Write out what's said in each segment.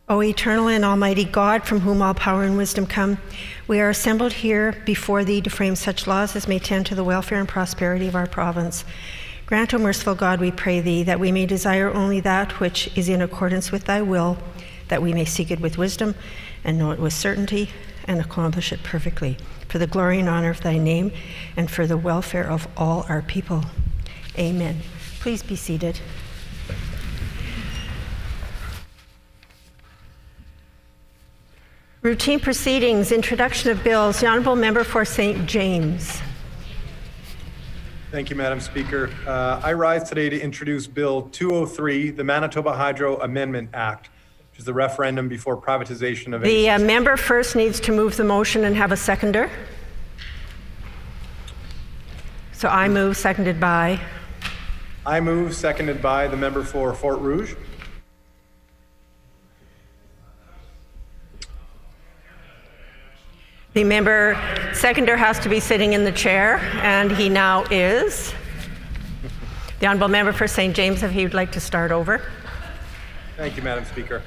O eternal and almighty God, from whom all power and wisdom come, we are assembled here before thee to frame such laws as may tend to the welfare and prosperity of our province. Grant, O merciful God, we pray thee, that we may desire only that which is in accordance with thy will, that we may seek it with wisdom and know it with certainty and accomplish it perfectly, for the glory and honor of thy name and for the welfare of all our people. Amen. Please be seated. Routine proceedings, introduction of bills. The Honourable Member for St. James. Thank you, Madam Speaker. I rise today to introduce Bill 203, the Manitoba Hydro Amendment Act, which is the referendum before privatization of... The member first needs to move the motion and have a seconder. So I move, seconded by... I move, seconded by the member for Fort Rouge. The member seconder has to be sitting in the chair, and he now is. The Honourable Member for St. James, if he would like to start over. Thank you, Madam Speaker.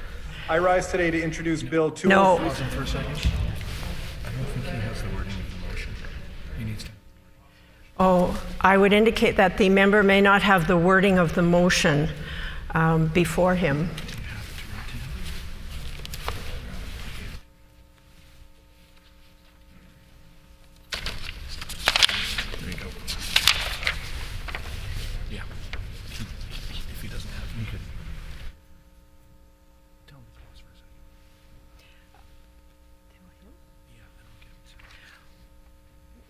I rise today to introduce Bill 203. No. Pause for a second. I don't think he has the wording of the motion. He needs to. Oh, I would indicate that the member may not have the wording of the motion before him.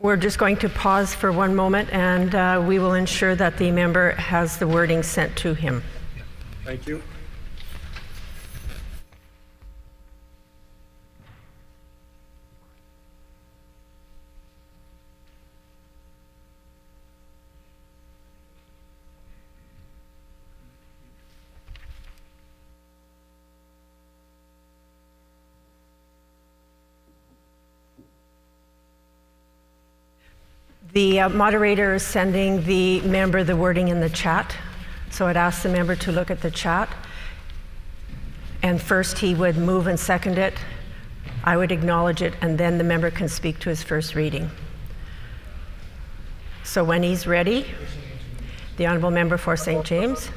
We're just going to pause for one moment, and we will ensure that the member has the wording sent to him. Thank you. The moderator is sending the member the wording in the chat, so I'd ask the member to look at the chat. And first he would move and second it. I would acknowledge it, and then the member can speak to his first reading. So when he's ready, the Honourable Member for St. James.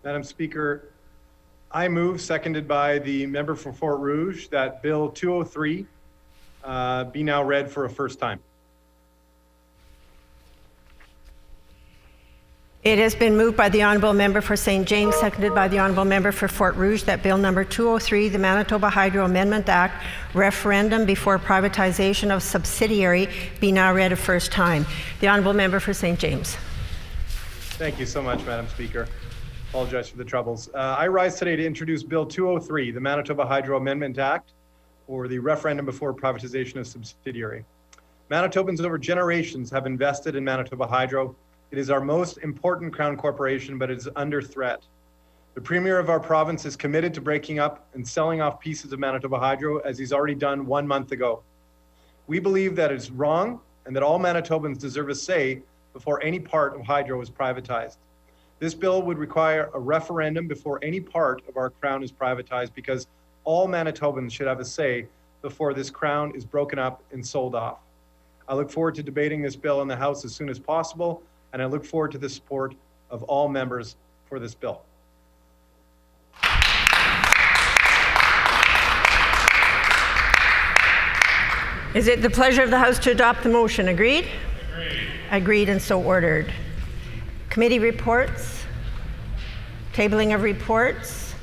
Madam Speaker, I move, seconded by the member for Fort Rouge, that Bill 203 be now read for a first time. It has been moved by the Honourable Member for St. James, seconded by the Honourable Member for Fort Rouge, that Bill number 203, the Manitoba Hydro Amendment Act, referendum before privatization of subsidiary, be now read a first time. The Honourable Member for St. James. Thank you so much, Madam Speaker. Apologize for the troubles. I rise today to introduce Bill 203, the Manitoba Hydro Amendment Act, or the referendum before privatization of subsidiary. Manitobans over generations have invested in Manitoba Hydro. It is our most important Crown corporation, but it is under threat. The Premier of our province is committed to breaking up and selling off pieces of Manitoba Hydro, as he's already done 1 month ago. We believe that it's wrong and that all Manitobans deserve a say before any part of Hydro is privatized. This bill would require a referendum before any part of our Crown is privatized, because all Manitobans should have a say before this Crown is broken up and sold off. I look forward to debating this bill in the House as soon as possible, and I look forward to the support of all members for this bill. Is it the pleasure of the House to adopt the motion? Agreed? Agreed. Agreed, and so ordered. Committee reports, tabling of reports,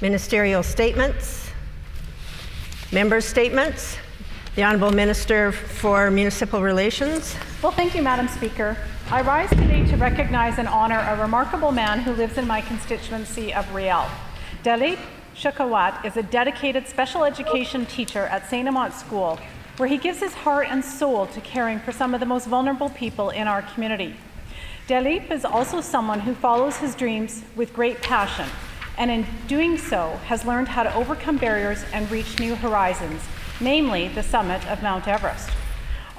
ministerial statements, member statements. The Honourable Minister for Municipal Relations. Well, thank you, Madam Speaker. I rise today to recognize and honor a remarkable man who lives in my constituency of Riel. Dalip Shakawat is a dedicated special education teacher at St. Amant School, where he gives his heart and soul to caring for some of the most vulnerable people in our community. Dalip is also someone who follows his dreams with great passion and in doing so has learned how to overcome barriers and reach new horizons, namely the summit of Mount Everest.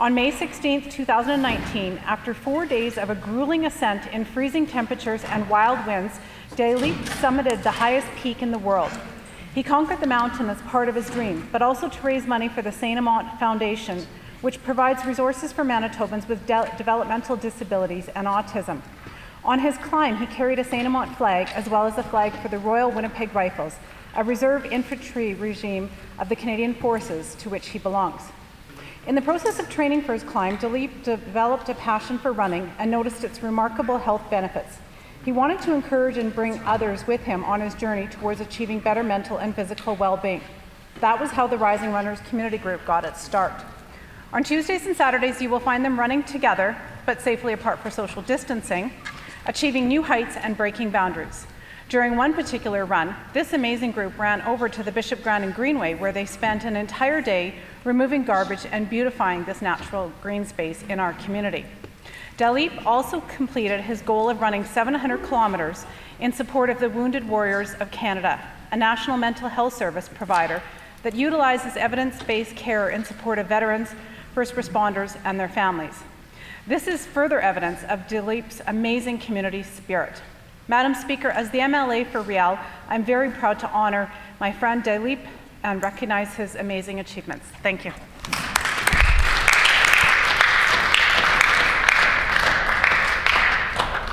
On May 16, 2019, after 4 days of a grueling ascent in freezing temperatures and wild winds, Dalip summited the highest peak in the world. He conquered the mountain as part of his dream, but also to raise money for the St. Amant Foundation, which provides resources for Manitobans with developmental disabilities and autism. On his climb, he carried a St. Amant flag as well as a flag for the Royal Winnipeg Rifles, a reserve infantry regime of the Canadian Forces to which he belongs. In the process of training for his climb, Dalip developed a passion for running and noticed its remarkable health benefits. He wanted to encourage and bring others with him on his journey towards achieving better mental and physical well-being. That was how the Rising Runners community group got its start. On Tuesdays and Saturdays, you will find them running together, but safely apart for social distancing, achieving new heights and breaking boundaries. During one particular run, this amazing group ran over to the Bishop Grandin Greenway, where they spent an entire day removing garbage and beautifying this natural green space in our community. Dalip also completed his goal of running 700 kilometers in support of the Wounded Warriors of Canada, a national mental health service provider that utilizes evidence-based care in support of veterans, first responders, and their families. This is further evidence of Dalip's amazing community spirit. Madam Speaker, as the MLA for Riel, I'm very proud to honor my friend Dalip and recognize his amazing achievements. Thank you.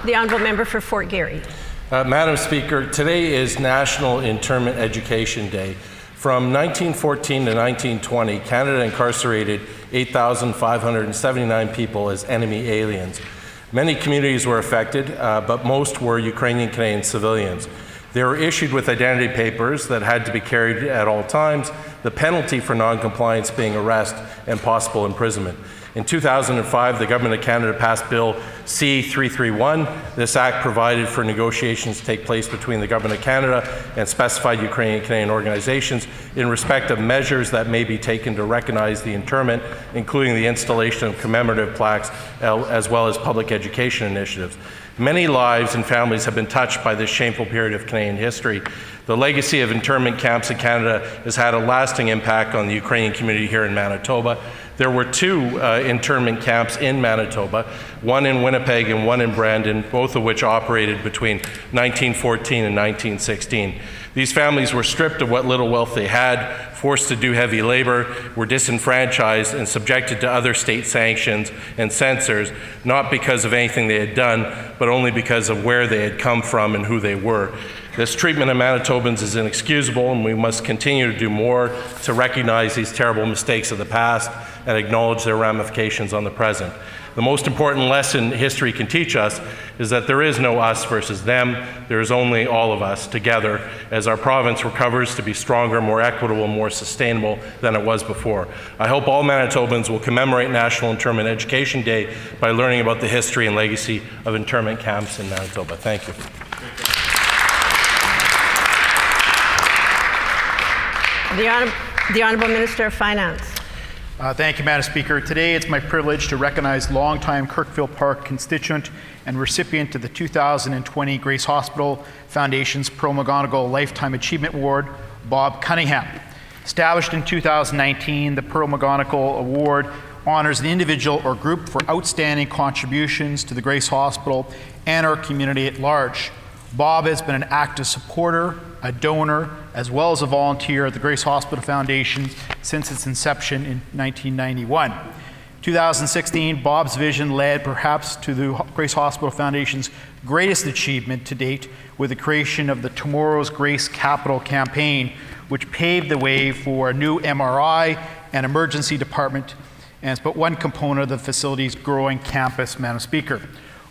The Honourable Member for Fort Garry. Madam Speaker, today is National Internment Education Day. From 1914 to 1920, Canada incarcerated 8,579 people as enemy aliens. Many communities were affected, but most were Ukrainian Canadian civilians. They were issued with identity papers that had to be carried at all times, the penalty for non-compliance being arrest and possible imprisonment. In 2005, the Government of Canada passed Bill C-331. This act provided for negotiations to take place between the Government of Canada and specified Ukrainian Canadian organizations in respect of measures that may be taken to recognize the internment, including the installation of commemorative plaques as well as public education initiatives. Many lives and families have been touched by this shameful period of Canadian history. The legacy of internment camps in Canada has had a lasting impact on the Ukrainian community here in Manitoba. There were two internment camps in Manitoba, one in Winnipeg and one in Brandon, both of which operated between 1914 and 1916. These families were stripped of what little wealth they had, forced to do heavy labor, were disenfranchised and subjected to other state sanctions and censors, not because of anything they had done, but only because of where they had come from and who they were. This treatment of Manitobans is inexcusable, and we must continue to do more to recognize these terrible mistakes of the past and acknowledge their ramifications on the present. The most important lesson history can teach us is that there is no us versus them. There is only all of us together as our province recovers to be stronger, more equitable, more sustainable than it was before. I hope all Manitobans will commemorate National Internment Education Day by learning about the history and legacy of internment camps in Manitoba. Thank you. The Honourable Minister of Finance. Thank you, Madam Speaker. Today it's my privilege to recognize longtime Kirkfield Park constituent and recipient of the 2020 Grace Hospital Foundation's Pearl McGonigal Lifetime Achievement Award, Bob Cunningham. Established in 2019, the Pearl McGonigal Award honors an individual or group for outstanding contributions to the Grace Hospital and our community at large. Bob has been an active supporter, a donor, as well as a volunteer at the Grace Hospital Foundation since its inception in 1991. 2016, Bob's vision led perhaps to the Grace Hospital Foundation's greatest achievement to date with the creation of the Tomorrow's Grace Capital campaign, which paved the way for a new MRI and emergency department, and it's but one component of the facility's growing campus, Madam Speaker.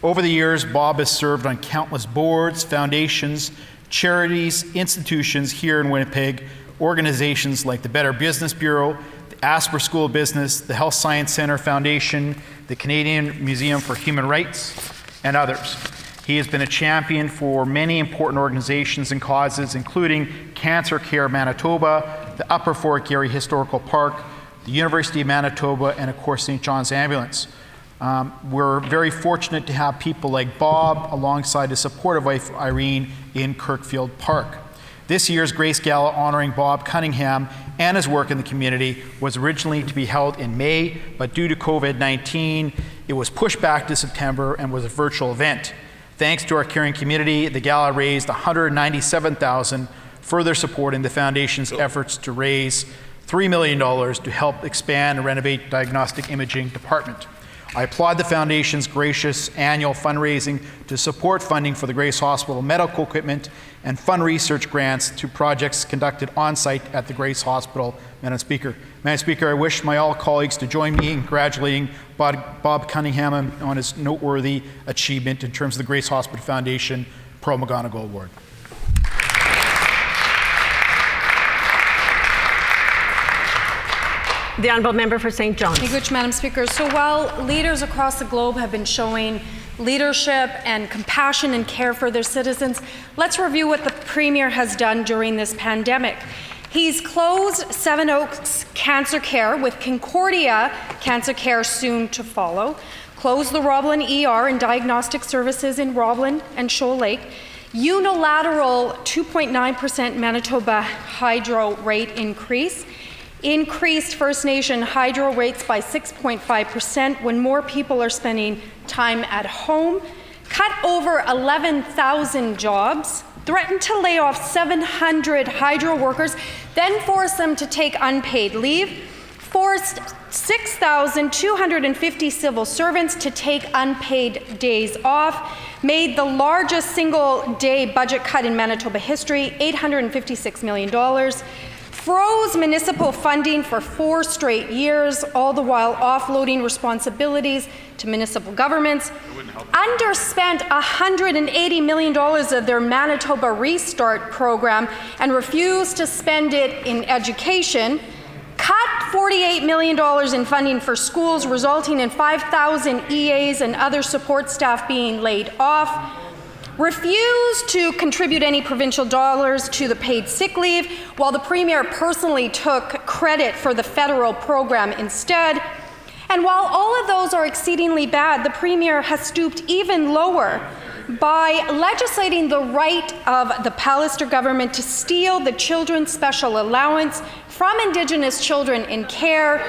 Over the years, Bob has served on countless boards, foundations, charities, institutions here in Winnipeg, organizations like the Better Business Bureau, the Asper School of Business, the Health Science Centre Foundation, the Canadian Museum for Human Rights, and others. He has been a champion for many important organizations and causes, including Cancer Care Manitoba, the Upper Fort Garry Historical Park, the University of Manitoba, and of course St. John's Ambulance. We're very fortunate to have people like Bob alongside his supportive wife Irene in Kirkfield Park. This year's Grace Gala honoring Bob Cunningham and his work in the community was originally to be held in May, but due to COVID-19, it was pushed back to September and was a virtual event. Thanks to our caring community, the gala raised $197,000, further supporting the foundation's efforts to raise $3 million to help expand and renovate diagnostic imaging department. I applaud the Foundation's gracious annual fundraising to support funding for the Grace Hospital medical equipment and fund research grants to projects conducted on-site at the Grace Hospital. Madam Speaker. Madam Speaker, I wish my all colleagues to join me in congratulating Bob Cunningham on his noteworthy achievement in terms of the Grace Hospital Foundation Pro McGonigal Award. The Honourable Member for St. John's. Thank you much, Madam Speaker. So while leaders across the globe have been showing leadership and compassion and care for their citizens, let's review what the Premier has done during this pandemic. He's closed Seven Oaks Cancer Care, with Concordia Cancer Care soon to follow, closed the Roblin ER and diagnostic services in Roblin and Shoal Lake, unilateral 2.9% Manitoba hydro rate increase, increased First Nation hydro rates by 6.5% when more people are spending time at home, cut over 11,000 jobs, threatened to lay off 700 hydro workers, then forced them to take unpaid leave, forced 6,250 civil servants to take unpaid days off, made the largest single-day budget cut in Manitoba history, $856 million, froze municipal funding for 4 straight years, all the while offloading responsibilities to municipal governments, underspent $180 million of their Manitoba Restart program and refused to spend it in education, cut $48 million in funding for schools, resulting in 5,000 EAs and other support staff being laid off, refused to contribute any provincial dollars to the paid sick leave, while the Premier personally took credit for the federal program instead. And while all of those are exceedingly bad, the Premier has stooped even lower by legislating the right of the Pallister government to steal the Children's Special Allowance from Indigenous children in care,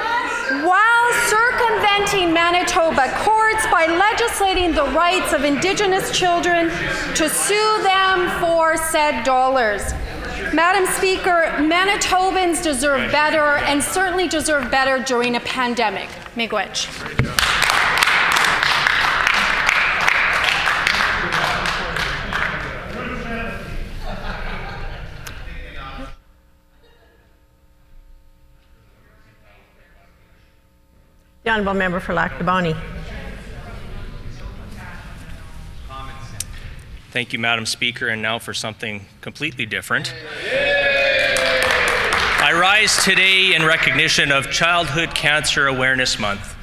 while circumventing Manitoba courts by legislating the rights of Indigenous children to sue them for said dollars. Madam Speaker, Manitobans deserve better, and certainly deserve better during a pandemic. Miigwech. The Honourable Member for Lac Du Bonny. Thank you, Madam Speaker, and now for something completely different. I rise today in recognition of Childhood Cancer Awareness Month,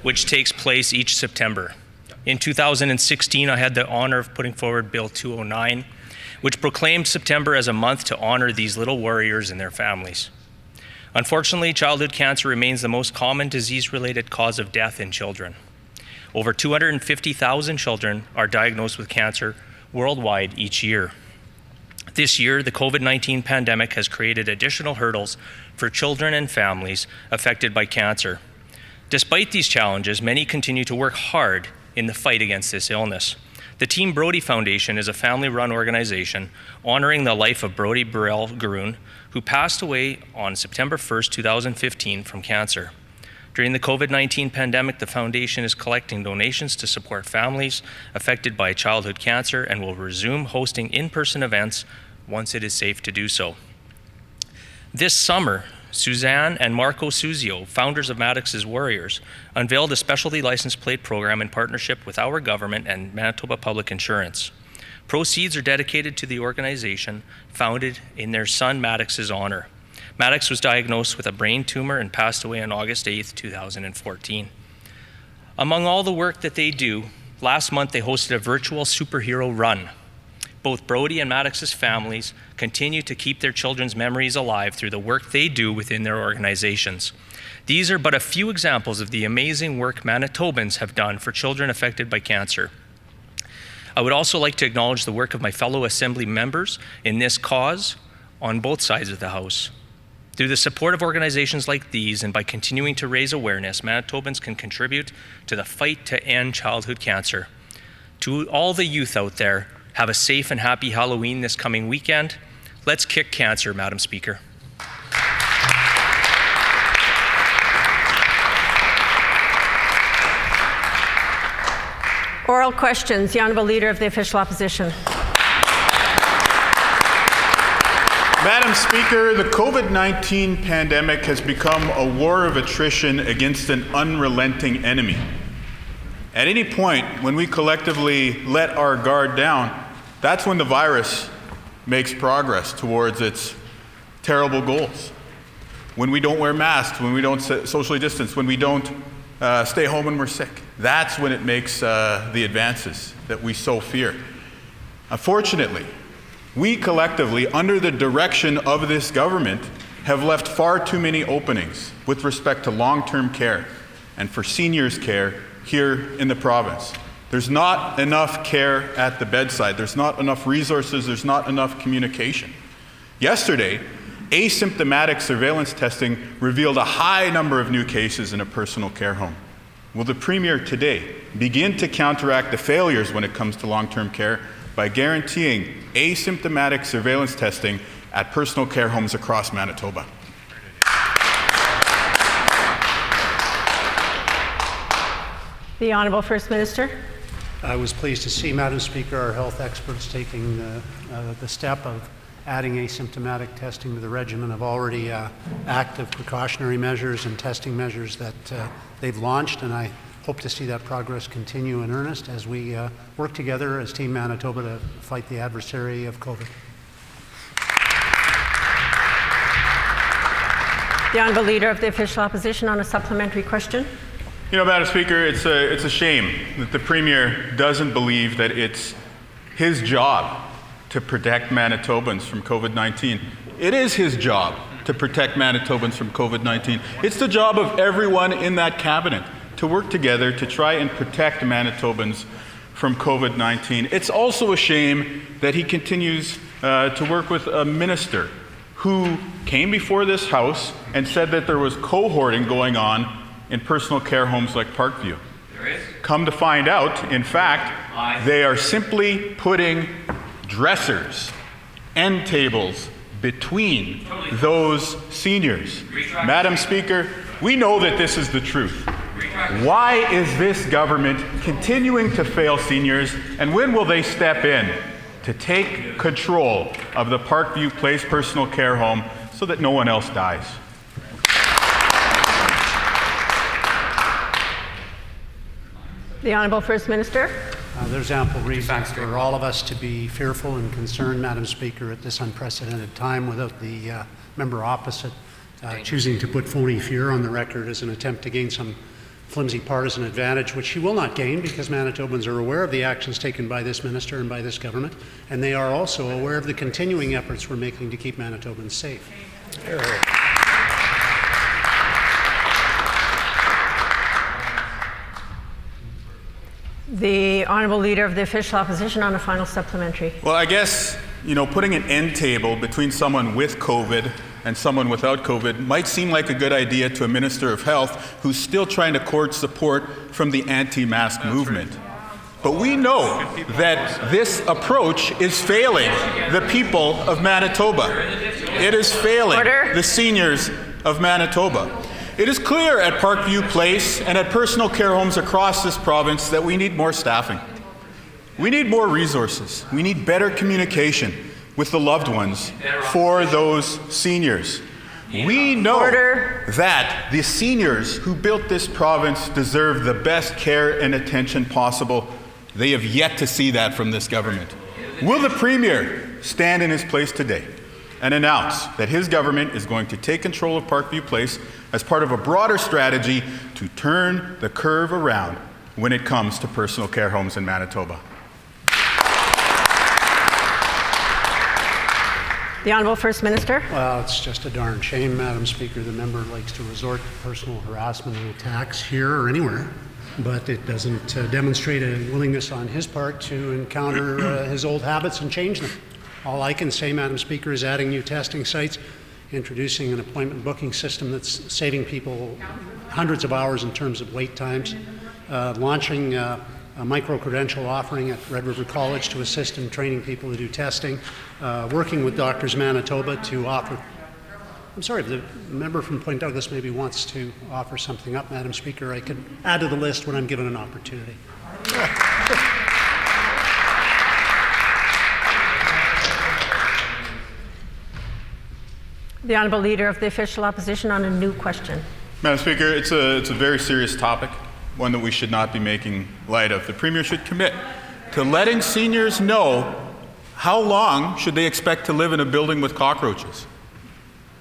which takes place each September. In 2016, I had the honor of putting forward Bill 209, which proclaimed September as a month to honor these little warriors and their families. Unfortunately, childhood cancer remains the most common disease-related cause of death in children. Over 250,000 children are diagnosed with cancer worldwide each year. This year, the COVID-19 pandemic has created additional hurdles for children and families affected by cancer. Despite these challenges, many continue to work hard in the fight against this illness. The Team Brody Foundation is a family-run organization honoring the life of Brody Burrell Garoon, who passed away on September 1st, 2015 from cancer. During the COVID-19 pandemic, the foundation is collecting donations to support families affected by childhood cancer and will resume hosting in-person events once it is safe to do so. This summer, Suzanne and Marco Suzio, founders of Maddox's Warriors, unveiled a specialty license plate program in partnership with our government and Manitoba Public Insurance. Proceeds are dedicated to the organization founded in their son Maddox's honor. Maddox was diagnosed with a brain tumor and passed away on August 8th, 2014. Among all the work that they do, last month they hosted a virtual superhero run. Both Brody and Maddox's families continue to keep their children's memories alive through the work they do within their organizations. These are but a few examples of the amazing work Manitobans have done for children affected by cancer. I would also like to acknowledge the work of my fellow Assembly members in this cause. on both sides of the House. Through the support of organizations like these and by continuing to raise awareness, Manitobans can contribute to the fight to end childhood cancer. To all the youth out there, have a safe and happy Halloween this coming weekend. Let's kick cancer, Madam Speaker. Oral questions. The Honourable Leader of the Official Opposition. Madam Speaker, the COVID-19 pandemic has become a war of attrition against an unrelenting enemy. At any point when we collectively let our guard down, that's when the virus makes progress towards its terrible goals. When we don't wear masks, when we don't socially distance, when we don't stay home when we're sick, that's when it makes the advances that we so fear. Unfortunately, we collectively, under the direction of this government, have left far too many openings with respect to long-term care and for seniors' care here in the province. There's not enough care at the bedside. There's not enough resources. There's not enough communication. Yesterday, asymptomatic surveillance testing revealed a high number of new cases in a personal care home. Will the Premier today begin to counteract the failures when it comes to long-term care by guaranteeing asymptomatic surveillance testing at personal care homes across Manitoba? The Honourable First Minister. I was pleased to see, Madam Speaker, our health experts taking the step of adding asymptomatic testing to the regimen of already active precautionary measures and testing measures that they've launched, and I hope to see that progress continue in earnest as we work together as Team Manitoba to fight the adversary of COVID. The Honourable Leader of the Official Opposition on a supplementary question. You know, Madam Speaker, it's a shame that the Premier doesn't believe that it's his job to protect Manitobans from COVID-19. It is his job to protect Manitobans from COVID-19. It's the job of everyone in that cabinet to work together to try and protect Manitobans from COVID-19. It's also a shame that he continues to work with a minister who came before this House and said that there was cohorting going on in personal care homes like Parkview. Come to find out, in fact, they are simply putting dressers, end tables between those seniors. Madam Speaker, we know that this is the truth. Why is this government continuing to fail seniors, and when will they step in to take control of the Parkview Place personal care home so that no one else dies? The Honourable First Minister. There's ample reason for all of us to be fearful and concerned, Madam Speaker, at this unprecedented time without the member opposite choosing to put phony fear on the record as an attempt to gain some flimsy partisan advantage, which she will not gain because Manitobans are aware of the actions taken by this minister and by this government, and they are also aware of the continuing efforts we're making to keep Manitobans safe. The Honourable Leader of the Official Opposition on a final supplementary. Well, I guess, putting an end table between someone with COVID and someone without COVID might seem like a good idea to a Minister of Health who's still trying to court support from the anti-mask movement. But we know that this approach is failing the people of Manitoba. It is failing the seniors of Manitoba. It is clear at Parkview Place and at personal care homes across this province that we need more staffing. We need more resources. We need better communication with the loved ones for those seniors. We know that the seniors who built this province deserve the best care and attention possible. They have yet to see that from this government. Will the Premier stand in his place today and announce that his government is going to take control of Parkview Place as part of a broader strategy to turn the curve around when it comes to personal care homes in Manitoba? The Honourable First Minister. Well, it's just a darn shame, Madam Speaker. The member likes to resort to personal harassment and attacks here or anywhere, but it doesn't demonstrate a willingness on his part to encounter his old habits and change them. All I can say, Madam Speaker, is adding new testing sites, introducing an appointment booking system that's saving people hundreds of hours in terms of wait times, launching a micro-credential offering at Red River College to assist in training people to do testing, working with Doctors Manitoba to offer. I'm sorry, the member from Point Douglas maybe wants to offer something up, Madam Speaker. I could add to the list when I'm given an opportunity. The Honourable Leader of the Official Opposition on a new question. Madam Speaker, it's a very serious topic, one that we should not be making light of. The Premier should commit to letting seniors know how long should they expect to live in a building with cockroaches.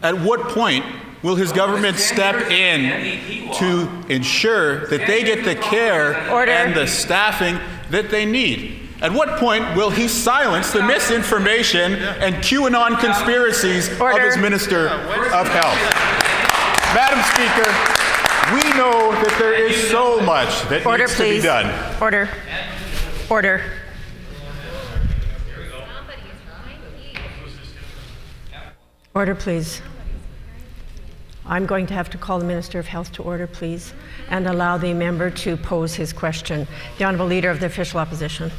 At what point will his government step in to ensure that they get the care and the staffing that they need? At what point will he silence the misinformation and QAnon conspiracies of his Minister of Health? Madam Speaker, we know that there is so much that needs to be done. Order. Order. Order, please. I'm going to have to call the Minister of Health to order, please, and allow the member to pose his question. The Honourable Leader of the Official Opposition.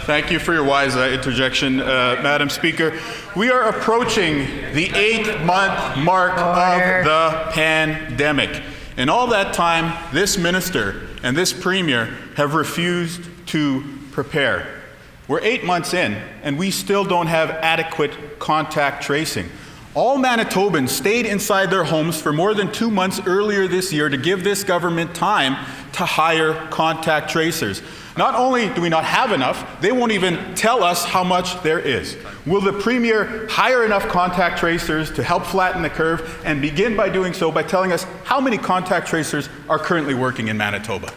Thank you for your wise interjection, Madam Speaker. We are approaching the 8-month mark of the pandemic. In all that time, this minister and this premier have refused to prepare. We're 8 months in, and we still don't have adequate contact tracing. All Manitobans stayed inside their homes for more than 2 months earlier this year to give this government time to hire contact tracers. Not only do we not have enough, they won't even tell us how much there is. Will the Premier hire enough contact tracers to help flatten the curve, and begin by doing so by telling us how many contact tracers are currently working in Manitoba?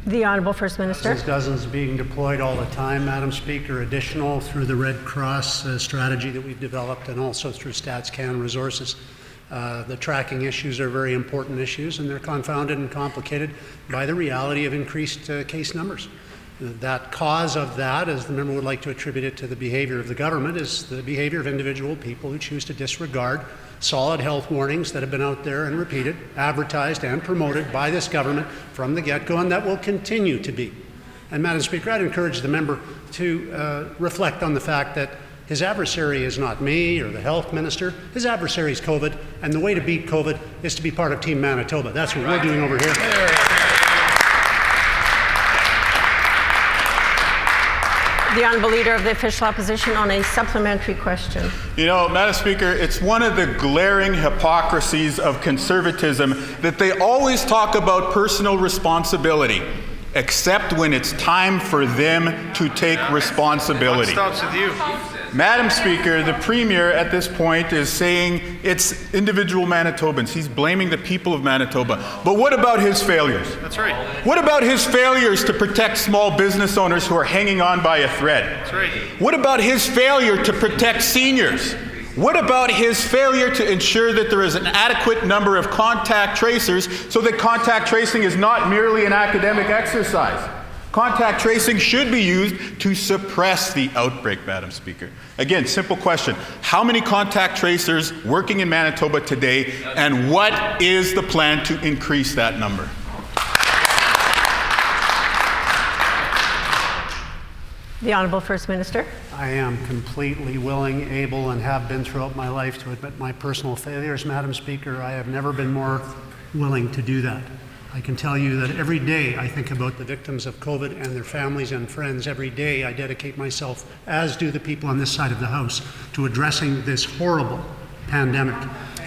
The Honourable First Minister. There's dozens being deployed all the time, Madam Speaker, additional through the Red Cross strategy that we've developed, and also through StatsCan resources. The tracking issues are very important issues, and they're confounded and complicated by the reality of increased case numbers. That cause of that, as the member would like to attribute it to the behavior of the government, is the behavior of individual people who choose to disregard solid health warnings that have been out there and repeated, advertised and promoted by this government from the get-go, and that will continue to be. And Madam Speaker, I'd encourage the member to reflect on the fact that his adversary is not me or the health minister. His adversary is COVID, and the way to beat COVID is to be part of Team Manitoba. That's what we're doing over here. The Honourable Leader of the Official Opposition on a supplementary question. You know, Madam Speaker, it's one of the glaring hypocrisies of conservatism that they always talk about personal responsibility, except when it's time for them to take responsibility. What stops with you? Madam Speaker, the Premier at this point is saying it's individual Manitobans. He's blaming the people of Manitoba. But what about his failures? That's right. What about his failures to protect small business owners who are hanging on by a thread? That's right. What about his failure to protect seniors? What about his failure to ensure that there is an adequate number of contact tracers so that contact tracing is not merely an academic exercise? Contact tracing should be used to suppress the outbreak, Madam Speaker. Again, simple question. How many contact tracers working in Manitoba today, and what is the plan to increase that number? The Honourable First Minister. I am completely willing, able, and have been throughout my life to admit my personal failures, Madam Speaker. I have never been more willing to do that. I can tell you that every day I think about the victims of COVID and their families and friends. Every day I dedicate myself, as do the people on this side of the House, to addressing this horrible pandemic.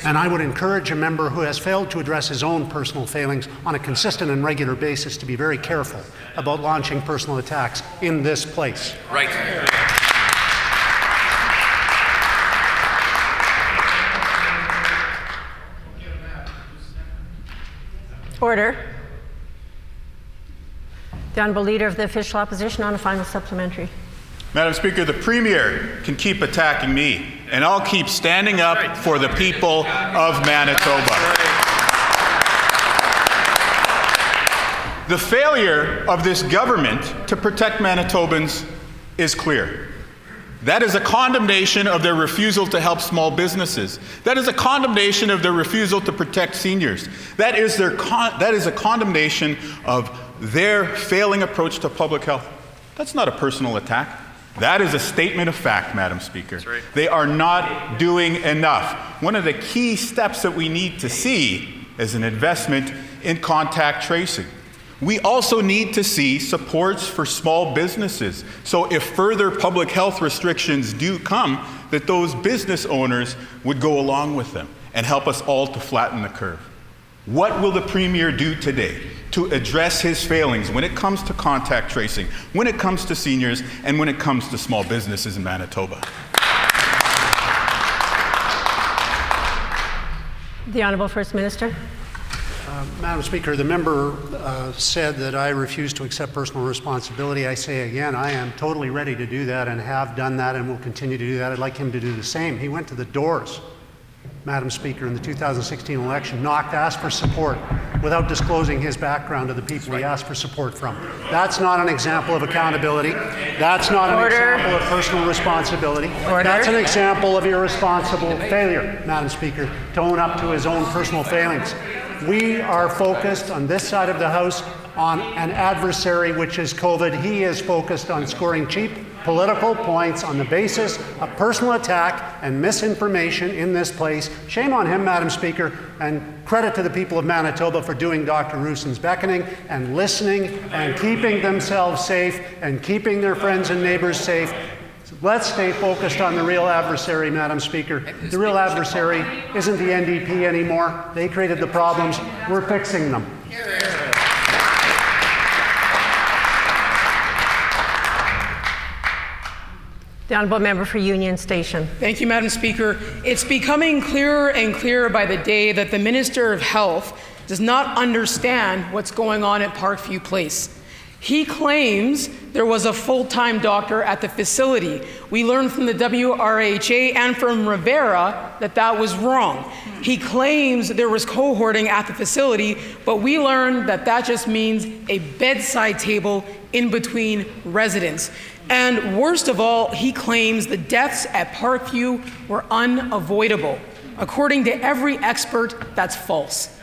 And I would encourage a member who has failed to address his own personal failings on a consistent and regular basis to be very careful about launching personal attacks in this place. Right. Order. The Honourable Leader of the Official Opposition on a final supplementary. Madam Speaker, the Premier can keep attacking me, and I'll keep standing up for the people of Manitoba. The failure of this government to protect Manitobans is clear. That is a condemnation of their refusal to help small businesses. That is a condemnation of their refusal to protect seniors. That is a condemnation of their failing approach to public health. That's not a personal attack. That is a statement of fact, Madam Speaker. That's right. They are not doing enough. One of the key steps that we need to see is an investment in contact tracing. We also need to see supports for small businesses. So if further public health restrictions do come, that those business owners would go along with them and help us all to flatten the curve. What will the Premier do today to address his failings when it comes to contact tracing, when it comes to seniors, and when it comes to small businesses in Manitoba? The Honourable First Minister. Madam Speaker, the member said that I refuse to accept personal responsibility. I say again, I am totally ready to do that and have done that and will continue to do that. I'd like him to do the same. He went to the doors, Madam Speaker, in the 2016 election, asked for support without disclosing his background to the people he asked for support from. That's not an example of accountability. That's not an example of personal responsibility. That's an example of irresponsible failure, Madam Speaker, to own up to his own personal failings. We are focused on this side of the House on an adversary, which is COVID. He is focused on scoring cheap political points on the basis of personal attack and misinformation in this place. Shame on him, Madam Speaker, and credit to the people of Manitoba for doing Dr. Roussen's beckoning and listening and keeping themselves safe and keeping their friends and neighbors safe. Let's stay focused on the real adversary, Madam Speaker. The real adversary isn't the NDP anymore. They created the problems. We're fixing them. The Honourable Member for Union Station. Thank you, Madam Speaker. It's becoming clearer and clearer by the day that the Minister of Health does not understand what's going on at Parkview Place. He claims there was a full-time doctor at the facility. We learned from the WRHA and from Rivera that that was wrong. He claims there was cohorting at the facility, but we learned that that just means a bedside table in between residents. And worst of all, he claims the deaths at Parkview were unavoidable. According to every expert, that's false.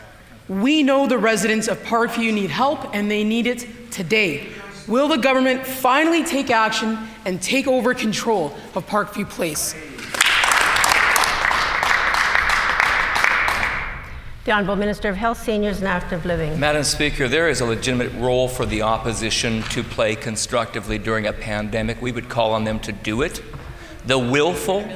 We know the residents of Parkview need help, and they need it today. Will the government finally take action and take over control of Parkview Place? The Honourable Minister of Health, Seniors and Active Living. Madam Speaker, there is a legitimate role for the opposition to play constructively during a pandemic. We would call on them to do it. The willful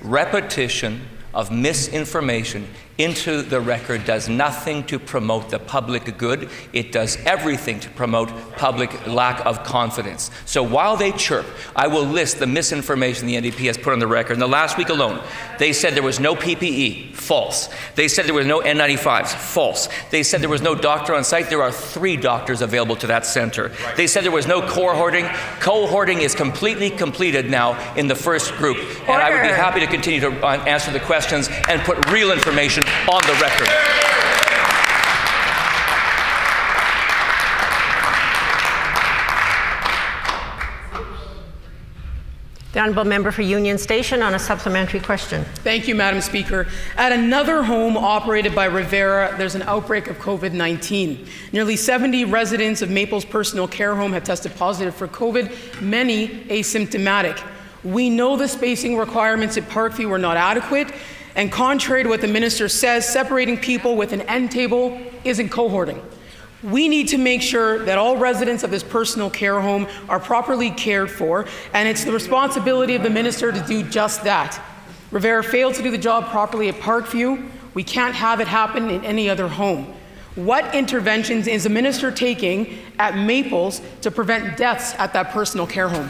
repetition of misinformation into the record does nothing to promote the public good. It does everything to promote public lack of confidence. So while they chirp, I will list the misinformation the NDP has put on the record. In the last week alone, they said there was no PPE, false. They said there was no N95s, false. They said there was no doctor on site. There are 3 doctors available to that center. They said there was no cohorting. Cohorting is completely completed now in the first group. And I would be happy to continue to answer the questions and put real information on the record. The Honourable Member for Union Station on a supplementary question. Thank you, Madam Speaker. At another home operated by Rivera, there's an outbreak of COVID-19. Nearly 70 residents of Maple's personal care home have tested positive for COVID, many asymptomatic. We know the spacing requirements at Parkview were not adequate, and contrary to what the minister says, separating people with an end table isn't cohorting. We need to make sure that all residents of this personal care home are properly cared for, and it's the responsibility of the minister to do just that. Rivera failed to do the job properly at Parkview. We can't have it happen in any other home. What interventions is the minister taking at Maples to prevent deaths at that personal care home?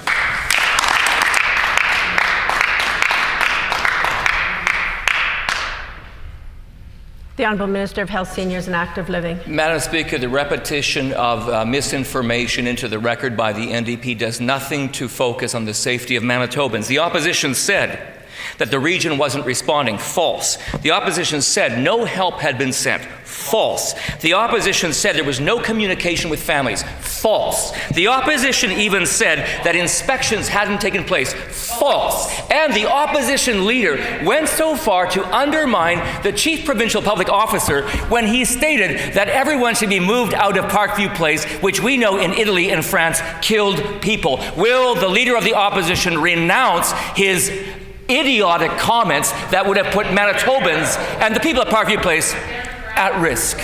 The Honourable Minister of Health, Seniors and Active Living. Madam Speaker, the repetition of misinformation into the record by the NDP does nothing to focus on the safety of Manitobans. The opposition said that the region wasn't responding. False. The opposition said no help had been sent. False. The opposition said there was no communication with families. False. The opposition even said that inspections hadn't taken place. False. And the opposition leader went so far to undermine the chief provincial public officer when he stated that everyone should be moved out of Parkview Place, which we know in Italy and France killed people. Will the leader of the opposition renounce his idiotic comments that would have put Manitobans and the people of Parkview Place at risk?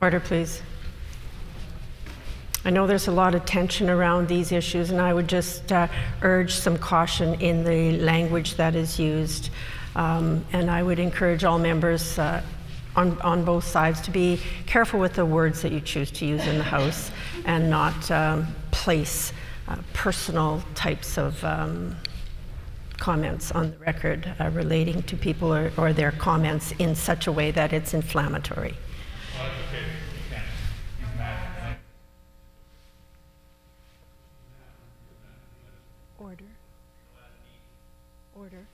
Order, please. I know there's a lot of tension around these issues, and I would just urge some caution in the language that is used. And I would encourage all members on both sides to be careful with the words that you choose to use in the House and not place personal types of comments on the record relating to people or their comments in such a way that it's inflammatory. Order.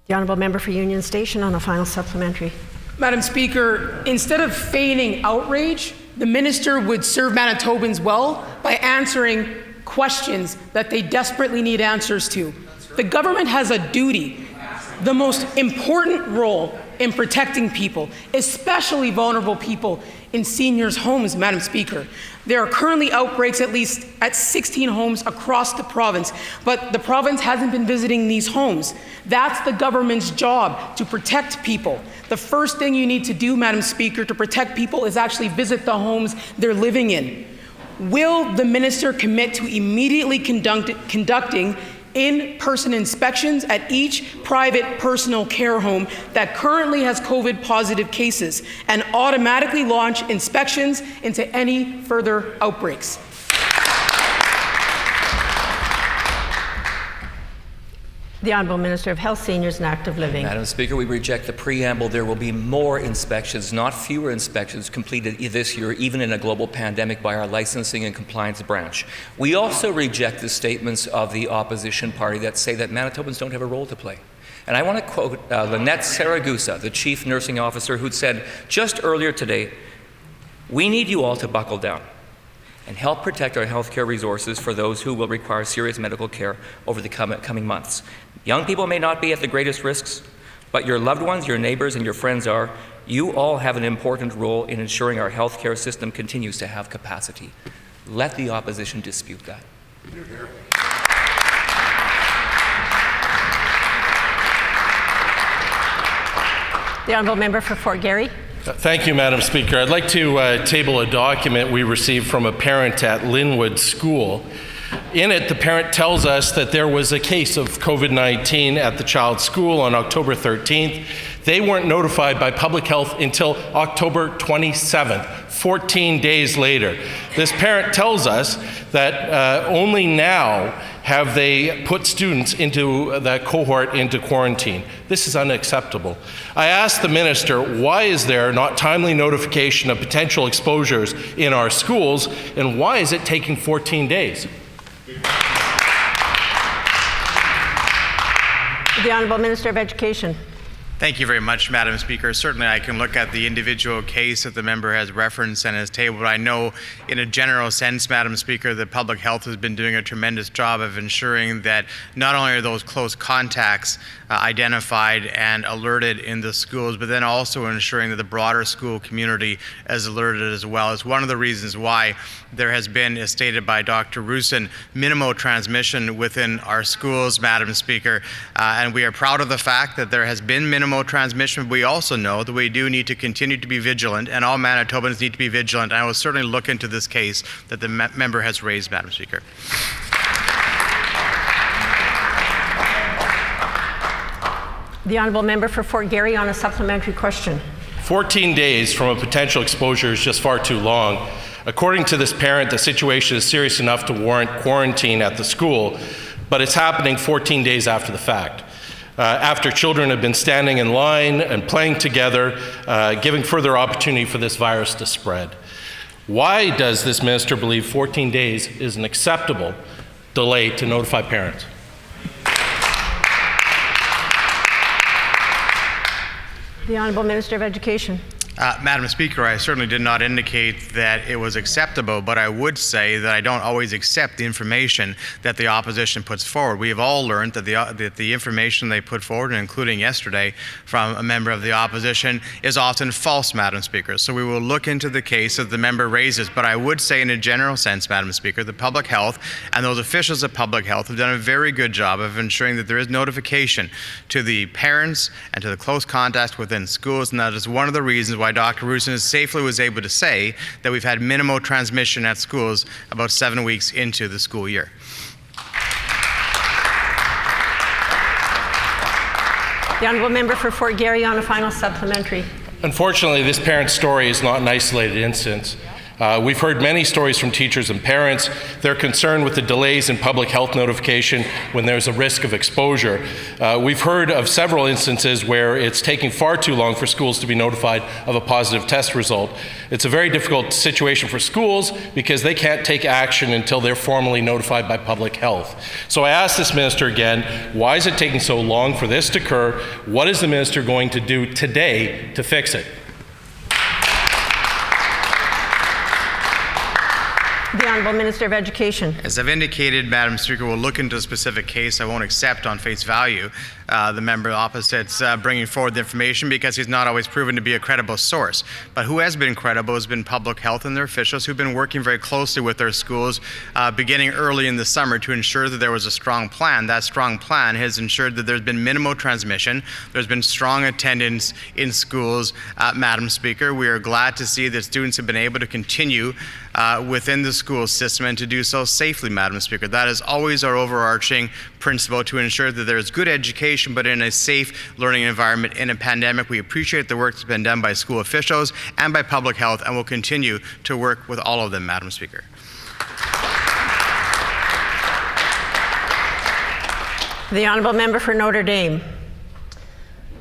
The Honourable Member for Union Station on a final supplementary. Madam Speaker, instead of feigning outrage, the minister would serve Manitobans well by answering questions that they desperately need answers to. The government has a duty, the most important role in protecting people, especially vulnerable people in seniors' homes, Madam Speaker. There are currently outbreaks at least at 16 homes across the province, but the province hasn't been visiting these homes. That's the government's job, to protect people. The first thing you need to do, Madam Speaker, to protect people is actually visit the homes they're living in. Will the minister commit to immediately conducting in-person inspections at each private personal care home that currently has COVID-positive cases and automatically launch inspections into any further outbreaks? The Honourable Minister of Health, Seniors and Active Living. Madam Speaker, we reject the preamble. There will be more inspections, not fewer inspections, completed this year, even in a global pandemic, by our licensing and compliance branch. We also reject the statements of the opposition party that say that Manitobans don't have a role to play. And I want to quote Lynette Saragusa, the Chief Nursing Officer, who said just earlier today, "We need you all to buckle down and help protect our healthcare resources for those who will require serious medical care over the coming months. Young people may not be at the greatest risks, but your loved ones, your neighbors, and your friends are. You all have an important role in ensuring our healthcare system continues to have capacity." Let the opposition dispute that. The Honourable Member for Fort Garry. Thank you, Madam Speaker. I'd like to table a document we received from a parent at Linwood School. In it, the parent tells us that there was a case of COVID-19 at the child's school on October 13th. They weren't notified by public health until October 27th, 14 days later. This parent tells us that only now have they put students into that cohort into quarantine. This is unacceptable. I asked the minister, why is there not timely notification of potential exposures in our schools, and why is it taking 14 days? The Honourable Minister of Education. Thank you very much, Madam Speaker. Certainly I can look at the individual case that the member has referenced and has tabled. I know in a general sense, Madam Speaker, that public health has been doing a tremendous job of ensuring that not only are those close contacts identified and alerted in the schools, but then also ensuring that the broader school community is alerted as well. It's one of the reasons why there has been, as stated by Dr. Rusin, minimal transmission within our schools, Madam Speaker. And we are proud of the fact that there has been minimal transmission. We also know that we do need to continue to be vigilant, and all Manitobans need to be vigilant. I will certainly look into this case that the member has raised, Madam Speaker. The Honourable Member for Fort Garry on a supplementary question. 14 days from a potential exposure is just far too long. According to this parent, the situation is serious enough to warrant quarantine at the school, but it's happening 14 days after the fact. After children have been standing in line and playing together, giving further opportunity for this virus to spread. Why does this minister believe 14 days is an acceptable delay to notify parents? The Honourable Minister of Education. Madam Speaker, I certainly did not indicate that it was acceptable, but I would say that I don't always accept the information that the opposition puts forward. We have all learned that the information they put forward, including yesterday from a member of the opposition, is often false, Madam Speaker. So we will look into the case that the member raises, but I would say in a general sense, Madam Speaker, the public health and those officials of public health have done a very good job of ensuring that there is notification to the parents and to the close contacts within schools, and that is one of the reasons why Dr. Roussin safely was able to say that we've had minimal transmission at schools about 7 weeks into the school year. The Honourable Member for Fort Garry on a final supplementary. Unfortunately, this parent's story is not an isolated instance. We've heard many stories from teachers and parents. They're concerned with the delays in public health notification when there's a risk of exposure. We've heard of several instances where it's taking far too long for schools to be notified of a positive test result. It's a very difficult situation for schools because they can't take action until they're formally notified by public health. So I ask this minister again, why is it taking so long for this to occur? What is the minister going to do today to fix it? The Honourable Minister of Education. As I've indicated, Madam Speaker, we'll look into a specific case. I won't accept on face value the member opposite's bringing forward the information because he's not always proven to be a credible source. But who has been credible has been public health and their officials who've been working very closely with their schools beginning early in the summer to ensure that there was a strong plan. That strong plan has ensured that there's been minimal transmission. There's been strong attendance in schools, Madam Speaker. We are glad to see that students have been able to continue within the school system and to do so safely, Madam Speaker. That is always our overarching principle, to ensure that there is good education but in a safe learning environment in a pandemic. We appreciate the work that's been done by school officials and by public health, and will continue to work with all of them, Madam Speaker. The Honourable Member for Notre Dame.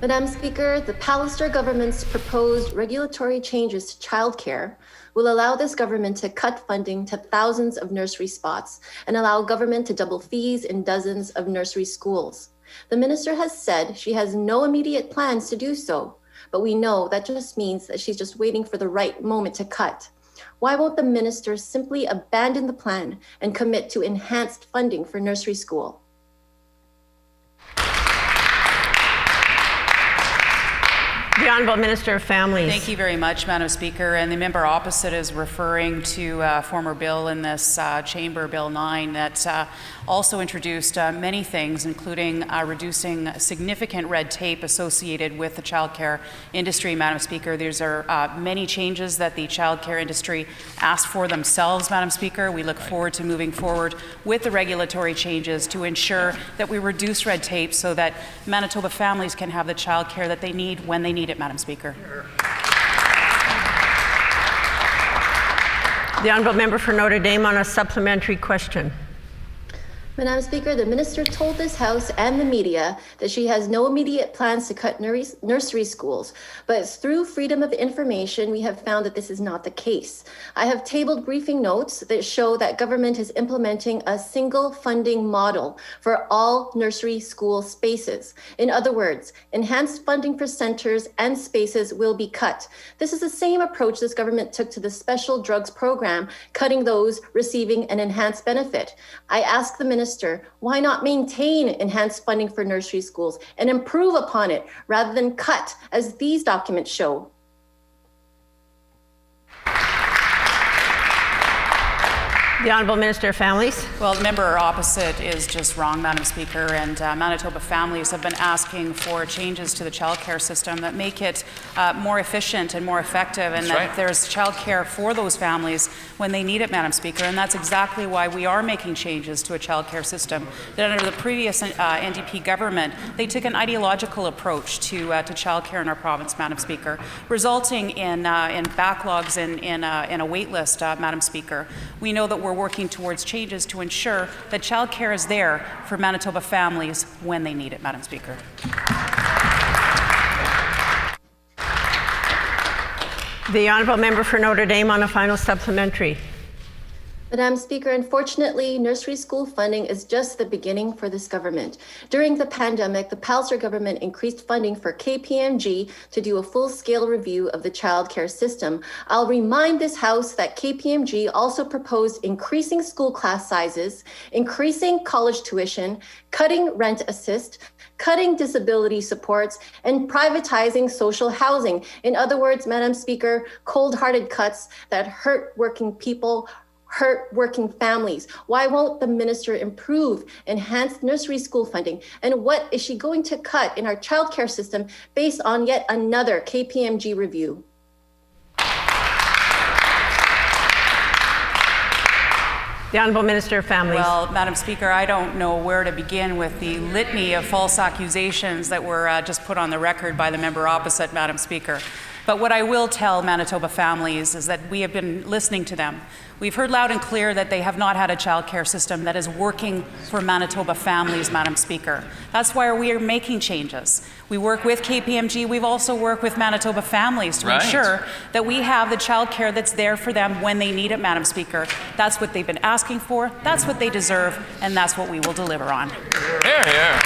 Madam Speaker, the Pallister government's proposed regulatory changes to childcare will allow this government to cut funding to thousands of nursery spots and allow government to double fees in dozens of nursery schools. The minister has said she has no immediate plans to do so, but we know that just means that she's just waiting for the right moment to cut. Why won't the minister simply abandon the plan and commit to enhanced funding for nursery school? The Honourable Minister of Families. Thank you very much, Madam Speaker. And the member opposite is referring to a former bill in this chamber, Bill 9, that also introduced many things, including reducing significant red tape associated with the childcare industry, Madam Speaker. These are many changes that the childcare industry asked for themselves, Madam Speaker. We look forward to moving forward with the regulatory changes to ensure that we reduce red tape so that Manitoba families can have the childcare that they need when they need it, Madam Speaker. The Honourable Member for Notre Dame on a supplementary question. Madam Speaker, the minister told this House and the media that she has no immediate plans to cut nursery schools, but through freedom of information, we have found that this is not the case. I have tabled briefing notes that show that government is implementing a single funding model for all nursery school spaces. In other words, enhanced funding for centers and spaces will be cut. This is the same approach this government took to the special drugs program, cutting those receiving an enhanced benefit. I ask the minister, why not maintain enhanced funding for nursery schools and improve upon it rather than cut, as these documents show? The The Honourable Minister of Families. Well, the member opposite is just wrong, Madam Speaker, and Manitoba families have been asking for changes to the childcare system that make it more efficient and more effective, and that there's childcare for those families when they need it, Madam Speaker, and that's exactly why we are making changes to a childcare system. That under the previous NDP government, they took an ideological approach to childcare in our province, Madam Speaker, resulting in backlogs in a wait list, Madam Speaker. We know that we're working towards changes to ensure that childcare is there for Manitoba families when they need it, Madam Speaker. The Honourable Member for Notre Dame on a final supplementary. Madam Speaker, unfortunately, nursery school funding is just the beginning for this government. During the pandemic, the Palliser government increased funding for KPMG to do a full-scale review of the childcare system. I'll remind this House that KPMG also proposed increasing school class sizes, increasing college tuition, cutting rent assist, cutting disability supports, and privatizing social housing. In other words, Madam Speaker, cold-hearted cuts that hurt working people, hurt working families. Why won't the minister improve enhanced nursery school funding? And what is she going to cut in our childcare system based on yet another KPMG review? The Honourable Minister of Families. Well, Madam Speaker, I don't know where to begin with the litany of false accusations that were just put on the record by the member opposite, Madam Speaker. But what I will tell Manitoba families is that we have been listening to them. We've heard loud and clear that they have not had a childcare system that is working for Manitoba families, Madam Speaker. That's why we are making changes. We work with KPMG. We've also worked with Manitoba families to ensure that we have the childcare that's there for them when they need it, Madam Speaker. That's what they've been asking for. That's what they deserve, and that's what we will deliver on. Here.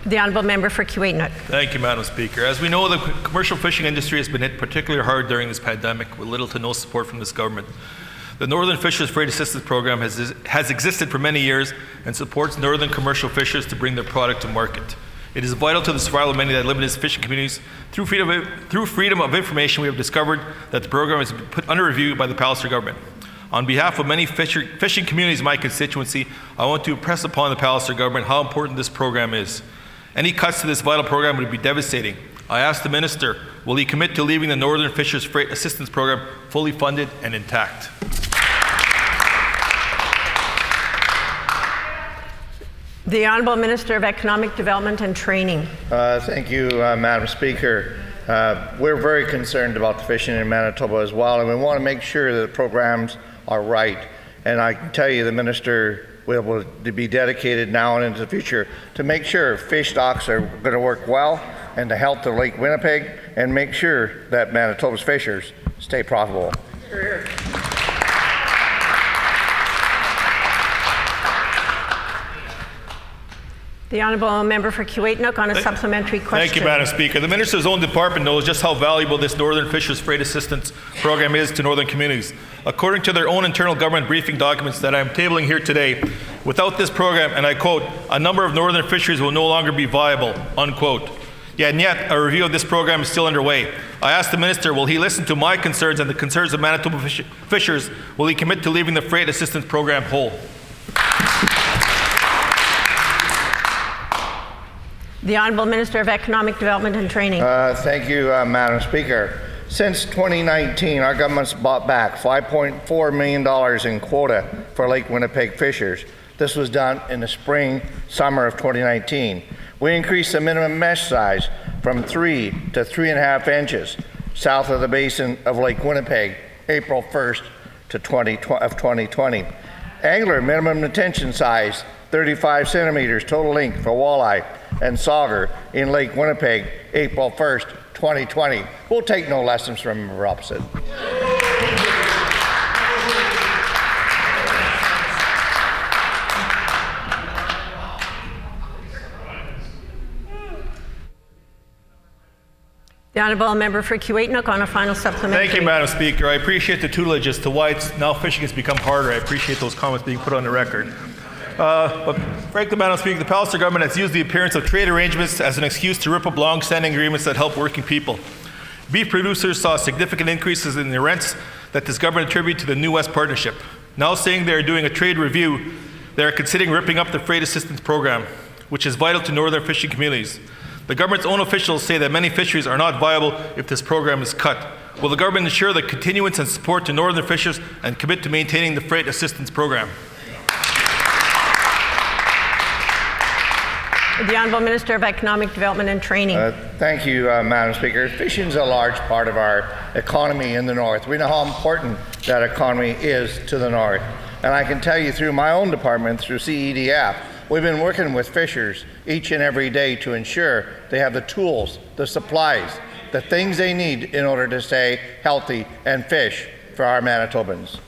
The Honourable Member for Kiiwetinoong. Thank you, Madam Speaker. As we know, the commercial fishing industry has been hit particularly hard during this pandemic with little to no support from this government. The Northern Fishers Freight Assistance Program has existed for many years and supports northern commercial fishers to bring their product to market. It is vital to the survival of many that live in these fishing communities. Through freedom of information, we have discovered that the program has been put under review by the Palliser government. On behalf of many fishing communities in my constituency, I want to impress upon the Palliser government how important this program is. Any cuts to this vital program would be devastating. I ask the minister, will he commit to leaving the Northern Fishers Freight Assistance Program fully funded and intact? The Honourable Minister of Economic Development and Training. Thank you, Madam Speaker. We're very concerned about the fishing in Manitoba as well, and we want to make sure that the programs are right. And I can tell you the minister will be dedicated now and into the future to make sure fish stocks are going to work well and the health of Lake Winnipeg, and make sure that Manitoba's fishers stay profitable. The Honourable Member for Kiiwetinoong on a supplementary question. Thank you, Madam Speaker. The minister's own department knows just how valuable this Northern Fishers Freight Assistance Program is to northern communities. According to their own internal government briefing documents that I am tabling here today, without this program, and I quote, a number of northern fisheries will no longer be viable, unquote. And yet, a review of this program is still underway. I asked the minister, will he listen to my concerns and the concerns of Manitoba fishers? Will he commit to leaving the Freight Assistance Program whole? The Honourable Minister of Economic Development and Training. Thank you, Madam Speaker. Since 2019, our government's bought back $5.4 million in quota for Lake Winnipeg fishers. This was done in the summer of 2019. We increased the minimum mesh size from 3 to 3.5 inches south of the basin of Lake Winnipeg, April 1st of 2020. Angler minimum detention size, 35 centimeters total length for walleye and sauger in Lake Winnipeg, April 1st, 2020. We'll take no lessons from member opposite. The Honourable Member for Kiiwetinoong on a final supplementary. Thank you, Madam Speaker. I appreciate the tutelage as to why now fishing has become harder. I appreciate those comments being put on the record. But frankly, Madam Speaker, the Palliser government has used the appearance of trade arrangements as an excuse to rip up long-standing agreements that help working people. Beef producers saw significant increases in their rents that this government attributed to the New West Partnership. Now saying they are doing a trade review, they are considering ripping up the freight assistance program, which is vital to northern fishing communities. The government's own officials say that many fisheries are not viable if this program is cut. Will the government ensure the continuance and support to northern fishers and commit to maintaining the freight assistance program? The Honourable Minister of Economic Development and Training. Thank you, Madam Speaker. Fishing is a large part of our economy in the north. We know how important that economy is to the north. And I can tell you through my own department, through CEDF, we've been working with fishers each and every day to ensure they have the tools, the supplies, the things they need in order to stay healthy and fish for our Manitobans.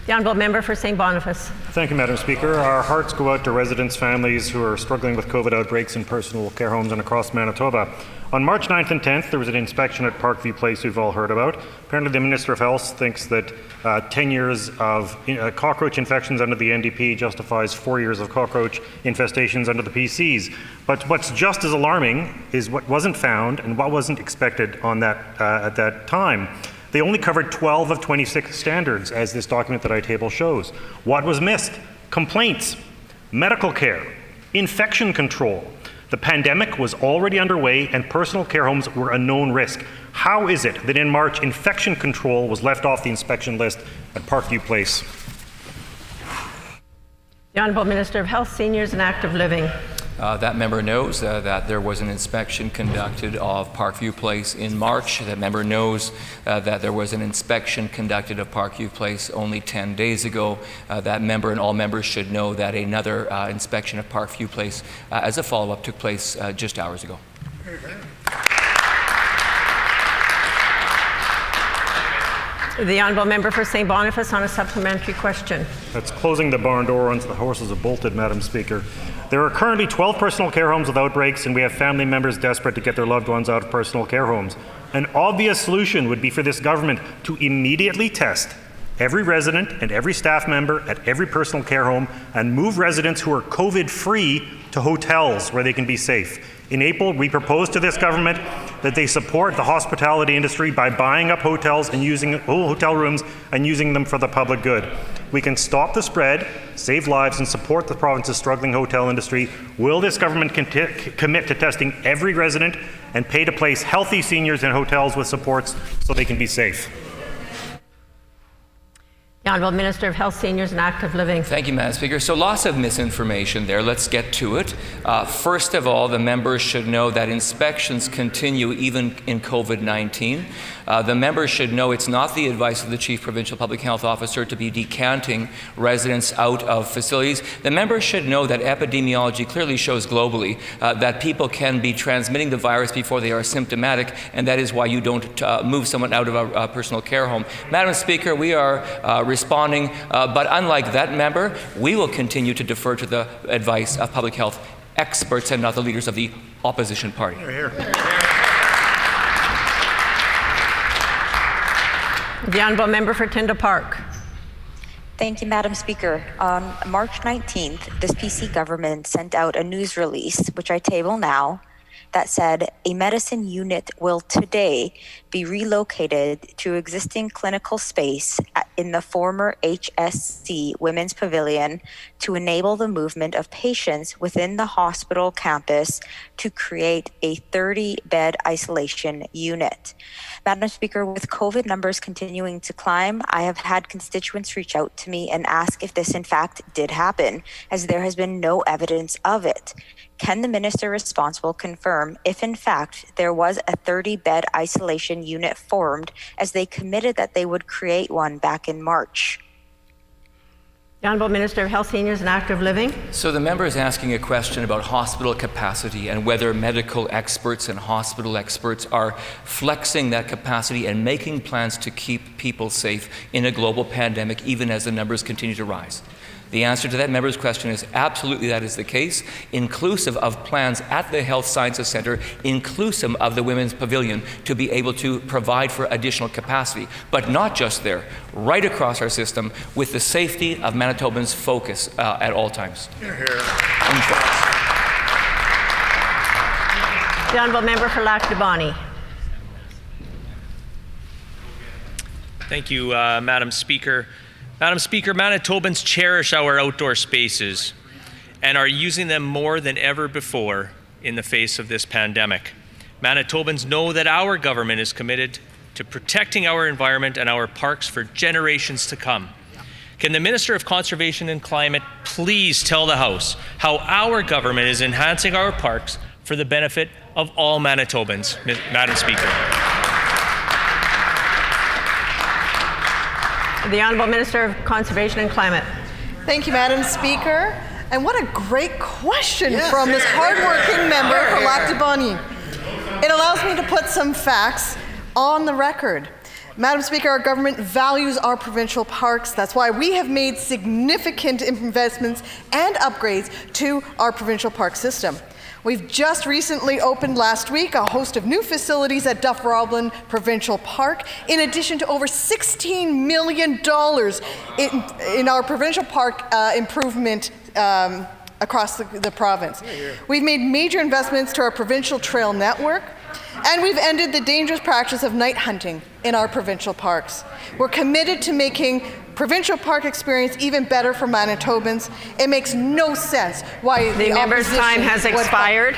The Honourable Member for St. Boniface. Thank you, Madam Speaker. Our hearts go out to residents, families who are struggling with COVID outbreaks in personal care homes and across Manitoba. On March 9th and 10th, there was an inspection at Parkview Place we've all heard about. Apparently, the Minister of Health thinks that 10 years of cockroach infections under the NDP justifies 4 years of cockroach infestations under the PCs. But what's just as alarming is what wasn't found and what wasn't expected on that at that time. They only covered 12 of 26 standards, as this document that I table shows. What was missed? Complaints, medical care, infection control. The pandemic was already underway and personal care homes were a known risk. How is it that in March, infection control was left off the inspection list at Parkview Place? The Honourable Minister of Health, Seniors and Active Living. That member knows that there was an inspection conducted of Parkview Place in March. That member knows that there was an inspection conducted of Parkview Place only 10 days ago. That member and all members should know that another inspection of Parkview Place as a follow-up took place just hours ago. The Honourable Member for St. Boniface on a supplementary question. That's closing the barn door once the horses have bolted, Madam Speaker. There are currently 12 personal care homes with outbreaks, and we have family members desperate to get their loved ones out of personal care homes. An obvious solution would be for this government to immediately test every resident and every staff member at every personal care home and move residents who are COVID-free to hotels where they can be safe. In April, we proposed to this government that they support the hospitality industry by buying up hotels and using hotel rooms and using them for the public good. We can stop the spread, save lives, and support the province's struggling hotel industry. Will this government commit to testing every resident and pay to place healthy seniors in hotels with supports so they can be safe? The Honourable Minister of Health, Seniors and Active Living. Thank you, Madam Speaker. So lots of misinformation there. Let's get to it. First of all, the members should know that inspections continue even in COVID-19. The members should know it's not the advice of the Chief Provincial Public Health Officer to be decanting residents out of facilities. The members should know that epidemiology clearly shows globally that people can be transmitting the virus before they are symptomatic, and that is why you don't move someone out of a personal care home. Madam Speaker, we are responding, but unlike that member, we will continue to defer to the advice of public health experts and not the leaders of the opposition party. The Honourable Member for Tyndall Park. Thank you, Madam Speaker. On March 19th, this PC government sent out a news release, which I table now, that said a medicine unit will today be relocated to existing clinical space in the former HSC Women's Pavilion to enable the movement of patients within the hospital campus to create a 30-bed isolation unit. Madam Speaker, with COVID numbers continuing to climb, I have had constituents reach out to me and ask if this in fact did happen, as there has been no evidence of it. Can the minister responsible confirm if in fact there was a 30-bed isolation unit formed, as they committed that they would create one back in March? The Honourable Minister of Health, Seniors and Active Living. So the member is asking a question about hospital capacity and whether medical experts and hospital experts are flexing that capacity and making plans to keep people safe in a global pandemic, even as the numbers continue to rise. The answer to that member's question is absolutely that is the case, inclusive of plans at the Health Sciences Centre, inclusive of the Women's Pavilion, to be able to provide for additional capacity. But not just there, right across our system, with the safety of Manitobans' focus at all times. The The honourable member for Lac du Bonny. Thank you, Madam Speaker. Madam Speaker, Manitobans cherish our outdoor spaces and are using them more than ever before in the face of this pandemic. Manitobans know that our government is committed to protecting our environment and our parks for generations to come. Can the Minister of Conservation and Climate please tell the House how our government is enhancing our parks for the benefit of all Manitobans, Madam Speaker? The Honourable Minister of Conservation and Climate. Thank you, Madam Speaker. And what a great question from this hardworking member for Lac du Bonny. It allows me to put some facts on the record. Madam Speaker, our government values our provincial parks. That's why we have made significant investments and upgrades to our provincial park system. We've just recently opened last week a host of new facilities at Dufferin Provincial Park, in addition to over $16 million in our provincial park improvement across the province. We've made major investments to our provincial trail network, and we've ended the dangerous practice of night hunting in our provincial parks. We're committed to making provincial park experience even better for Manitobans. It makes no sense why the member's time has expired.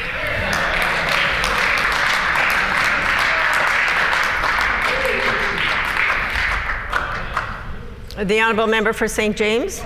The honourable member for St. James.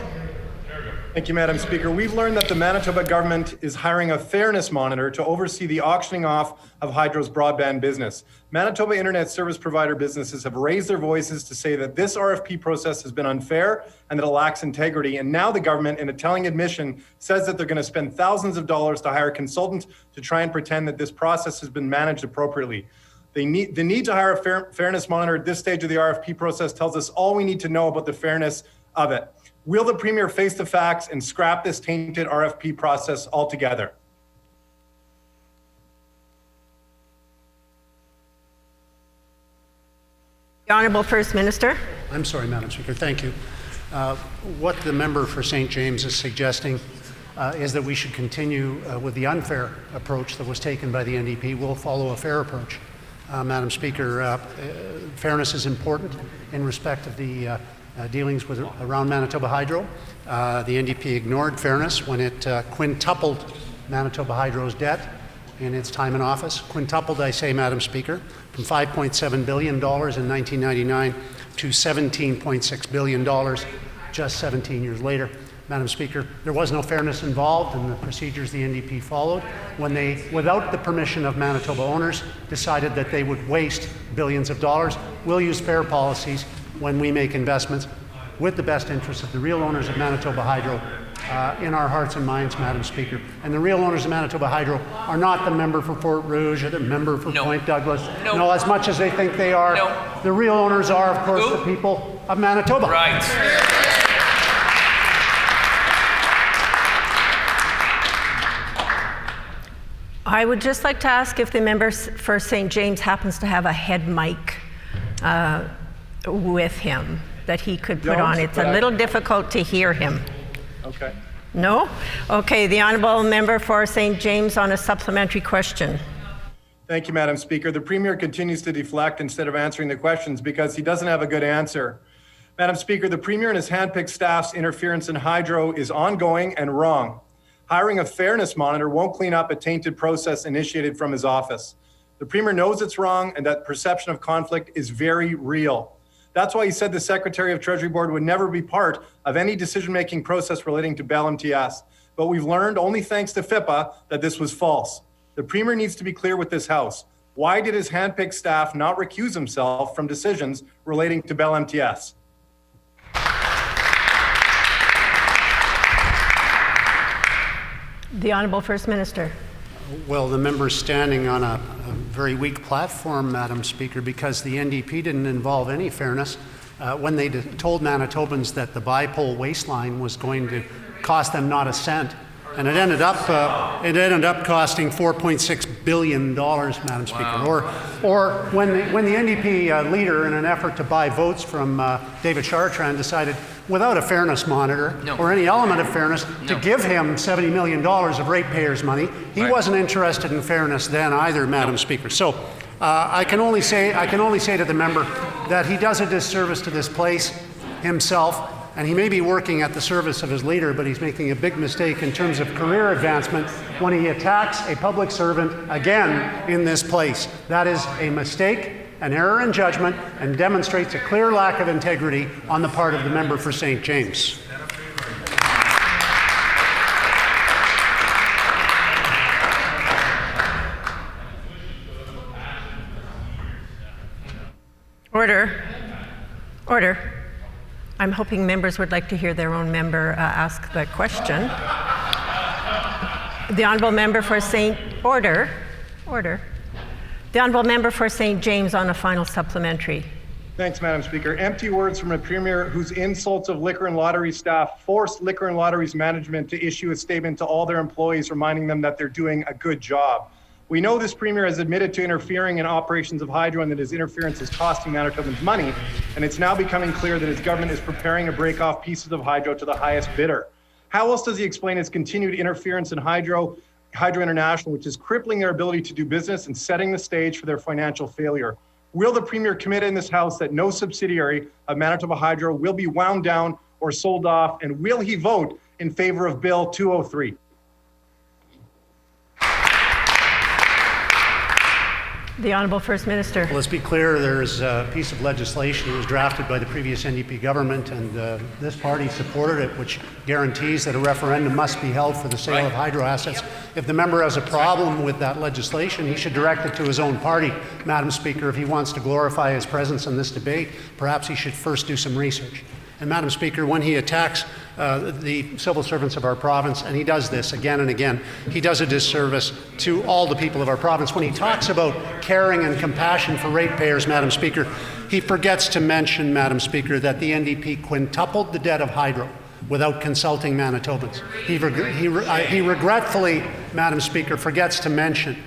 Thank you, Madam Speaker. We've learned that the Manitoba government is hiring a fairness monitor to oversee the auctioning off of Hydro's broadband business. Manitoba internet service provider businesses have raised their voices to say that this RFP process has been unfair and that it lacks integrity. And now the government, in a telling admission, says that they're going to spend thousands of dollars to hire consultants to try and pretend that this process has been managed appropriately. The need to hire a fairness monitor at this stage of the RFP process tells us all we need to know about the fairness of it. Will the Premier face the facts and scrap this tainted RFP process altogether? The Honourable First Minister. I'm sorry, Madam Speaker. Thank you. What the member for St. James is suggesting is that we should continue with the unfair approach that was taken by the NDP. We'll follow a fair approach. Madam Speaker, fairness is important in respect of the dealings around Manitoba Hydro. The NDP ignored fairness when it quintupled Manitoba Hydro's debt in its time in office. Quintupled, I say, Madam Speaker, from $5.7 billion in 1999 to $17.6 billion just 17 years later. Madam Speaker, there was no fairness involved in the procedures the NDP followed when they, without the permission of Manitoba owners, decided that they would waste billions of dollars. We'll use fair policies when we make investments with the best interests of the real owners of Manitoba Hydro in our hearts and minds, Madam Speaker. And the real owners of Manitoba Hydro are not the member for Fort Rouge or the member for Point Douglas. No, as much as they think they are. The real owners are, of course, the people of Manitoba. Right. I would just like to ask if the member for St. James happens to have a head mic with him that he could put on. It's a little difficult to hear him. Okay. No? Okay, the honourable member for St. James on a supplementary question. Thank you, Madam Speaker. The Premier continues to deflect instead of answering the questions because he doesn't have a good answer. Madam Speaker, the Premier and his handpicked staff's interference in hydro is ongoing and wrong. Hiring a fairness monitor won't clean up a tainted process initiated from his office. The Premier knows it's wrong and that perception of conflict is very real. That's why he said the Secretary of Treasury Board would never be part of any decision-making process relating to Bell MTS. But we've learned, only thanks to FIPA, that this was false. The Premier needs to be clear with this House. Why did his handpicked staff not recuse himself from decisions relating to Bell MTS? The Honourable First Minister. Well, the member's standing on a very weak platform, Madam Speaker, because the NDP didn't involve any fairness when they told Manitobans that the bipole waistline was going to cost them not a cent. and it ended up costing $4.6 billion, Madam Speaker. Or when the NDP leader, in an effort to buy votes from David Chartrand, decided, without a fairness monitor or any element of fairness, to give him $70 million of ratepayers' money. He wasn't interested in fairness then either, Madam Speaker. So I can only say to the member that he does a disservice to this place himself. And he may be working at the service of his leader, but he's making a big mistake in terms of career advancement when he attacks a public servant again in this place. That is a mistake, an error in judgment, and demonstrates a clear lack of integrity on the part of the member for St. James. Order. Order. I'm hoping members would like to hear their own member ask the question. The Honourable Member for St. Order. The Honourable Member for St. James on a final supplementary. Thanks, Madam Speaker. Empty words from a Premier whose insults of liquor and lottery staff forced Liquor and Lotteries management to issue a statement to all their employees reminding them that they're doing a good job. We know this Premier has admitted to interfering in operations of Hydro and that his interference is costing Manitobans money, and it's now becoming clear that his government is preparing to break off pieces of Hydro to the highest bidder. How else does he explain his continued interference in Hydro International, which is crippling their ability to do business and setting the stage for their financial failure? Will the Premier commit in this House that no subsidiary of Manitoba Hydro will be wound down or sold off, and will he vote in favor of Bill 203? The Honourable First Minister. Well, let's be clear, there's a piece of legislation that was drafted by the previous NDP government, and this party supported it, which guarantees that a referendum must be held for the sale of hydro assets. If the member has a problem with that legislation, he should direct it to his own party, Madam Speaker. If he wants to glorify his presence in this debate, perhaps he should first do some research. And Madam Speaker, when he attacks the civil servants of our province, and he does this again and again, he does a disservice to all the people of our province. When he talks about caring and compassion for ratepayers, Madam Speaker, he forgets to mention, Madam Speaker, that the NDP quintupled the debt of Hydro without consulting Manitobans. He regretfully, Madam Speaker, forgets to mention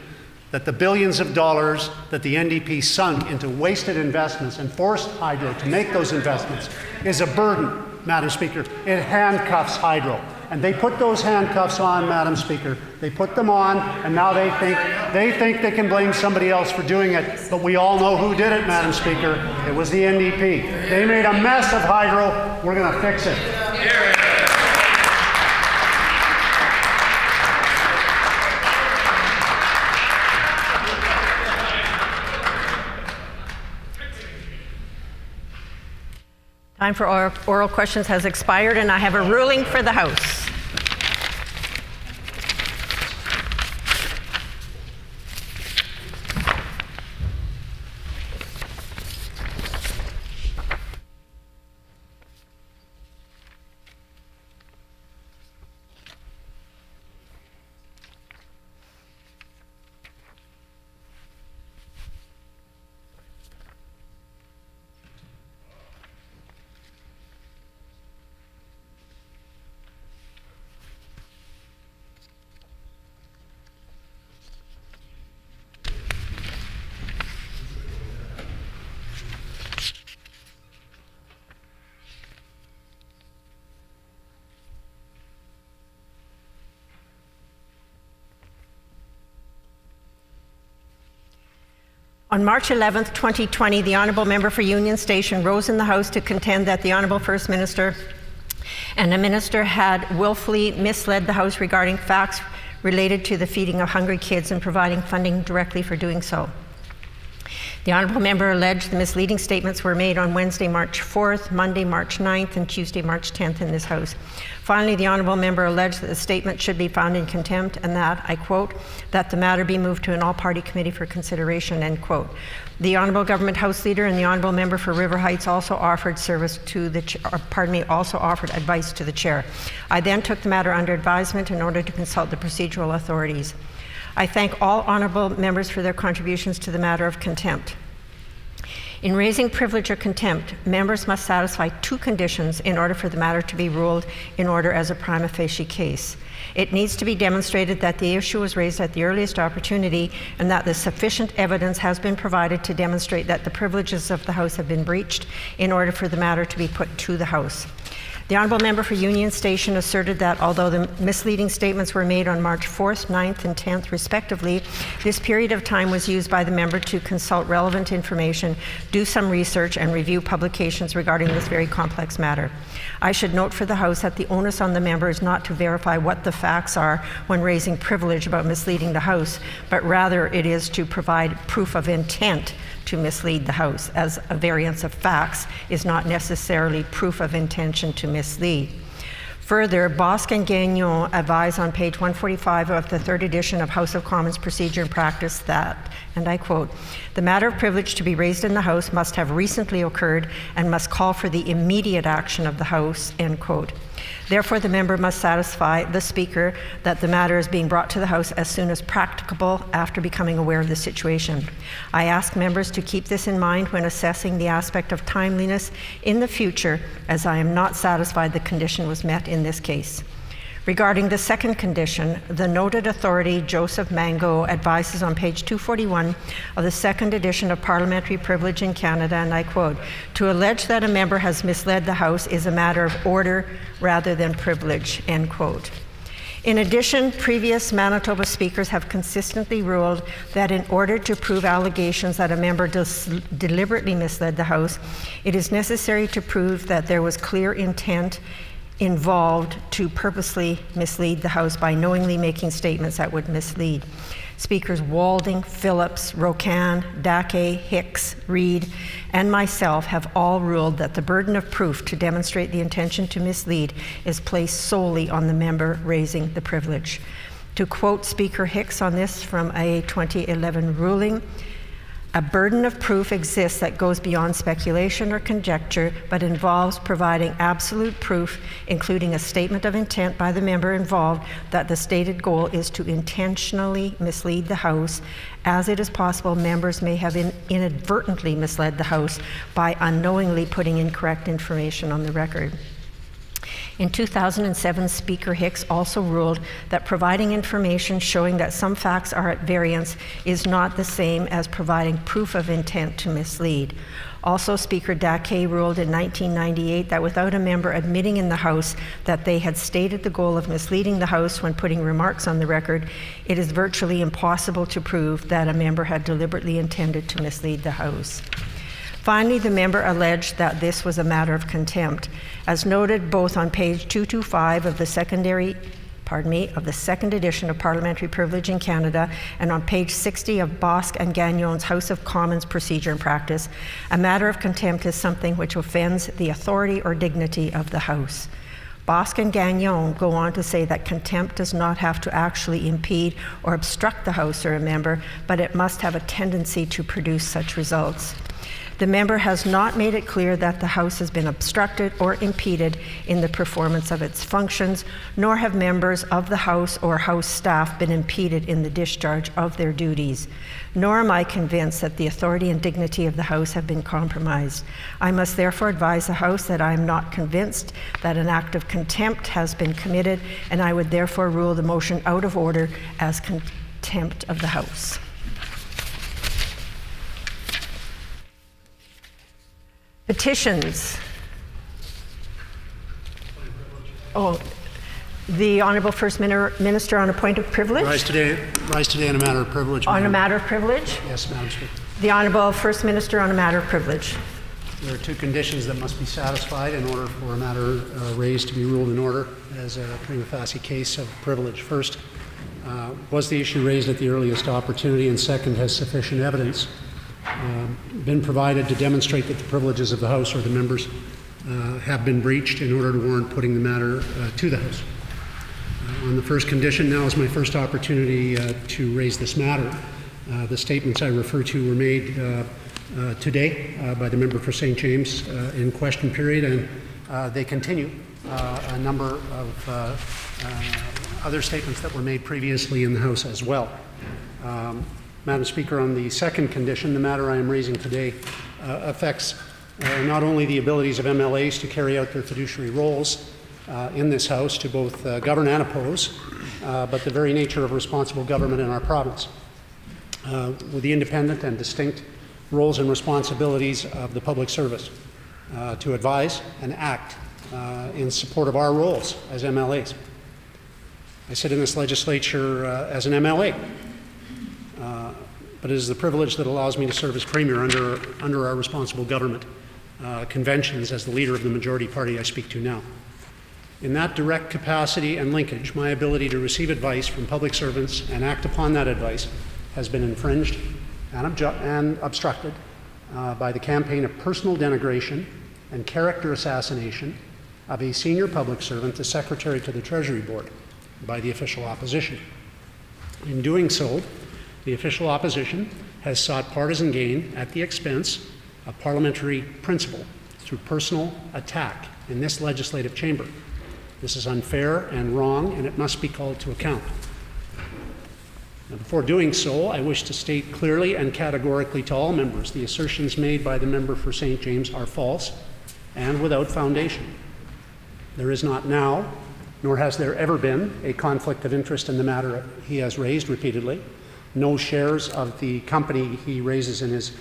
that the billions of dollars that the NDP sunk into wasted investments and forced Hydro to make those investments is a burden, Madam Speaker. It handcuffs Hydro. And they put those handcuffs on, Madam Speaker. They put them on, and now they think they can blame somebody else for doing it. But we all know who did it, Madam Speaker. It was the NDP. They made a mess of Hydro. We're going to fix it. Time for oral questions has expired, and I have a ruling for the House. On March 11, 2020, the Honourable Member for Union Station rose in the House to contend that the Honourable First Minister and the Minister had willfully misled the House regarding facts related to the feeding of hungry kids and providing funding directly for doing so. The Honourable Member alleged the misleading statements were made on Wednesday, March 4th, Monday, March 9th, and Tuesday, March 10th in this House. Finally, the Honourable Member alleged that the statement should be found in contempt and that, I quote, that the matter be moved to an all-party committee for consideration, end quote. The Honourable Government House Leader and the Honourable Member for River Heights also offered advice to the Chair. I then took the matter under advisement in order to consult the procedural authorities. I thank all honourable members for their contributions to the matter of contempt. In raising privilege or contempt, members must satisfy two conditions in order for the matter to be ruled in order as a prima facie case. It needs to be demonstrated that the issue was raised at the earliest opportunity and that the sufficient evidence has been provided to demonstrate that the privileges of the House have been breached in order for the matter to be put to the House. The Honourable Member for Union Station asserted that although the misleading statements were made on March 4th, 9th and 10th respectively, this period of time was used by the member to consult relevant information, do some research and review publications regarding this very complex matter. I should note for the House that the onus on the member is not to verify what the facts are when raising privilege about misleading the House, but rather it is to provide proof of intent to mislead the House, as a variance of facts is not necessarily proof of intention to mislead. Further, Bosque and Gagnon advise on page 145 of the third edition of House of Commons Procedure and Practice that, and I quote, "The matter of privilege to be raised in the House must have recently occurred and must call for the immediate action of the House," end quote. Therefore, the member must satisfy the Speaker that the matter is being brought to the House as soon as practicable after becoming aware of the situation. I ask members to keep this in mind when assessing the aspect of timeliness in the future, as I am not satisfied the condition was met in this case. Regarding the second condition, the noted authority Joseph Mango advises on page 241 of the second edition of Parliamentary Privilege in Canada, and I quote, "To allege that a member has misled the House is a matter of order rather than privilege," end quote. In addition, previous Manitoba speakers have consistently ruled that in order to prove allegations that a member deliberately misled the House, it is necessary to prove that there was clear intent involved to purposely mislead the House by knowingly making statements that would mislead. Speakers Walding, Phillips, Rocan, Dake, Hicks, Reid, and myself have all ruled that the burden of proof to demonstrate the intention to mislead is placed solely on the member raising the privilege. To quote Speaker Hicks on this from a 2011 ruling, "A burden of proof exists that goes beyond speculation or conjecture, but involves providing absolute proof, including a statement of intent by the member involved, that the stated goal is to intentionally mislead the House. As it is possible, members may have inadvertently misled the House by unknowingly putting incorrect information on the record." In 2007, Speaker Hicks also ruled that providing information showing that some facts are at variance is not the same as providing proof of intent to mislead. Also, Speaker Dake ruled in 1998 that without a member admitting in the House that they had stated the goal of misleading the House when putting remarks on the record, it is virtually impossible to prove that a member had deliberately intended to mislead the House. Finally, the member alleged that this was a matter of contempt. As noted both on page 225 of the second edition of Parliamentary Privilege in Canada and on page 60 of Bosque and Gagnon's House of Commons Procedure and Practice, a matter of contempt is something which offends the authority or dignity of the House. Bosque and Gagnon go on to say that contempt does not have to actually impede or obstruct the House or a member, but it must have a tendency to produce such results. The member has not made it clear that the House has been obstructed or impeded in the performance of its functions, nor have members of the House or House staff been impeded in the discharge of their duties. Nor am I convinced that the authority and dignity of the House have been compromised. I must therefore advise the House that I am not convinced that an act of contempt has been committed, and I would therefore rule the motion out of order as contempt of the House. Petitions. The Honourable First Minister on a point of privilege. Rise today on a matter of privilege. On a matter of privilege? Yes, Madam Speaker. The Honourable First Minister on a matter of privilege. There are two conditions that must be satisfied in order for a matter raised to be ruled in order as a prima facie case of privilege. First, was the issue raised at the earliest opportunity? And second, has sufficient evidence been provided to demonstrate that the privileges of the House or the members have been breached in order to warrant putting the matter to the House? On the first condition, now is my first opportunity to raise this matter. The statements I refer to were made today by the member for St. James in question period, and they continue a number of other statements that were made previously in the House as well. Madam Speaker, on the second condition, the matter I am raising today affects not only the abilities of MLAs to carry out their fiduciary roles in this House to both govern and oppose, but the very nature of responsible government in our province, with the independent and distinct roles and responsibilities of the public service to advise and act in support of our roles as MLAs. I sit in this legislature as an MLA, but it is the privilege that allows me to serve as Premier under our responsible government conventions as the leader of the majority party I speak to now. In that direct capacity and linkage, my ability to receive advice from public servants and act upon that advice has been infringed and obstructed by the campaign of personal denigration and character assassination of a senior public servant, the Secretary to the Treasury Board, by the official opposition. In doing so, the official opposition has sought partisan gain at the expense of parliamentary principle through personal attack in this legislative chamber. This is unfair and wrong, and it must be called to account. Now, before doing so, I wish to state clearly and categorically to all members the assertions made by the member for St. James are false and without foundation. There is not now, nor has there ever been, a conflict of interest in the matter he has raised repeatedly. No shares of the company he raises in his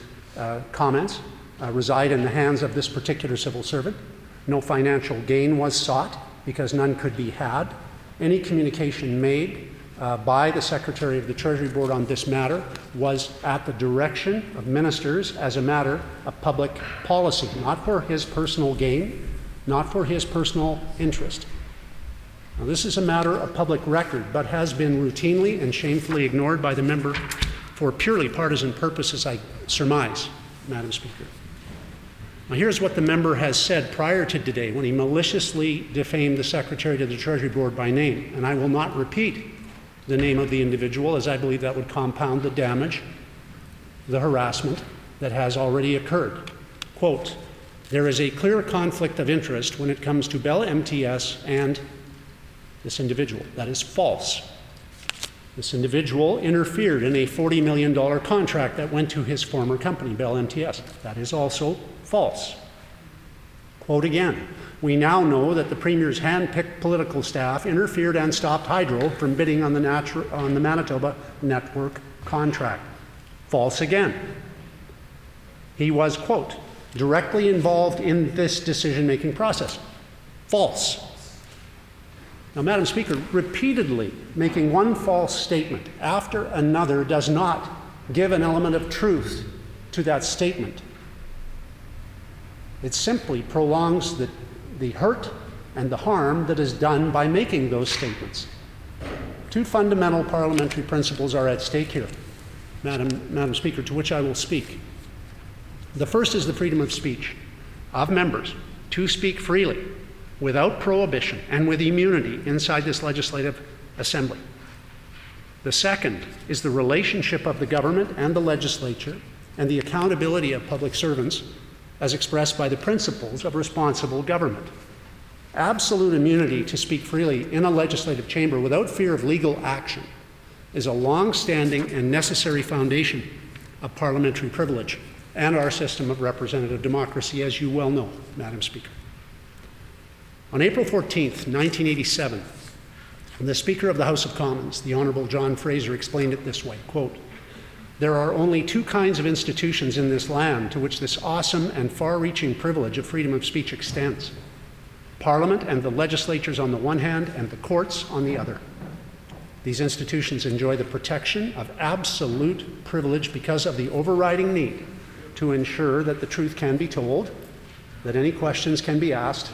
comments reside in the hands of this particular civil servant. No financial gain was sought because none could be had. Any communication made by the Secretary of the Treasury Board on this matter was at the direction of ministers as a matter of public policy, not for his personal gain, not for his personal interest. Now, this is a matter of public record, but has been routinely and shamefully ignored by the member for purely partisan purposes, I surmise, Madam Speaker. Now, here's what the member has said prior to today when he maliciously defamed the Secretary to the Treasury Board by name, and I will not repeat the name of the individual, as I believe that would compound the damage, the harassment that has already occurred. Quote, "There is a clear conflict of interest when it comes to Bell MTS and this individual." That is false. This individual interfered in a $40 million contract that went to his former company, Bell MTS. That is also false. Quote again, "We now know that the Premier's hand-picked political staff interfered and stopped Hydro from bidding on the Manitoba Network contract." False again. He was, quote, "directly involved in this decision-making process." False. Now, Madam Speaker, repeatedly making one false statement after another does not give an element of truth to that statement. It simply prolongs the hurt and the harm that is done by making those statements. Two fundamental parliamentary principles are at stake here, Madam Speaker, to which I will speak. The first is the freedom of speech of members to speak freely, without prohibition and with immunity inside this legislative assembly. The second is the relationship of the government and the legislature and the accountability of public servants as expressed by the principles of responsible government. Absolute immunity to speak freely in a legislative chamber without fear of legal action is a long-standing and necessary foundation of parliamentary privilege and our system of representative democracy, as you well know, Madam Speaker. On April 14th, 1987, the Speaker of the House of Commons, the Honourable John Fraser, explained it this way, quote, "There are only two kinds of institutions in this land to which this awesome and far-reaching privilege of freedom of speech extends. Parliament and the legislatures on the one hand, and the courts on the other. These institutions enjoy the protection of absolute privilege because of the overriding need to ensure that the truth can be told, that any questions can be asked,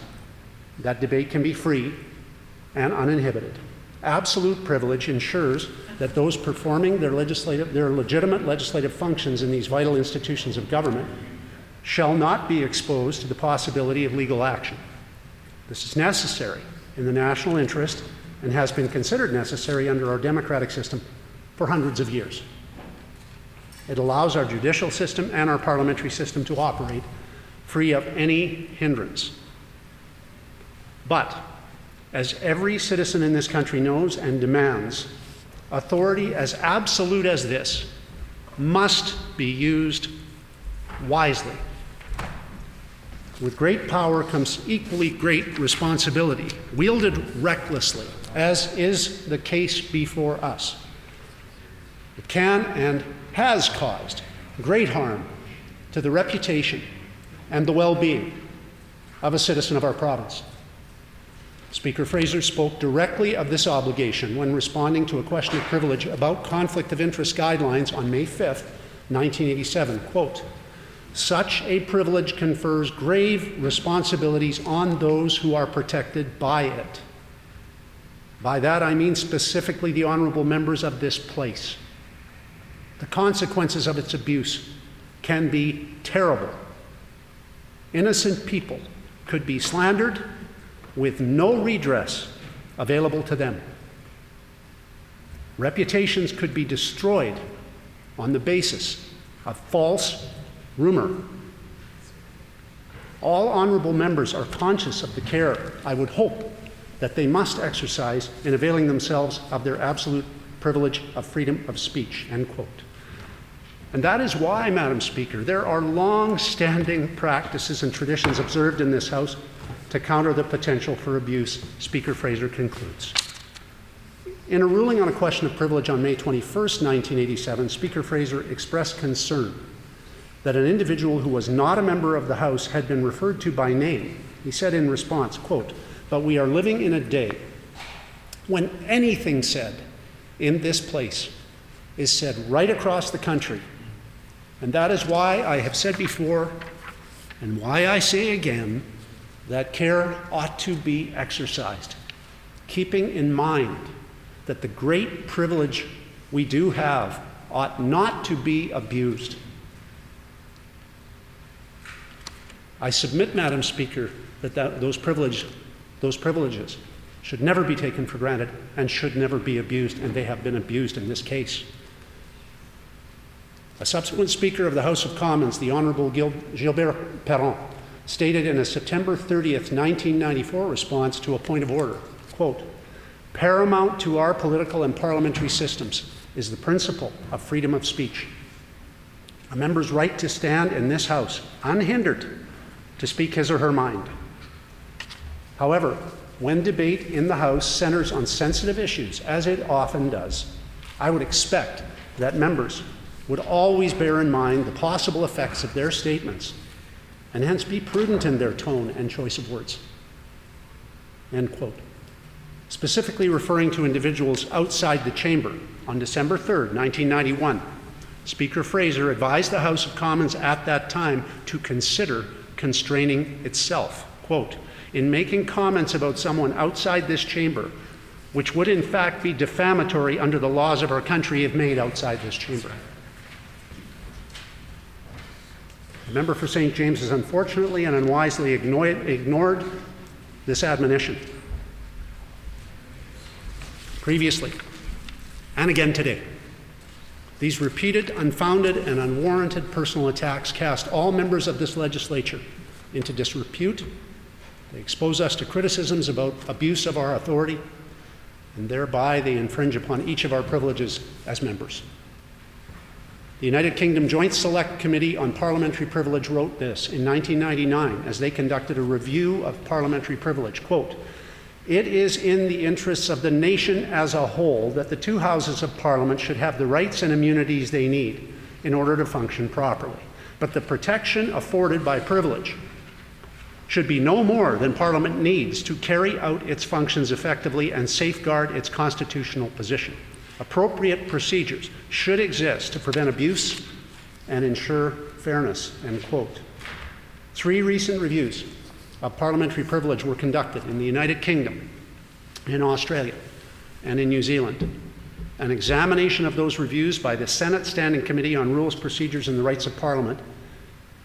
that debate can be free and uninhibited. Absolute privilege ensures that those performing their legitimate legislative functions in these vital institutions of government shall not be exposed to the possibility of legal action. This is necessary in the national interest and has been considered necessary under our democratic system for hundreds of years. It allows our judicial system and our parliamentary system to operate free of any hindrance. But, as every citizen in this country knows and demands, authority as absolute as this must be used wisely. With great power comes equally great responsibility. Wielded recklessly, as is the case before us, it can and has caused great harm to the reputation and the well-being of a citizen of our province. Speaker Fraser spoke directly of this obligation when responding to a question of privilege about conflict of interest guidelines on May 5th, 1987. Quote, "Such a privilege confers grave responsibilities on those who are protected by it." By that I mean specifically the honorable members of this place. The consequences of its abuse can be terrible. Innocent people could be slandered with no redress available to them. Reputations could be destroyed on the basis of false rumor. All honorable members are conscious of the care, I would hope, that they must exercise in availing themselves of their absolute privilege of freedom of speech, end quote. And that is why, Madam Speaker, there are long-standing practices and traditions observed in this House to counter the potential for abuse, Speaker Fraser concludes. In a ruling on a question of privilege on May 21st, 1987, Speaker Fraser expressed concern that an individual who was not a member of the House had been referred to by name. He said in response, quote, "But we are living in a day when anything said in this place is said right across the country. And that is why I have said before, and why I say again, that care ought to be exercised, keeping in mind that the great privilege we do have ought not to be abused." I submit, Madam Speaker, that those privileges should never be taken for granted and should never be abused, and they have been abused in this case. A subsequent Speaker of the House of Commons, the Honourable Gilbert Perron, stated in a September 30th, 1994 response to a point of order, quote, "Paramount to our political and parliamentary systems is the principle of freedom of speech. A member's right to stand in this House unhindered to speak his or her mind. However, when debate in the House centers on sensitive issues, as it often does, I would expect that members would always bear in mind the possible effects of their statements and hence be prudent in their tone and choice of words." End quote. Specifically referring to individuals outside the chamber, on December 3rd, 1991, Speaker Fraser advised the House of Commons at that time to consider constraining itself, quote, "In making comments about someone outside this chamber, which would in fact be defamatory under the laws of our country if made outside this chamber." The member for St. James has unfortunately and unwisely ignored this admonition previously and again today. These repeated, unfounded, and unwarranted personal attacks cast all members of this legislature into disrepute. They expose us to criticisms about abuse of our authority, and thereby they infringe upon each of our privileges as members. The United Kingdom Joint Select Committee on Parliamentary Privilege wrote this in 1999 as they conducted a review of parliamentary privilege, quote, "It is in the interests of the nation as a whole that the two houses of Parliament should have the rights and immunities they need in order to function properly. But the protection afforded by privilege should be no more than Parliament needs to carry out its functions effectively and safeguard its constitutional position. Appropriate procedures should exist to prevent abuse and ensure fairness," end quote. 3 recent reviews of parliamentary privilege were conducted in the United Kingdom, in Australia, and in New Zealand. An examination of those reviews by the Senate Standing Committee on Rules, Procedures and the Rights of Parliament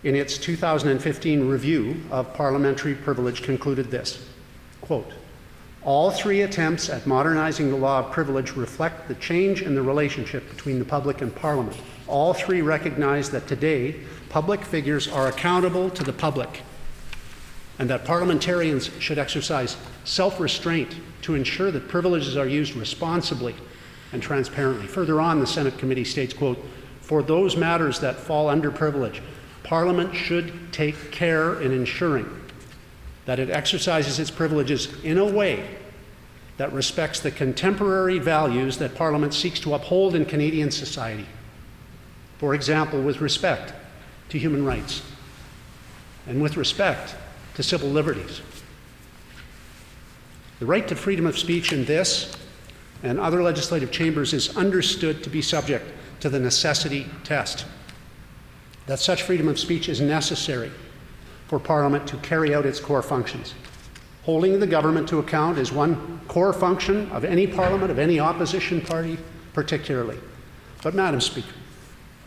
in its 2015 review of parliamentary privilege concluded this, quote, "All 3 attempts at modernizing the law of privilege reflect the change in the relationship between the public and Parliament. All 3 recognize that today public figures are accountable to the public and that parliamentarians should exercise self-restraint to ensure that privileges are used responsibly and transparently." Further on, the Senate committee states, quote, for those matters that fall under privilege, Parliament should take care in ensuring that it exercises its privileges in a way that respects the contemporary values that Parliament seeks to uphold in Canadian society. For example, with respect to human rights and with respect to civil liberties. The right to freedom of speech in this and other legislative chambers is understood to be subject to the necessity test, that such freedom of speech is necessary for Parliament to carry out its core functions. Holding the government to account is one core function of any Parliament, of any opposition party particularly. But, Madam Speaker,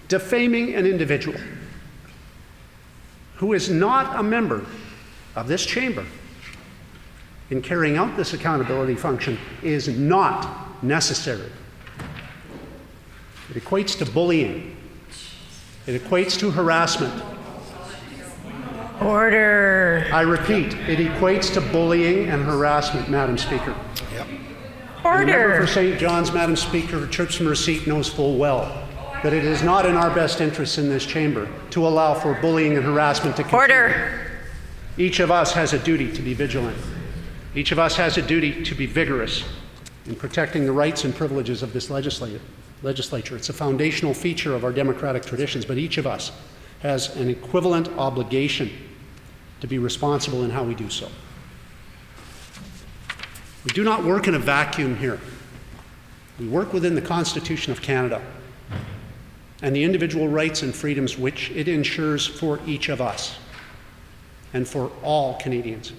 defaming an individual who is not a member of this chamber in carrying out this accountability function is not necessary. It equates to bullying. It equates to harassment. Order. I repeat, it equates to bullying and harassment, Madam Speaker. Order. The member for St. John's, Madam Speaker, church from her seat, knows full well that it is not in our best interests in this chamber to allow for bullying and harassment to continue. Order. Each of us has a duty to be vigilant. Each of us has a duty to be vigorous in protecting the rights and privileges of this legislature. It's a foundational feature of our democratic traditions, but each of us has an equivalent obligation to be responsible in how we do so. We do not work in a vacuum here. We work within the Constitution of Canada and the individual rights and freedoms which it ensures for each of us and for all Canadians.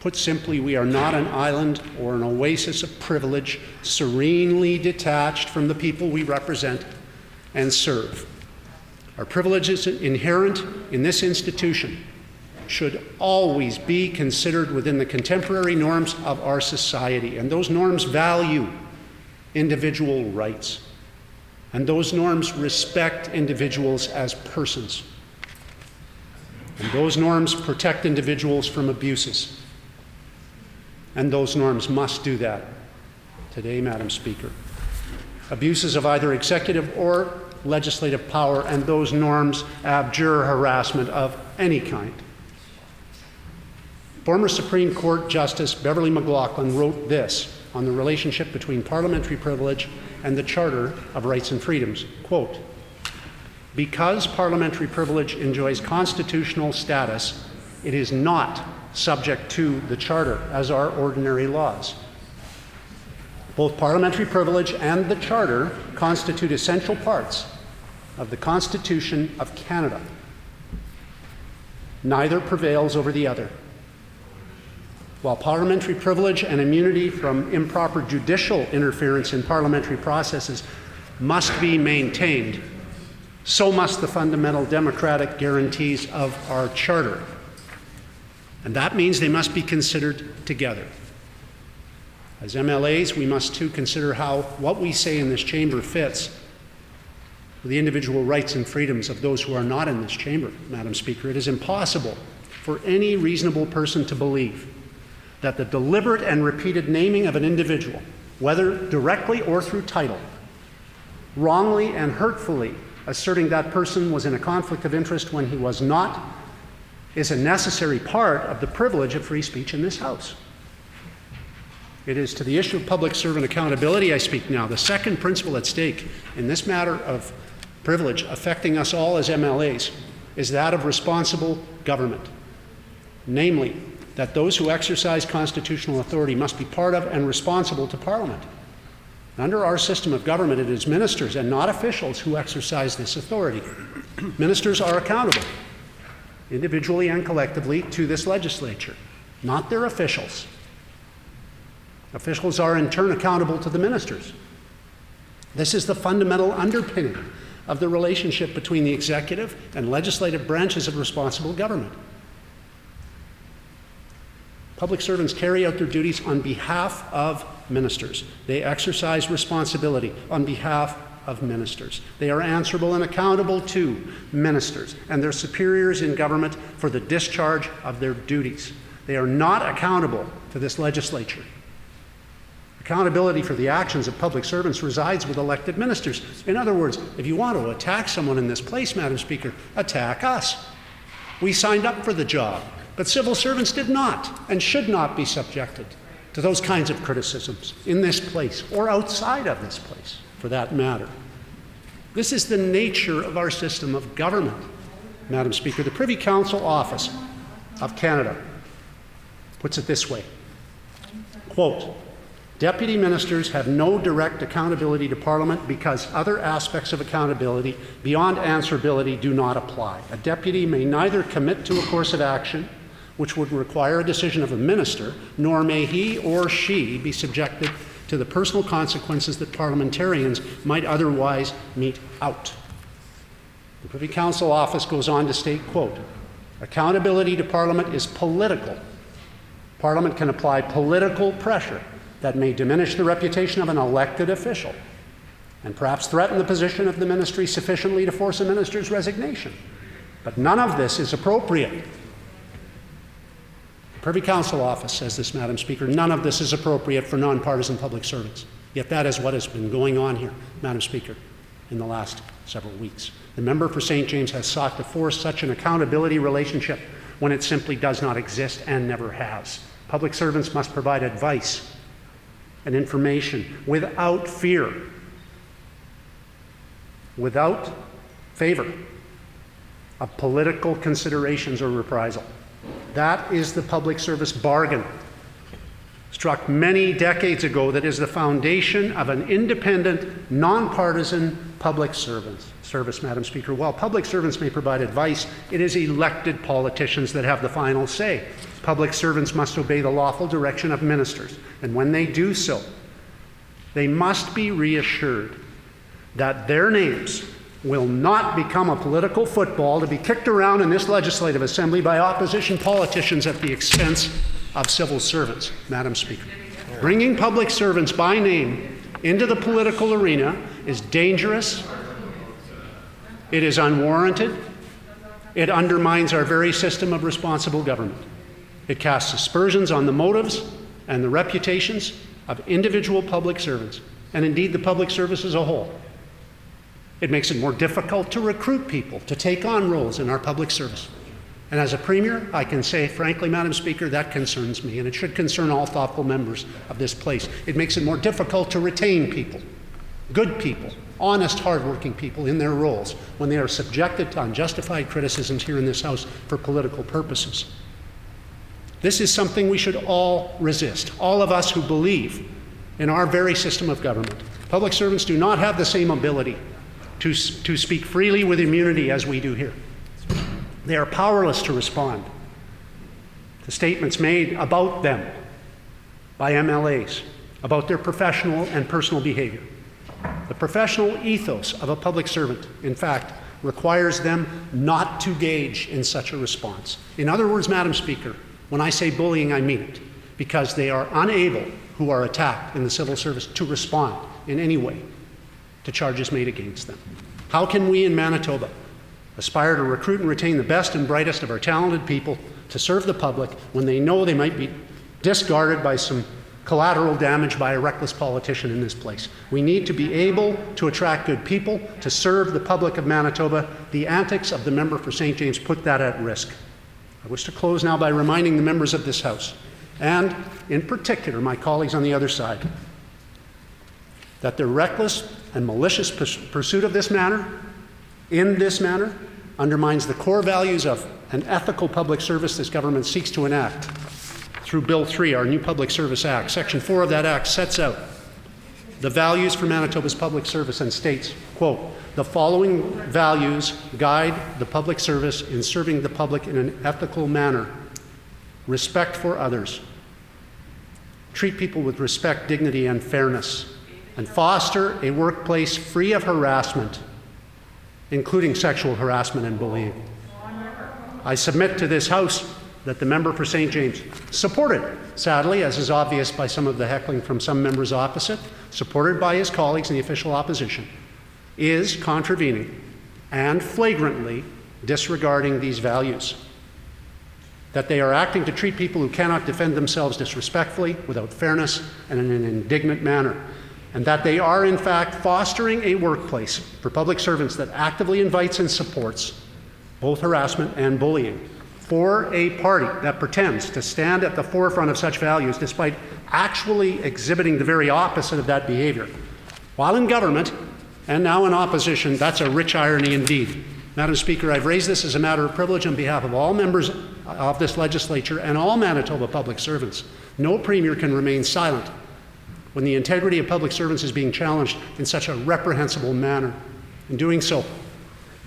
Put simply, we are not an island or an oasis of privilege, serenely detached from the people we represent and serve. Our privileges inherent in this institution should always be considered within the contemporary norms of our society, and those norms value individual rights, and those norms respect individuals as persons, and those norms protect individuals from abuses. And those norms must do that today, Madam Speaker. Abuses of either executive or legislative power, and those norms abjure harassment of any kind. Former Supreme Court Justice Beverly McLaughlin wrote this on the relationship between parliamentary privilege and the Charter of Rights and Freedoms, quote, "Because parliamentary privilege enjoys constitutional status, it is not subject to the Charter, as are ordinary laws. Both parliamentary privilege and the Charter constitute essential parts of the Constitution of Canada. Neither prevails over the other. While parliamentary privilege and immunity from improper judicial interference in parliamentary processes must be maintained, so must the fundamental democratic guarantees of our Charter. And that means they must be considered together. As MLAs, we must too consider how what we say in this chamber fits with the individual rights and freedoms of those who are not in this chamber, Madam Speaker. It is impossible for any reasonable person to believe that the deliberate and repeated naming of an individual, whether directly or through title, wrongly and hurtfully asserting that person was in a conflict of interest when he was not, is a necessary part of the privilege of free speech in this House. It is to the issue of public servant accountability I speak now. The second principle at stake in this matter of privilege affecting us all as MLAs is that of responsible government. Namely, that those who exercise constitutional authority must be part of and responsible to Parliament. Under our system of government, it is ministers and not officials who exercise this authority. Ministers are accountable, individually and collectively, to this legislature, not their officials. Officials are in turn accountable to the ministers. This is the fundamental underpinning of the relationship between the executive and legislative branches of responsible government. Public servants carry out their duties on behalf of ministers. They exercise responsibility on behalf of ministers. They are answerable and accountable to ministers and their superiors in government for the discharge of their duties. They are not accountable to this legislature. Accountability for the actions of public servants resides with elected ministers. In other words, if you want to attack someone in this place, Madam Speaker, attack us. We signed up for the job, but civil servants did not and should not be subjected to those kinds of criticisms in this place or outside of this place, for that matter. This is the nature of our system of government, Madam Speaker. The Privy Council Office of Canada puts it this way, quote, "Deputy ministers have no direct accountability to Parliament because other aspects of accountability beyond answerability do not apply. A deputy may neither commit to a course of action which would require a decision of a minister, nor may he or she be subjected to the personal consequences that parliamentarians might otherwise mete out." The Privy Council Office goes on to state, quote, "Accountability to Parliament is political. Parliament can apply political pressure that may diminish the reputation of an elected official and perhaps threaten the position of the ministry sufficiently to force a minister's resignation. But none of this is appropriate." The Privy Council Office says this, Madam Speaker, none of this is appropriate for nonpartisan public servants. Yet that is what has been going on here, Madam Speaker, in the last several weeks. The member for St. James has sought to force such an accountability relationship when it simply does not exist and never has. Public servants must provide advice and information without fear, without favor of political considerations or reprisal. That is the public service bargain struck many decades ago that is the foundation of an independent, nonpartisan public service, Madam Speaker. While public servants may provide advice, it is elected politicians that have the final say. Public servants must obey the lawful direction of ministers, and when they do so, they must be reassured that their names will not become a political football to be kicked around in this legislative assembly by opposition politicians at the expense of civil servants, Madam Speaker. Bringing public servants by name into the political arena is dangerous, it is unwarranted, it undermines our very system of responsible government. It casts aspersions on the motives and the reputations of individual public servants, and indeed the public service as a whole. It makes it more difficult to recruit people to take on roles in our public service. And as a Premier, I can say, frankly, Madam Speaker, that concerns me, and it should concern all thoughtful members of this place. It makes it more difficult to retain people, good people, honest, hardworking people in their roles when they are subjected to unjustified criticisms here in this House for political purposes. This is something we should all resist, all of us who believe in our very system of government. Public servants do not have the same ability to speak freely with immunity as we do here. They are powerless to respond to statements made about them by MLAs, about their professional and personal behavior. The professional ethos of a public servant, in fact, requires them not to engage in such a response. In other words, Madam Speaker, when I say bullying, I mean it, because they are unable, who are attacked in the civil service, to respond in any way to charges made against them. How can we in Manitoba aspire to recruit and retain the best and brightest of our talented people to serve the public when they know they might be discarded by some collateral damage by a reckless politician in this place? We need to be able to attract good people to serve the public of Manitoba. The antics of the member for St. James put that at risk. I wish to close now by reminding the members of this House, and in particular my colleagues on the other side, that their reckless and malicious pursuit of this matter, in this manner, undermines the core values of an ethical public service this government seeks to enact through Bill 3, our new Public Service Act. Section 4 of that act sets out the values for Manitoba's public service and states, quote, "The following values guide the public service in serving the public in an ethical manner. Respect for others. Treat people with respect, dignity, and fairness. And foster a workplace free of harassment, including sexual harassment and bullying." I submit to this House that the member for St. James, supported, sadly, as is obvious by some of the heckling from some members opposite, supported by his colleagues in the official opposition, is contravening and flagrantly disregarding these values. that they are acting to treat people who cannot defend themselves disrespectfully, without fairness, and in an indignant manner, and that they are in fact fostering a workplace for public servants that actively invites and supports both harassment and bullying for a party that pretends to stand at the forefront of such values despite actually exhibiting the very opposite of that behavior. While in government and now in opposition, that's a rich irony indeed. Madam Speaker, I've raised this as a matter of privilege on behalf of all members of this legislature and all Manitoba public servants. No premier can remain silent when the integrity of public servants is being challenged in such a reprehensible manner. In doing so,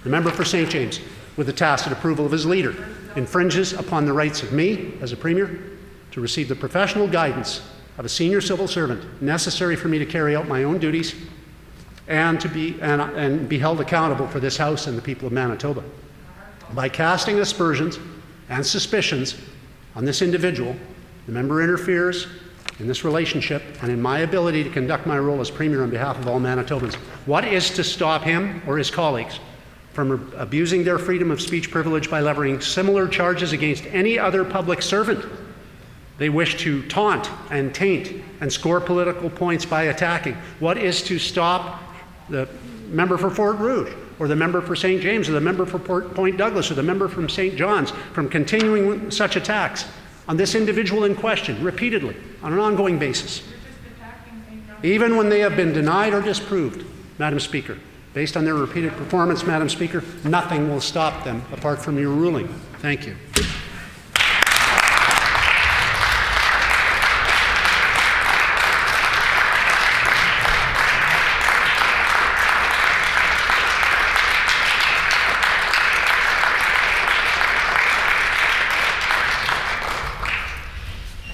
the member for St. James, with the tacit approval of his leader, infringes upon the rights of me, as a premier, to receive the professional guidance of a senior civil servant necessary for me to carry out my own duties and to be held accountable for this House and the people of Manitoba. By casting aspersions and suspicions on this individual, the member interferes in this relationship and in my ability to conduct my role as Premier on behalf of all Manitobans. What is to stop him or his colleagues from abusing their freedom of speech privilege by levying similar charges against any other public servant they wish to taunt and taint and score political points by attacking? What is to stop the member for Fort Rouge, or the member for St. James, or the member for Point Douglas, or the member from St. John's from continuing such attacks on this individual in question repeatedly on an ongoing basis, even when they have been denied or disproved? Madam Speaker, based on their repeated performance, Madam Speaker, nothing will stop them apart from your ruling. Thank you.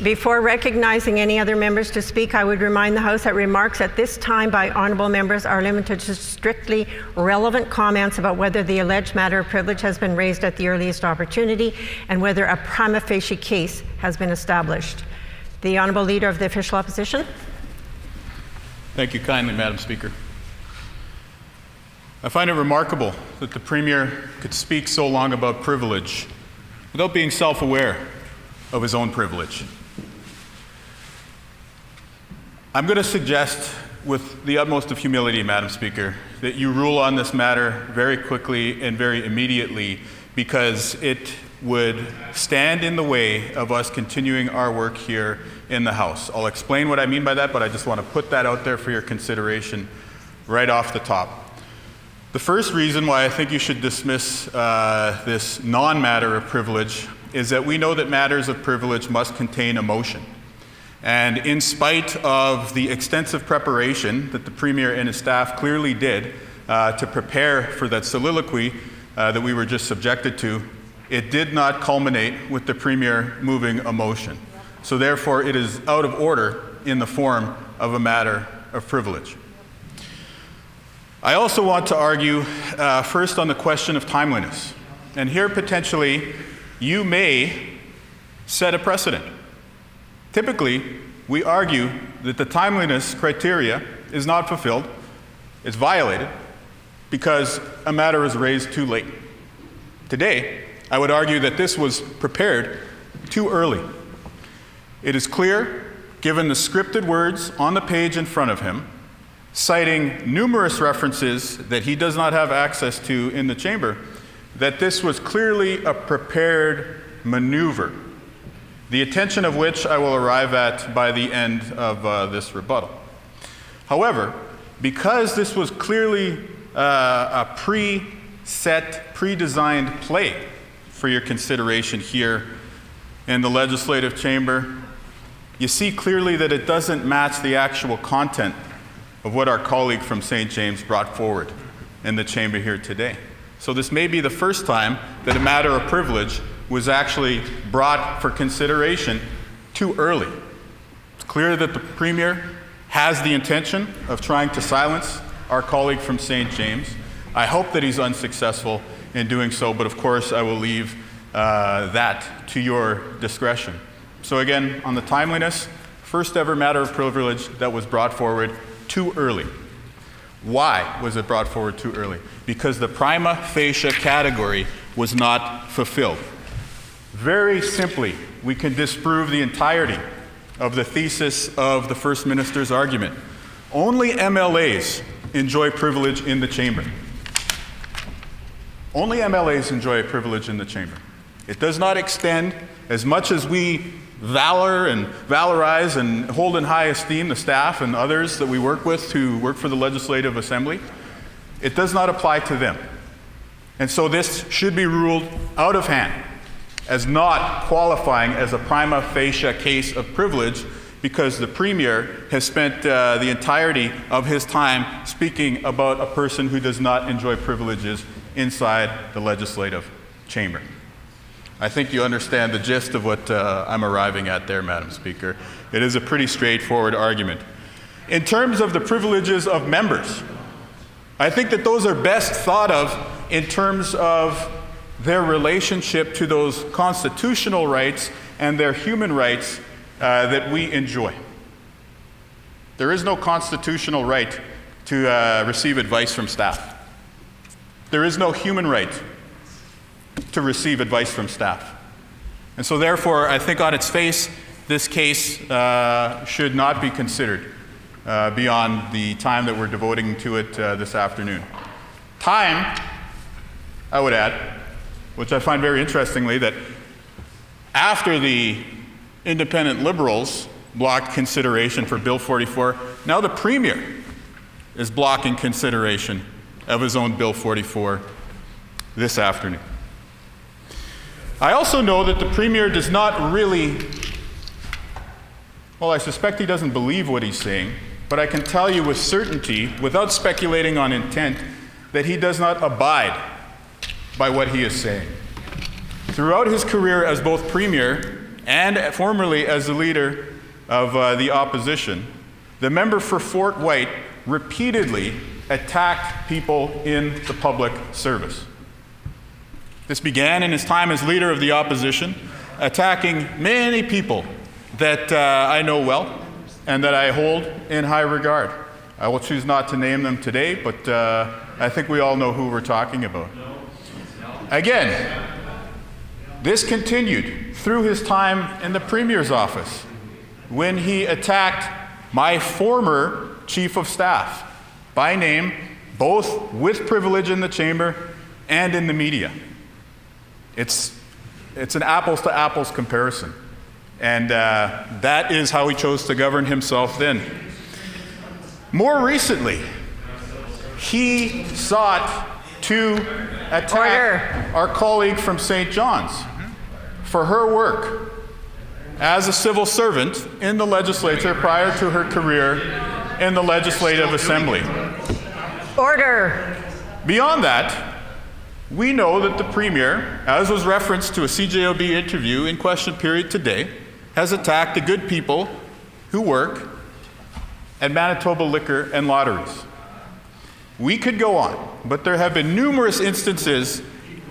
Before recognizing any other members to speak, I would remind the House that remarks at this time by honourable members are limited to strictly relevant comments about whether the alleged matter of privilege has been raised at the earliest opportunity and whether a prima facie case has been established. The Honourable Leader of the Official Opposition. Thank you kindly, Madam Speaker. I find it remarkable that the Premier could speak so long about privilege without being self-aware of his own privilege. I'm going to suggest, with the utmost of humility, Madam Speaker, that you rule on this matter very quickly and very immediately, because it would stand in the way of us continuing our work here in the House. I'll explain what I mean by that, but I just want to put that out there for your consideration right off the top. The first reason why I think you should dismiss this non-matter of privilege is that we know that matters of privilege must contain emotion. And in spite of the extensive preparation that the Premier and his staff clearly did to prepare for that soliloquy that we were just subjected to, it did not culminate with the Premier moving a motion. So therefore, it is out of order in the form of a matter of privilege. I also want to argue first on the question of timeliness. And here, potentially, you may set a precedent. Typically, we argue that the timeliness criteria is not fulfilled, it's violated, because a matter is raised too late. Today, I would argue that this was prepared too early. It is clear, given the scripted words on the page in front of him, citing numerous references that he does not have access to in the chamber, that this was clearly a prepared maneuver, the attention of which I will arrive at by the end of this rebuttal. However, because this was clearly a pre-set, pre-designed play for your consideration here in the legislative chamber, you see clearly that it doesn't match the actual content of what our colleague from St. James brought forward in the chamber here today. So this may be the first time that a matter of privilege was actually brought for consideration too early. It's clear that the Premier has the intention of trying to silence our colleague from St. James. I hope that he's unsuccessful in doing so, but of course I will leave that to your discretion. So again, on the timeliness, first ever matter of privilege that was brought forward too early. Why was it brought forward too early? Because the prima facie category was not fulfilled. very simply, we can disprove the entirety of the thesis of the First Minister's argument. Only MLAs enjoy privilege in the chamber. Only MLAs enjoy a privilege in the chamber. It does not extend, as much as we valorize and hold in high esteem the staff and others that we work with who work for the Legislative Assembly, it does not apply to them. And so this should be ruled out of hand as not qualifying as a prima facie case of privilege, because the Premier has spent the entirety of his time speaking about a person who does not enjoy privileges inside the legislative chamber. I think you understand the gist of what I'm arriving at there, Madam Speaker. It is a pretty straightforward argument. In terms of the privileges of members, I think that those are best thought of in terms of their relationship to those constitutional rights and their human rights that we enjoy. There is no constitutional right to receive advice from staff. There is no human right to receive advice from staff. And so therefore, I think on its face, this case should not be considered beyond the time that we're devoting to it this afternoon. Time, I would add, which I find very interestingly, that after the Independent Liberals blocked consideration for Bill 44, now the Premier is blocking consideration of his own Bill 44 this afternoon. I also know that the Premier does not really, well, I suspect he doesn't believe what he's saying, but I can tell you with certainty, without speculating on intent, that he does not abide by what he is saying. Throughout his career as both Premier and formerly as the leader of the opposition, the member for Fort White repeatedly attacked people in the public service. This began in his time as leader of the opposition, attacking many people that I know well and that I hold in high regard. I will choose not to name them today, but I think we all know who we're talking about. Again, this continued through his time in the Premier's office when he attacked my former Chief of Staff by name, both with privilege in the chamber and in the media. It's an apples to apples comparison. And that is how he chose to govern himself then. More recently, he sought to attack our colleague from St. John's for her work as a civil servant in the legislature prior to her career in the Legislative Assembly. Order. Beyond that, we know that the Premier, as was referenced to a CJOB interview in question period today, has attacked the good people who work at Manitoba Liquor and Lotteries. We could go on, but there have been numerous instances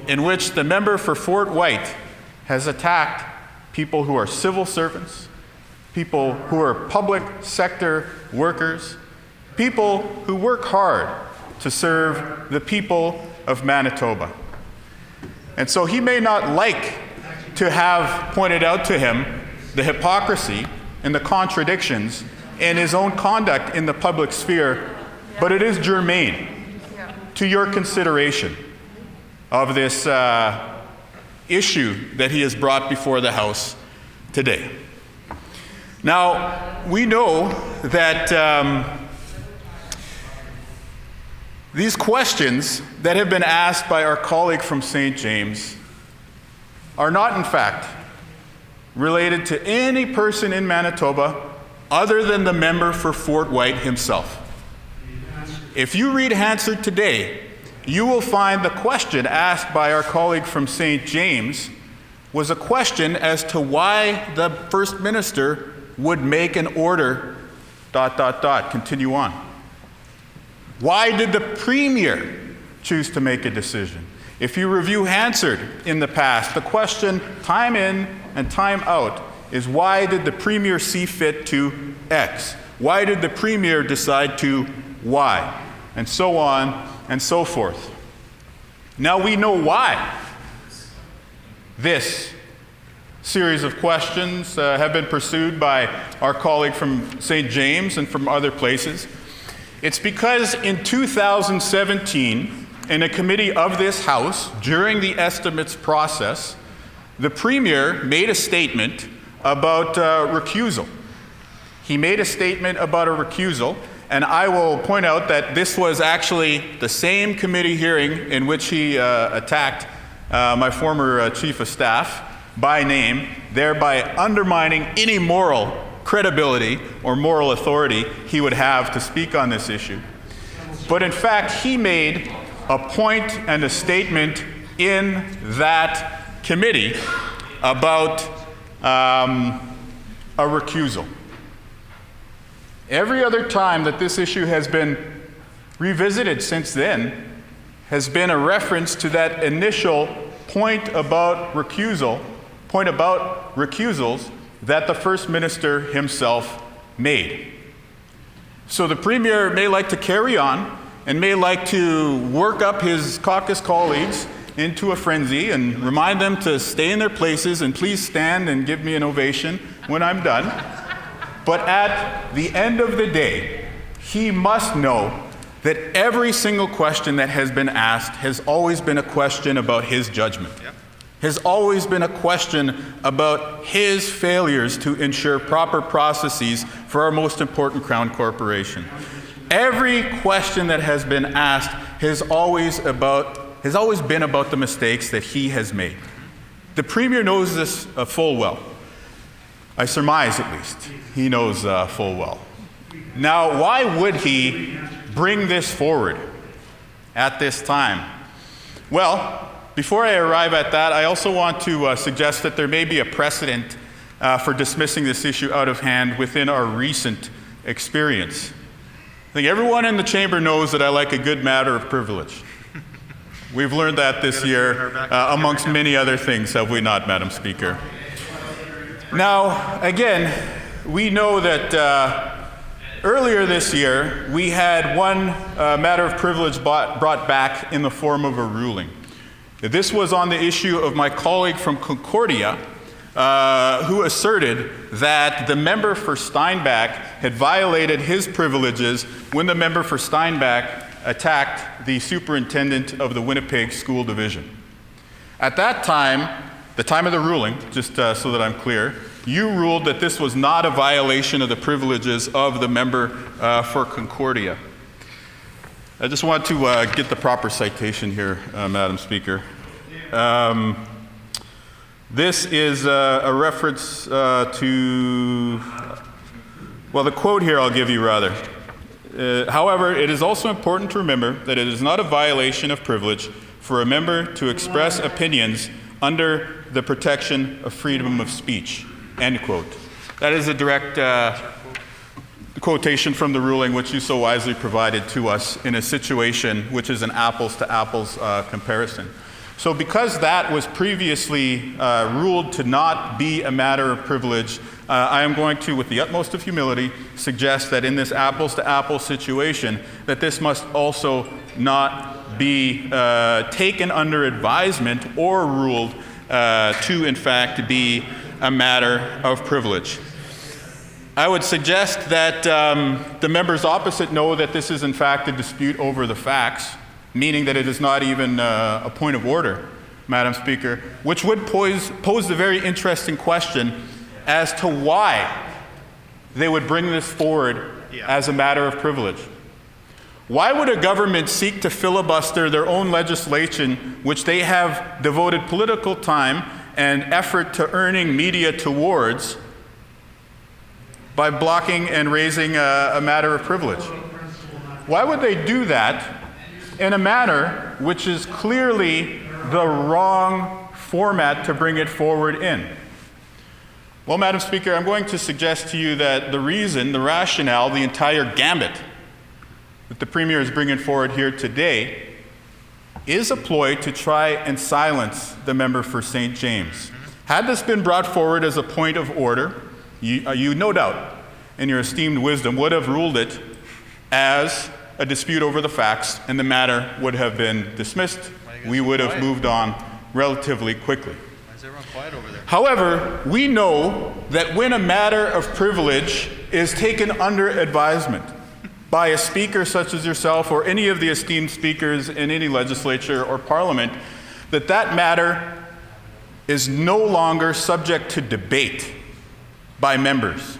in which the member for Fort White has attacked people who are civil servants, people who are public sector workers, people who work hard to serve the people of Manitoba. And so he may not like to have pointed out to him the hypocrisy and the contradictions in his own conduct in the public sphere, but it is germane to your consideration of this issue that he has brought before the House today. Now, we know that these questions that have been asked by our colleague from St. James are not, in fact, related to any person in Manitoba other than the member for Fort White himself. If you read Hansard today, you will find the question asked by our colleague from St. James was a question as to why the First Minister would make an order, ... continue on. Why did the Premier choose to make a decision? If you review Hansard in the past, the question time in and time out is why did the Premier see fit to X? Why did the Premier decide to Y? And so on and so forth. Now we know why this series of questions have been pursued by our colleague from St. James and from other places. It's because in 2017, in a committee of this House, during the estimates process, the Premier made a statement about recusal. He made a statement about a recusal, and I will point out that this was actually the same committee hearing in which he attacked my former Chief of Staff by name, thereby undermining any moral credibility or moral authority he would have to speak on this issue. But in fact, he made a point and a statement in that committee about a recusal. Every other time that this issue has been revisited since then has been a reference to that initial point about recusals that the First Minister himself made. So the Premier may like to carry on and may like to work up his caucus colleagues into a frenzy and remind them to stay in their places and please stand and give me an ovation when I'm done. But at the end of the day, he must know that every single question that has been asked has always been a question about his judgment. Has always been a question about his failures to ensure proper processes for our most important Crown corporation. Every question that has been asked has always been about the mistakes that he has made. The Premier knows this full well. I surmise, at least, he knows full well. Now, why would he bring this forward at this time? Well, before I arrive at that, I also want to suggest that there may be a precedent for dismissing this issue out of hand within our recent experience. I think everyone in the chamber knows that I like a good matter of privilege. We've learned that this year, amongst many other things, have we not, Madam Speaker? Now, again, we know that earlier this year, we had one matter of privilege brought back in the form of a ruling. This was on the issue of my colleague from Concordia, who asserted that the member for Steinbach had violated his privileges when the member for Steinbach attacked the superintendent of the Winnipeg School Division. At that time, the time of the ruling, just so that I'm clear, you ruled that this was not a violation of the privileges of the member for Concordia. I just want to get the proper citation here, Madam Speaker. This is a reference to, well, the quote here I'll give you rather. However, it is also important to remember that it is not a violation of privilege for a member to express opinions under the protection of freedom of speech, end quote. That is a direct quotation from the ruling which you so wisely provided to us in a situation which is an apples to apples comparison. So because that was previously ruled to not be a matter of privilege, I am going to, with the utmost of humility, suggest that in this apples to apples situation, that this must also not be taken under advisement or ruled to in fact be a matter of privilege. I would suggest that the members opposite know that this is in fact a dispute over the facts, meaning that it is not even a point of order, Madam Speaker, which would pose the very interesting question as to why they would bring this forward as a matter of privilege. Why would a government seek to filibuster their own legislation, which they have devoted political time and effort to earning media towards, by blocking and raising a matter of privilege? Why would they do that in a manner which is clearly the wrong format to bring it forward in? Well, Madam Speaker, I'm going to suggest to you that the reason, the rationale, the entire gambit that the Premier is bringing forward here today is a ploy to try and silence the member for St. James. Had this been brought forward as a point of order, you no doubt, in your esteemed wisdom, would have ruled it as a dispute over the facts, and the matter would have been dismissed. We would have moved on relatively quickly. everyone quiet over there? However, we know that when a matter of privilege is taken under advisement by a speaker such as yourself or any of the esteemed speakers in any legislature or parliament, that matter is no longer subject to debate by members.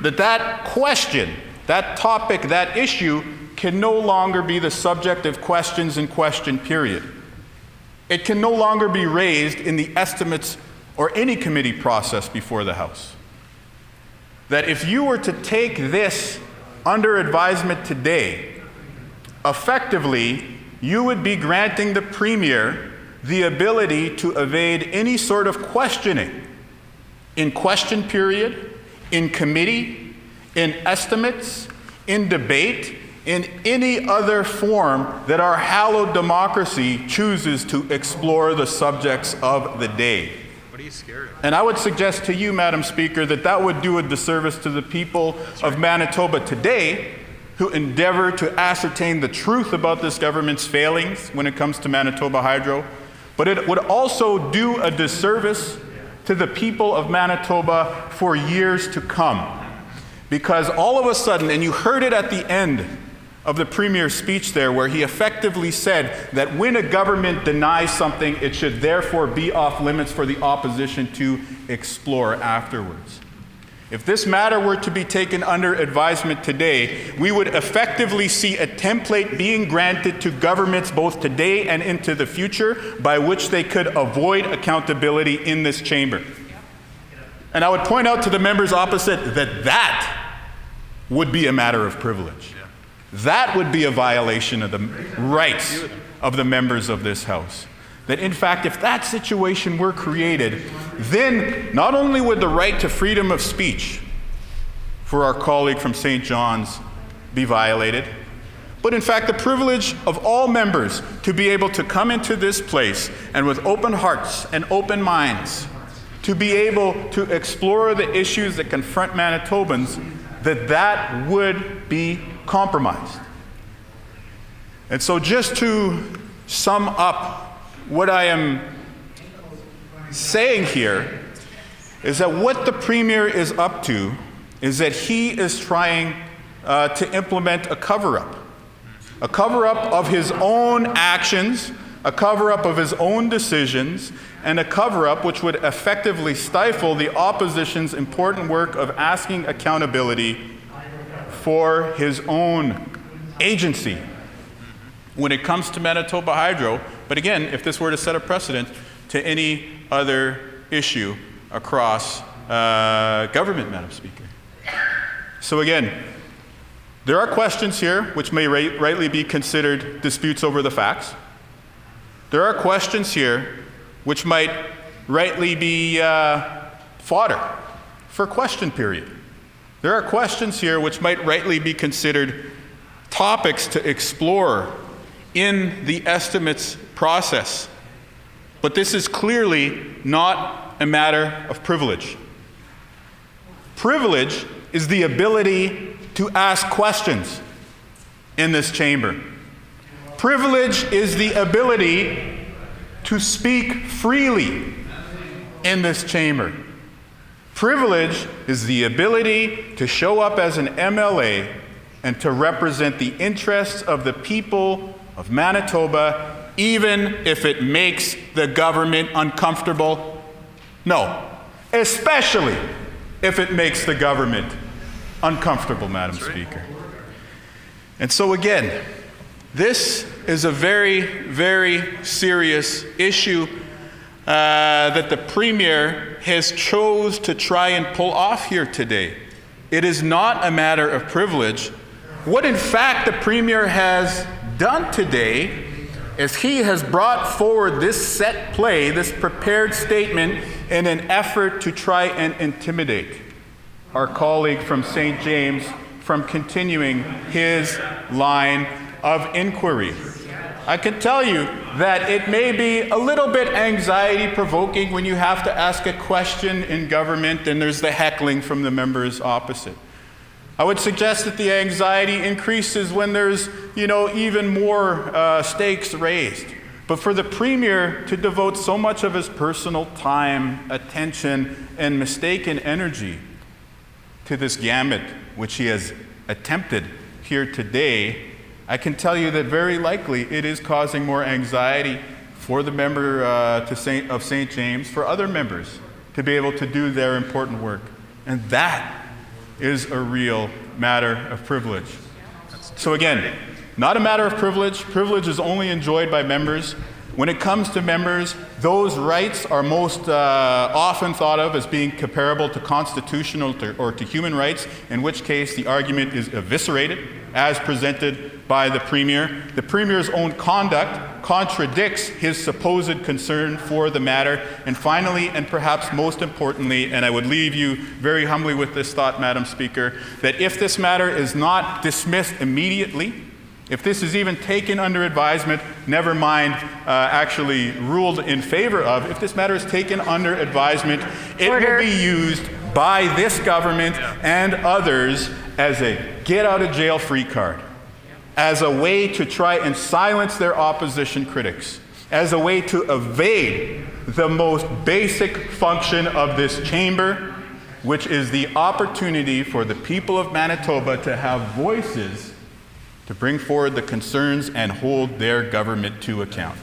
That question, that topic, that issue can no longer be the subject of questions in question period. It can no longer be raised in the estimates or any committee process before the House. That if you were to take this under advisement today, effectively, you would be granting the Premier the ability to evade any sort of questioning in question period, in committee, in estimates, in debate, in any other form that our hallowed democracy chooses to explore the subjects of the day. What are you scared of? And I would suggest to you, Madam Speaker, that would do a disservice to the people of Manitoba today who endeavor to ascertain the truth about this government's failings when it comes to Manitoba Hydro. But it would also do a disservice to the people of Manitoba for years to come. Because all of a sudden, and you heard it at the end of the Premier's speech there, where he effectively said that when a government denies something, it should therefore be off limits for the opposition to explore afterwards. If this matter were to be taken under advisement today, we would effectively see a template being granted to governments both today and into the future by which they could avoid accountability in this chamber. And I would point out to the members opposite that would be a matter of privilege. That would be a violation of the rights of the members of this House. That in fact, if that situation were created, then not only would the right to freedom of speech for our colleague from St. John's be violated, but in fact the privilege of all members to be able to come into this place and with open hearts and open minds to be able to explore the issues that confront Manitobans, that would be compromised. And so just to sum up what I am saying here is that what the Premier is up to is that he is trying to implement a cover-up of his own actions, a cover-up of his own decisions, and a cover-up which would effectively stifle the opposition's important work of asking accountability for his own agency when it comes to Manitoba Hydro. But again, if this were to set a precedent to any other issue across government, Madam Speaker. So again, there are questions here which may rightly be considered disputes over the facts. There are questions here which might rightly be fodder for question period. There are questions here which might rightly be considered topics to explore in the estimates process. But this is clearly not a matter of privilege. Privilege is the ability to ask questions in this chamber. Privilege is the ability to speak freely in this chamber. Privilege is the ability to show up as an MLA and to represent the interests of the people of Manitoba, even if it makes the government uncomfortable. No, especially if it makes the government uncomfortable, Madam Speaker. And so again, this is a very, very serious issue that the Premier has chose to try and pull off here today. It is not a matter of privilege. What in fact the Premier has done today is he has brought forward this set play, this prepared statement, in an effort to try and intimidate our colleague from St. James from continuing his line of inquiry. I can tell you that it may be a little bit anxiety-provoking when you have to ask a question in government and there's the heckling from the members opposite. I would suggest that the anxiety increases when there's, even more stakes raised. But for the Premier to devote so much of his personal time, attention, and mistaken energy to this gambit which he has attempted here today, I can tell you that very likely it is causing more anxiety for the member of St. James, for other members to be able to do their important work. And that is a real matter of privilege. So again, not a matter of privilege. Privilege is only enjoyed by members. When it comes to members, those rights are most often thought of as being comparable to constitutional or to human rights, in which case the argument is eviscerated, as presented by the Premier. The Premier's own conduct contradicts his supposed concern for the matter. And finally, and perhaps most importantly, and I would leave you very humbly with this thought, Madam Speaker, that if this matter is not dismissed immediately, if this is even taken under advisement, never mind actually ruled in favor of, if this matter is taken under advisement, it will be used by this government and others as a get-out-of-jail-free card, as a way to try and silence their opposition critics, as a way to evade the most basic function of this chamber, which is the opportunity for the people of Manitoba to have voices to bring forward the concerns and hold their government to account.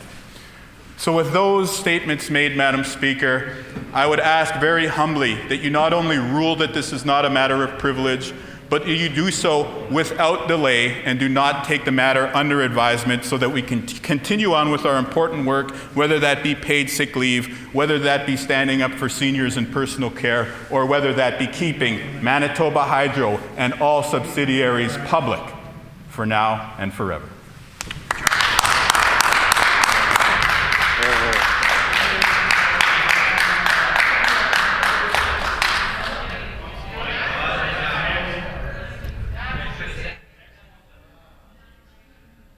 So with those statements made, Madam Speaker, I would ask very humbly that you not only rule that this is not a matter of privilege, but you do so without delay and do not take the matter under advisement so that we can continue on with our important work, whether that be paid sick leave, whether that be standing up for seniors in personal care, or whether that be keeping Manitoba Hydro and all subsidiaries public for now and forever.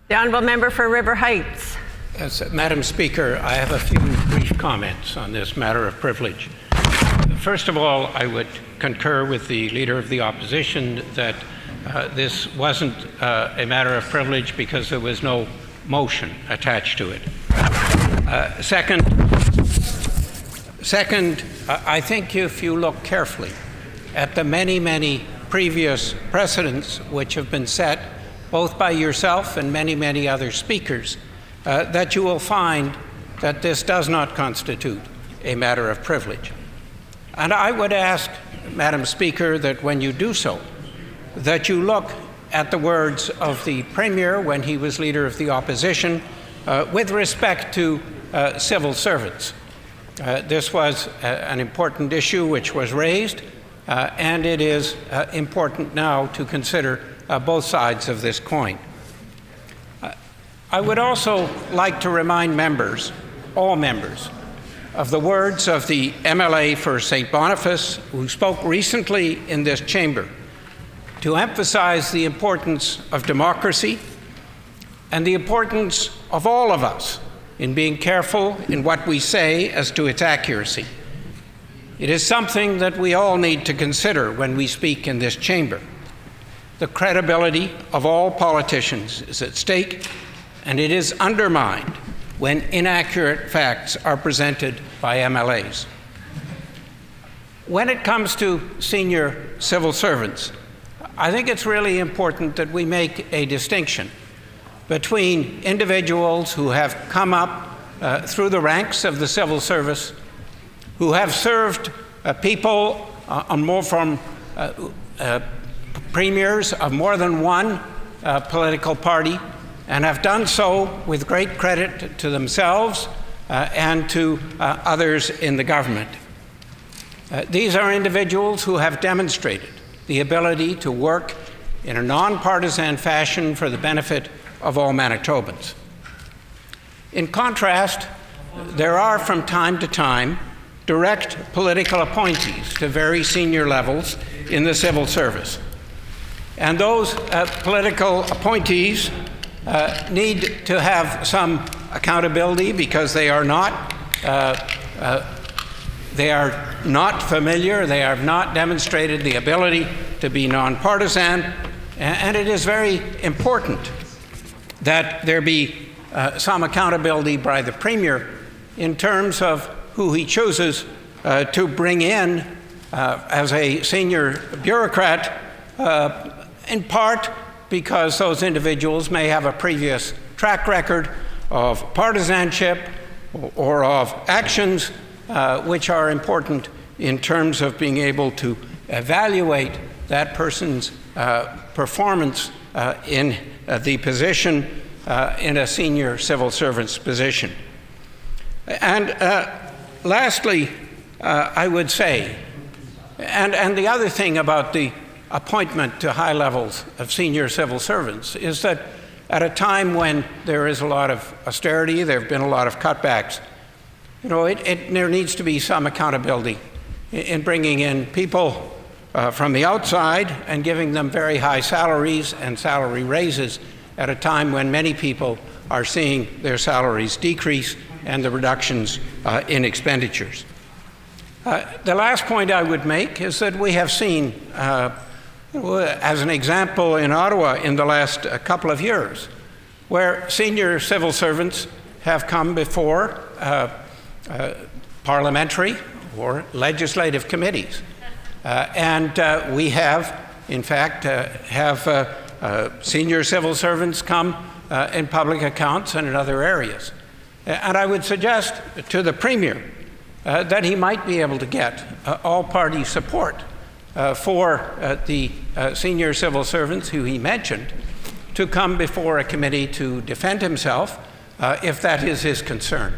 The Honourable Member for River Heights. Yes, Madam Speaker, I have a few brief comments on this matter of privilege. First of all, I would concur with the Leader of the Opposition that this wasn't a matter of privilege because there was no motion attached to it. Second, I think if you look carefully at the many previous precedents which have been set both by yourself and many other speakers, that you will find that this does not constitute a matter of privilege. And I would ask, Madam Speaker, that when you do so, that you look at the words of the Premier when he was Leader of the Opposition with respect to civil servants. This was an important issue which was raised, and it is important now to consider both sides of this coin. I would also like to remind members, all members, of the words of the MLA for St. Boniface, who spoke recently in this chamber, to emphasize the importance of democracy and the importance of all of us in being careful in what we say as to its accuracy. It is something that we all need to consider when we speak in this chamber. The credibility of all politicians is at stake, and it is undermined when inaccurate facts are presented by MLAs. When it comes to senior civil servants, I think it's really important that we make a distinction between individuals who have come up through the ranks of the civil service, who have served people from premiers of more than one political party, and have done so with great credit to themselves and to others in the government. These are individuals who have demonstrated the ability to work in a nonpartisan fashion for the benefit of all Manitobans. In contrast, there are from time to time direct political appointees to very senior levels in the civil service. And those political appointees need to have some accountability because they are not familiar, they have not demonstrated the ability to be nonpartisan, and it is very important that there be some accountability by the Premier in terms of who he chooses to bring in as a senior bureaucrat, in part because those individuals may have a previous track record of partisanship or of actions which are important in terms of being able to evaluate that person's performance in the position, in a senior civil servant's position. And lastly, I would say, and the other thing about the appointment to high levels of senior civil servants is that at a time when there is a lot of austerity, there have been a lot of cutbacks, there needs to be some accountability in bringing in people from the outside and giving them very high salaries and salary raises at a time when many people are seeing their salaries decrease and the reductions in expenditures. The last point I would make is that we have seen, as an example in Ottawa in the last couple of years, where senior civil servants have come before parliamentary or legislative committees. And we have, in fact, senior civil servants come in public accounts and in other areas. And I would suggest to the Premier that he might be able to get all-party support for the senior civil servants who he mentioned to come before a committee to defend himself if that is his concern.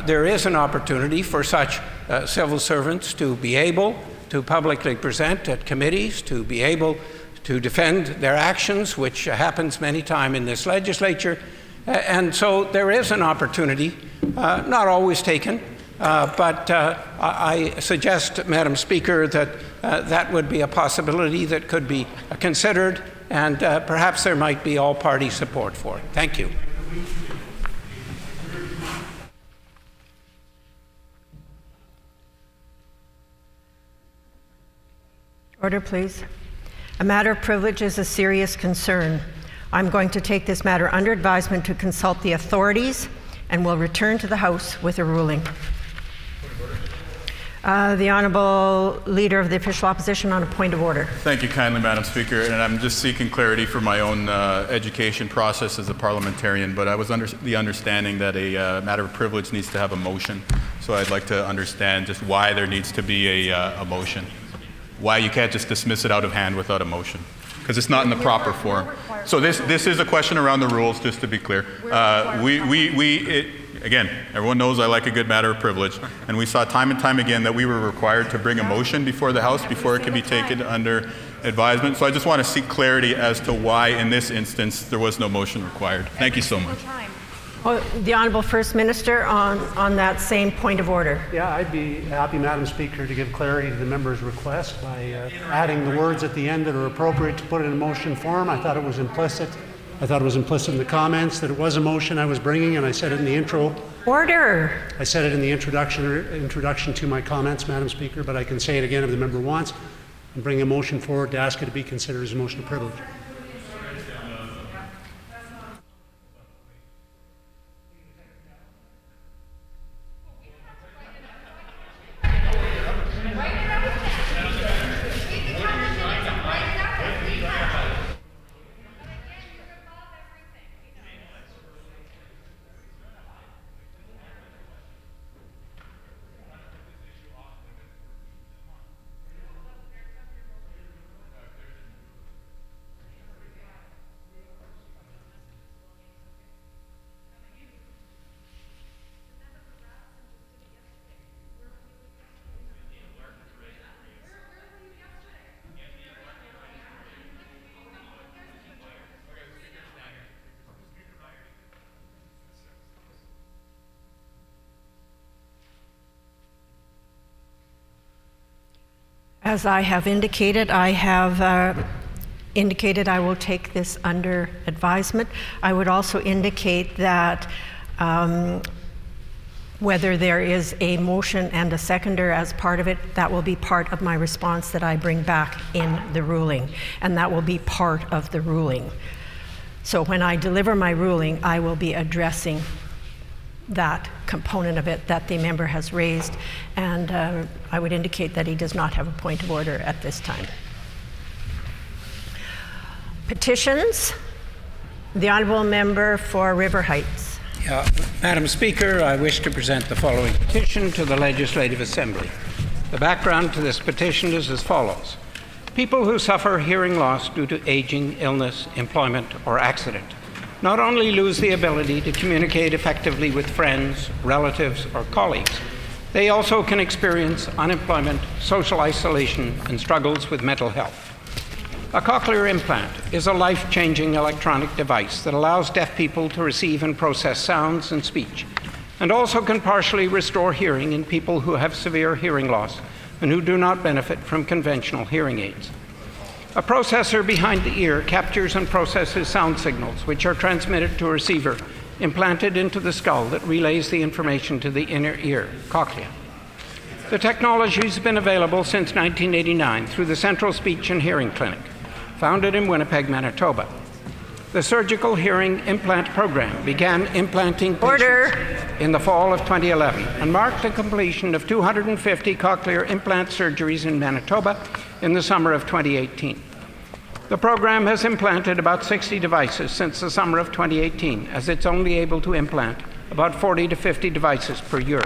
There is an opportunity for such civil servants to be able to publicly present at committees, to be able to defend their actions, which happens many times in this legislature. And so there is an opportunity, not always taken, but I suggest, Madam Speaker, that that would be a possibility that could be considered, and perhaps there might be all-party support for it. Thank you. Order, please. A matter of privilege is a serious concern. I'm going to take this matter under advisement to consult the authorities and will return to the House with a ruling. The Honourable Leader of the Official Opposition on a point of order. Thank you kindly, Madam Speaker. And I'm just seeking clarity for my own education process as a parliamentarian, but I was under the understanding that a matter of privilege needs to have a motion. So I'd like to understand just why there needs to be a motion. Why you can't just dismiss it out of hand without a motion, because it's not in the proper form. So this is a question around the rules, just to be clear. Again, everyone knows I like a good matter of privilege, and we saw time and time again that we were required to bring a motion before the House before it could be taken under advisement. So I just want to seek clarity as to why in this instance there was no motion required. Thank you so much. Well, the Honourable First Minister on that same point of order. Yeah, I'd be happy, Madam Speaker, to give clarity to the member's request by adding the words at the end that are appropriate to put in a motion form. I thought it was implicit. I thought it was implicit in the comments that it was a motion I was bringing, and I said it in the intro. Order. I said it in the introduction to my comments, Madam Speaker, but I can say it again if the member wants. I'm bringing a motion forward to ask it to be considered as a motion of privilege. As I have indicated, I will take this under advisement. I would also indicate that whether there is a motion and a seconder as part of it, that will be part of my response that I bring back in the ruling, and that will be part of the ruling. So when I deliver my ruling, I will be addressing that component of it that the member has raised, and I would indicate that he does not have a point of order at this time. Petitions. The Honourable Member for River Heights. Madam Speaker, I wish to present the following petition to the Legislative Assembly. The background to this petition is as follows. People who suffer hearing loss due to aging, illness, employment, or accident not only lose the ability to communicate effectively with friends, relatives, or colleagues, they also can experience unemployment, social isolation, and struggles with mental health. A cochlear implant is a life-changing electronic device that allows deaf people to receive and process sounds and speech, and also can partially restore hearing in people who have severe hearing loss and who do not benefit from conventional hearing aids. A processor behind the ear captures and processes sound signals, which are transmitted to a receiver implanted into the skull that relays the information to the inner ear, cochlea. The technology has been available since 1989 through the Central Speech and Hearing Clinic, founded in Winnipeg, Manitoba. The surgical hearing implant program began implanting patients in the fall of 2011 and marked the completion of 250 cochlear implant surgeries in Manitoba in the summer of 2018. The program has implanted about 60 devices since the summer of 2018, as it's only able to implant about 40 to 50 devices per year.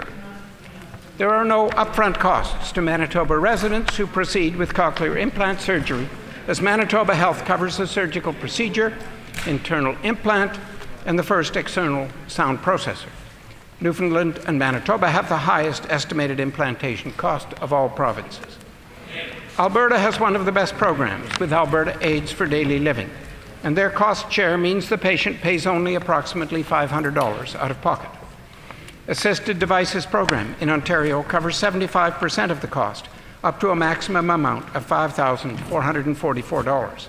There are no upfront costs to Manitoba residents who proceed with cochlear implant surgery, as Manitoba Health covers the surgical procedure, internal implant, and the first external sound processor. Newfoundland and Manitoba have the highest estimated implantation cost of all provinces. Alberta has one of the best programs with Alberta Aids for Daily Living, and their cost share means the patient pays only approximately $500 out of pocket. Assisted Devices program in Ontario covers 75% of the cost, up to a maximum amount of $5,444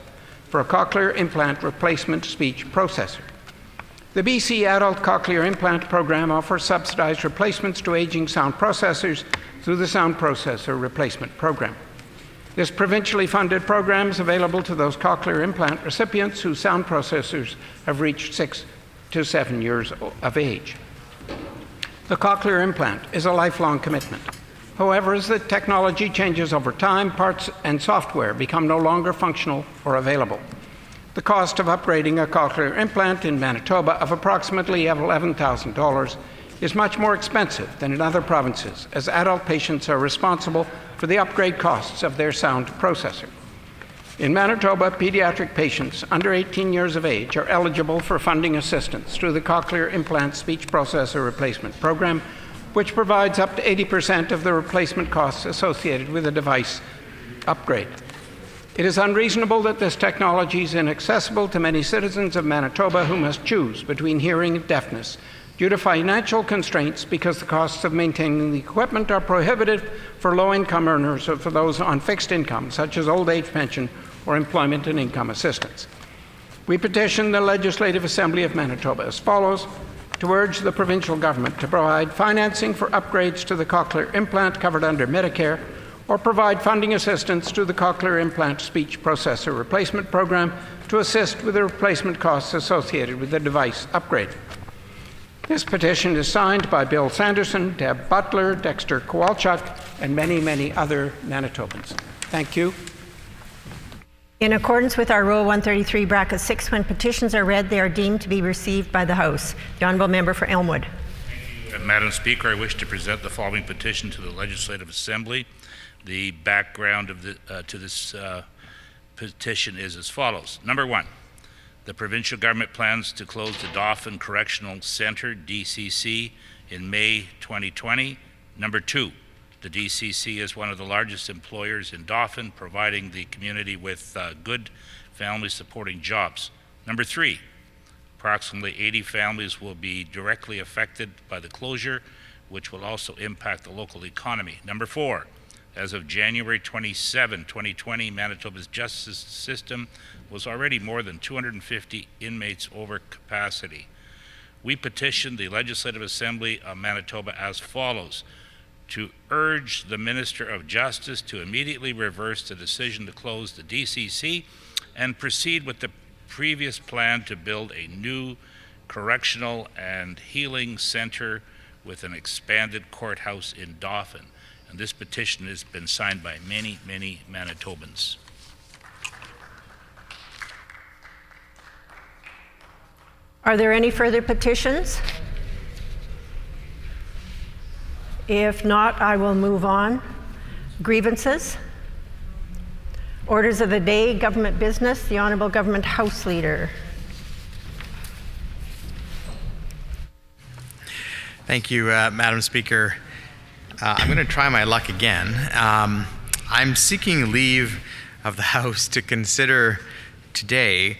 for a cochlear implant replacement speech processor. The BC Adult Cochlear Implant Program offers subsidized replacements to aging sound processors through the Sound Processor Replacement Program. This provincially funded program is available to those cochlear implant recipients whose sound processors have reached 6 to 7 years of age. The cochlear implant is a lifelong commitment. However, as the technology changes over time, parts and software become no longer functional or available. The cost of upgrading a cochlear implant in Manitoba of approximately $11,000 is much more expensive than in other provinces, as adult patients are responsible for the upgrade costs of their sound processor. In Manitoba, pediatric patients under 18 years of age are eligible for funding assistance through the Cochlear Implant Speech Processor Replacement Program, which provides up to 80% of the replacement costs associated with a device upgrade. It is unreasonable that this technology is inaccessible to many citizens of Manitoba who must choose between hearing and deafness due to financial constraints, because the costs of maintaining the equipment are prohibitive for low-income earners or for those on fixed income, such as old age pension or employment and income assistance. We petition the Legislative Assembly of Manitoba as follows: to urge the provincial government to provide financing for upgrades to the cochlear implant covered under Medicare, or provide funding assistance to the Cochlear Implant Speech Processor Replacement Program to assist with the replacement costs associated with the device upgrade. This petition is signed by Bill Sanderson, Deb Butler, Dexter Kowalchuk, and many, many other Manitobans. Thank you. In accordance with our Rule 133, Bracket 6, when petitions are read, they are deemed to be received by the House. The Honourable Member for Elmwood. Madam Speaker, I wish to present the following petition to the Legislative Assembly. The background of to this petition is as follows. Number one, the provincial government plans to close the Dauphin Correctional Centre, DCC, in May 2020. Number two, the DCC is one of the largest employers in Dauphin, providing the community with good family-supporting jobs. Number three, approximately 80 families will be directly affected by the closure, which will also impact the local economy. Number four, as of January 27, 2020, Manitoba's justice system was already more than 250 inmates over capacity. We petitioned the Legislative Assembly of Manitoba as follows: to urge the Minister of Justice to immediately reverse the decision to close the DCC and proceed with the previous plan to build a new correctional and healing center with an expanded courthouse in Dauphin. And this petition has been signed by many, many Manitobans. Are there any further petitions? If not, I will move on. Grievances? Orders of the day, government business, the Honourable Government House Leader. Thank you, Madam Speaker. I'm going to try my luck again. I'm seeking leave of the House to consider today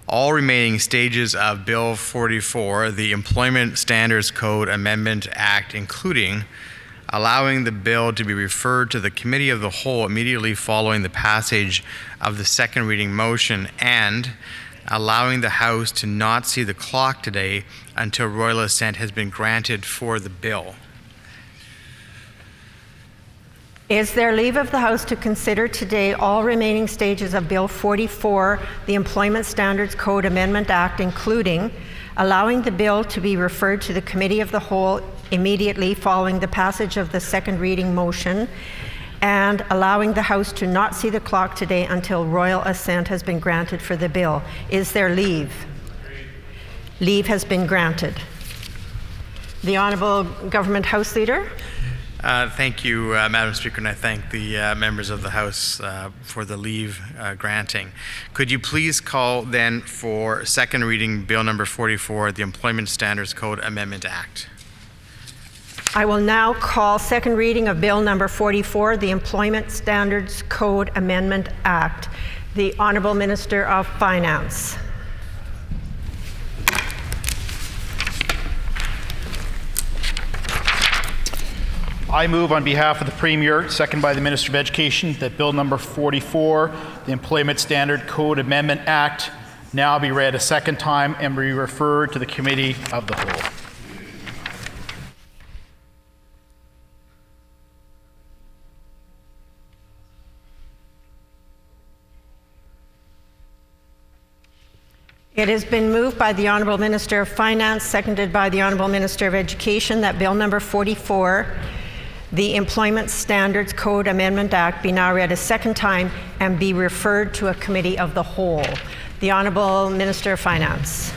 all remaining stages of Bill 44, the Employment Standards Code Amendment Act, including allowing the bill to be referred to the Committee of the Whole immediately following the passage of the second reading motion, and allowing the House to not see the clock today until royal assent has been granted for the bill. Is there leave of the House to consider today all remaining stages of Bill 44, the Employment Standards Code Amendment Act, including allowing the bill to be referred to the Committee of the Whole immediately following the passage of the second reading motion, and allowing the House to not see the clock today until royal assent has been granted for the bill? Is there leave? Leave has been granted. The Honourable Government House Leader. Thank you, Madam Speaker, and I thank the members of the House for the leave granting. Could you please call then for second reading Bill number 44, the Employment Standards Code Amendment Act? I will now call second reading of Bill number 44, the Employment Standards Code Amendment Act. The Honourable Minister of Finance. I move on behalf of the Premier, second by the Minister of Education, that Bill number 44, the Employment Standard Code Amendment Act, now be read a second time and be referred to the Committee of the Whole. It has been moved by the Honourable Minister of Finance, seconded by the Honourable Minister of Education, that Bill number 44, the Employment Standards Code Amendment Act, be now read a second time and be referred to a Committee of the Whole. The Honourable Minister of Finance.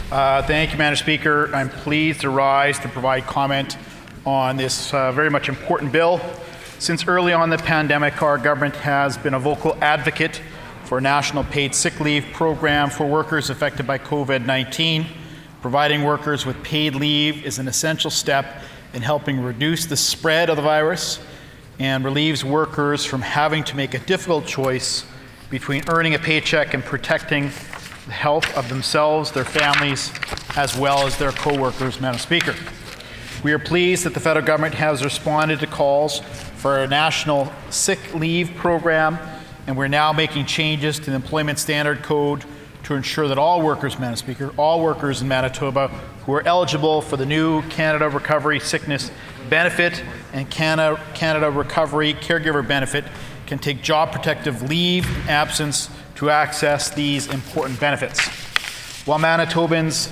Thank you, Madam Speaker. I'm pleased to rise to provide comment on this very much important bill. Since early on in the pandemic, our government has been a vocal advocate for a national paid sick leave program for workers affected by COVID-19. Providing workers with paid leave is an essential step in helping reduce the spread of the virus and relieves workers from having to make a difficult choice between earning a paycheck and protecting the health of themselves, their families, as well as their co-workers, Madam Speaker. We are pleased that the federal government has responded to calls for a national sick leave program, and we're now making changes to the Employment Standard Code to ensure that all workers, Madam Speaker, all workers in Manitoba who are eligible for the new Canada Recovery Sickness Benefit and Canada Recovery Caregiver Benefit can take job protective leave in absence to access these important benefits. While Manitobans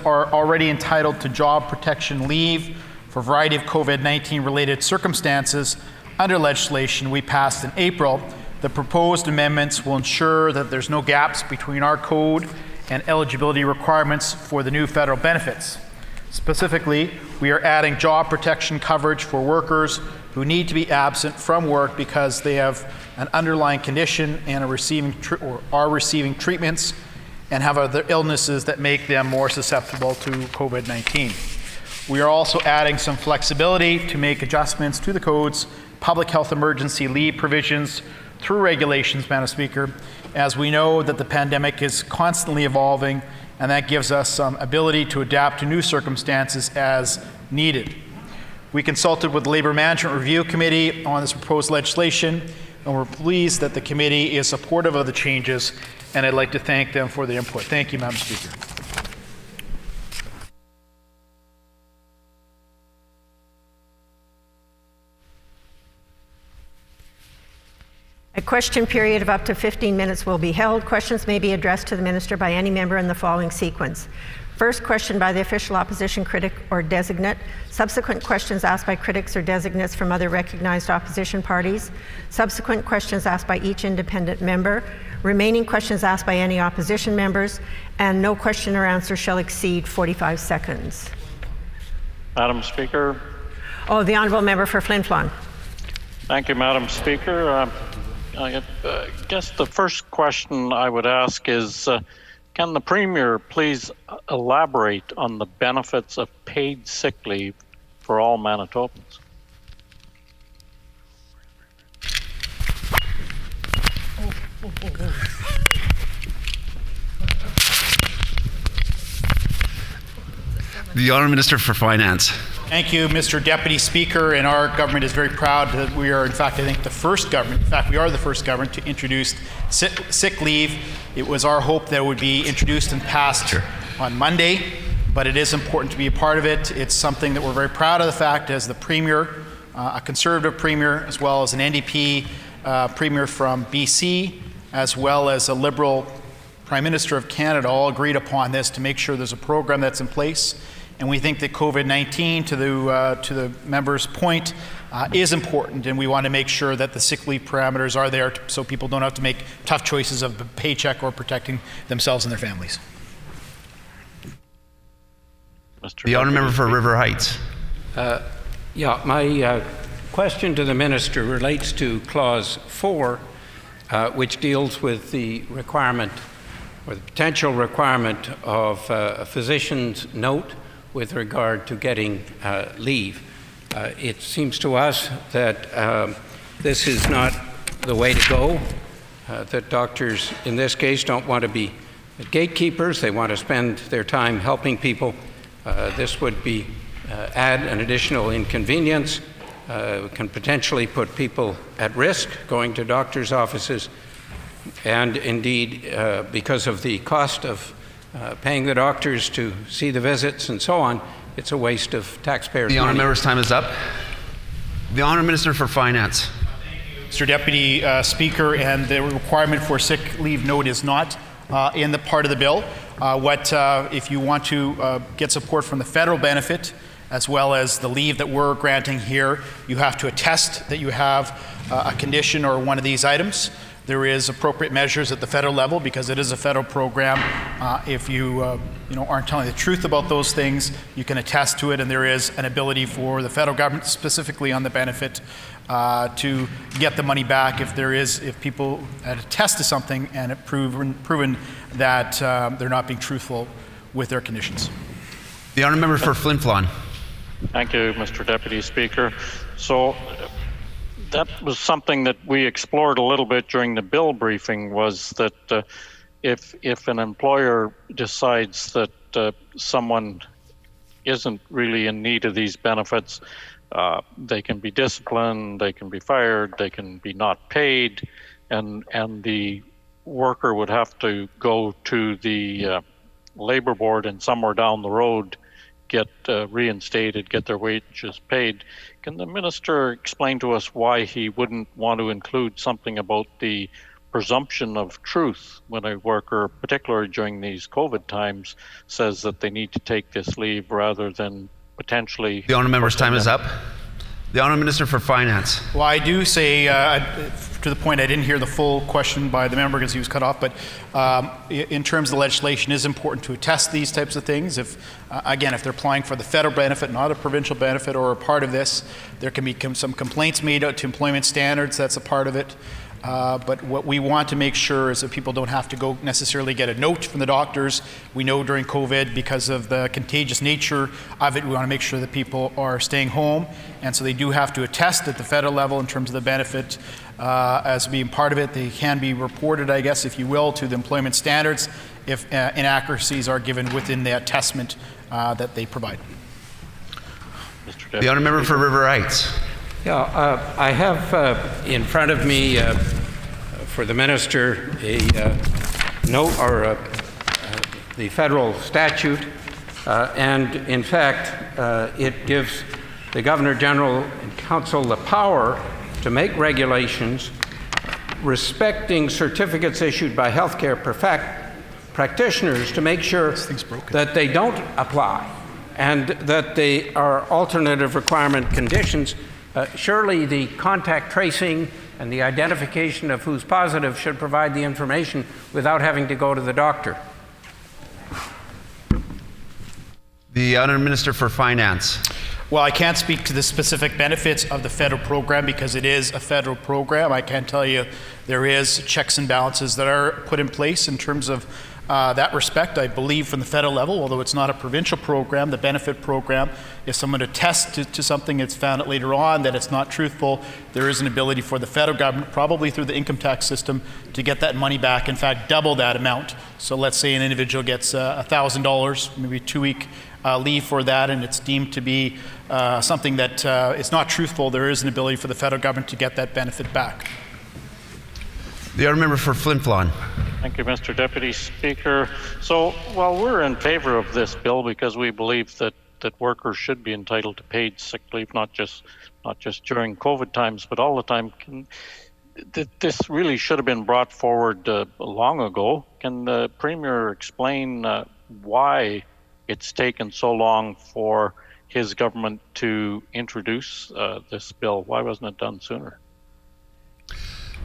are already entitled to job protection leave for a variety of COVID-19 related circumstances under legislation we passed in April, the proposed amendments will ensure that there's no gaps between our code and eligibility requirements for the new federal benefits. Specifically, we are adding job protection coverage for workers who need to be absent from work because they have an underlying condition and are receiving treatments and have other illnesses that make them more susceptible to COVID-19. We are also adding some flexibility to make adjustments to the code's public health emergency leave provisions through regulations, Madam Speaker, as we know that the pandemic is constantly evolving, and that gives us some ability to adapt to new circumstances as needed. We consulted with the Labour Management Review Committee on this proposed legislation, and we're pleased that the committee is supportive of the changes, and I'd like to thank them for their input. Thank you, Madam Speaker. A question period of up to 15 minutes will be held. Questions may be addressed to the minister by any member in the following sequence. First question by the official opposition critic or designate. Subsequent questions asked by critics or designates from other recognized opposition parties. Subsequent questions asked by each independent member. Remaining questions asked by any opposition members. And no question or answer shall exceed 45 seconds. Madam Speaker. Oh, the honourable member for Flin Flon. Thank you, Madam Speaker. I guess the first question I would ask is, can the Premier please elaborate on the benefits of paid sick leave for all Manitobans? The Honourable Minister for Finance. Thank you, Mr. Deputy Speaker, and our government is very proud that we are, in fact, I think the first government, in fact, we are the first government to introduce sick leave. It was our hope that it would be introduced and passed on Monday, but it is important to be a part of it. It's something that we're very proud of the fact as the Premier, a Conservative Premier, as well as an NDP Premier from BC, as well as a Liberal Prime Minister of Canada all agreed upon this to make sure there's a program that's in place. And we think that COVID-19, to the member's point, is important, and we want to make sure that the sick leave parameters are there so people don't have to make tough choices of a paycheck or protecting themselves and their families. The Honourable Member for River Heights. My question to the Minister relates to Clause 4, which deals with the requirement or the potential requirement of a physician's note with regard to getting leave. It seems to us that this is not the way to go, that doctors in this case don't want to be gatekeepers. They want to spend their time helping people. This would be add an additional inconvenience, can potentially put people at risk going to doctors' offices, and indeed because of the cost of paying the doctors to see the visits and so on, it's a waste of taxpayers' money. The Honourable Member's time is up. The Honourable Minister for Finance. Mr. Deputy Speaker, and the requirement for sick leave note is not in the part of the bill. If you want to get support from the federal benefit, as well as the leave that we're granting here, you have to attest that you have a condition or one of these items. There is appropriate measures at the federal level because it is a federal program. If you aren't telling the truth about those things, you can attest to it, and there is an ability for the federal government, specifically on the benefit, to get the money back if people attest to something and it proven that they're not being truthful with their conditions. The Honourable Member for Flin Flon. Thank you, Mr. Deputy Speaker. So that was something that we explored a little bit during the bill briefing, was that if an employer decides that someone isn't really in need of these benefits, they can be disciplined, they can be fired, they can be not paid, and the worker would have to go to the labor board and somewhere down the road get reinstated, get their wages paid. Can the minister explain to us why he wouldn't want to include something about the presumption of truth when a worker, particularly during these COVID times, says that they need to take this leave rather than potentially... The Honourable Member's time is up. The Honourable Minister for Finance. Well, I do say, to the point, I didn't hear the full question by the member because he was cut off, but in terms of the legislation, it is important to attest these types of things. Again, if they're applying for the federal benefit, not a provincial benefit or a part of this, there can be some complaints made out to employment standards, that's a part of it. But what we want to make sure is that people don't have to go necessarily get a note from the doctors. We know during COVID, because of the contagious nature of it, we want to make sure that people are staying home. And so they do have to attest at the federal level in terms of the benefit as being part of it. They can be reported, I guess, if you will, to the employment standards if inaccuracies are given within the attestment that they provide. The Honourable Member for River Heights. Yeah, I have in front of me for the minister a note or the federal statute, and in fact it gives the Governor General and Council the power to make regulations respecting certificates issued by healthcare practitioners to make sure that they don't apply and that they are alternative requirement conditions. Surely the contact tracing and the identification of who's positive should provide the information without having to go to the doctor. The Honourable Minister for Finance. Well, I can't speak to the specific benefits of the federal program because it is a federal program. I can tell you there is checks and balances that are put in place in terms of that respect. I believe from the federal level, although it's not a provincial program, the benefit program, if someone attests to something, it's found out later on that it's not truthful, there is an ability for the federal government, probably through the income tax system, to get that money back, in fact, double that amount. So let's say an individual gets $1,000, maybe 2-week leave for that, and it's deemed to be something that is not truthful, there is an ability for the federal government to get that benefit back. The Honourable Member for Flin Flon. Thank you, Mr. Deputy Speaker. So, well, we're in favor of this bill because we believe that workers should be entitled to paid sick leave, not just during COVID times, but all the time. This really should have been brought forward long ago. Can the Premier explain why it's taken so long for his government to introduce this bill? Why wasn't it done sooner?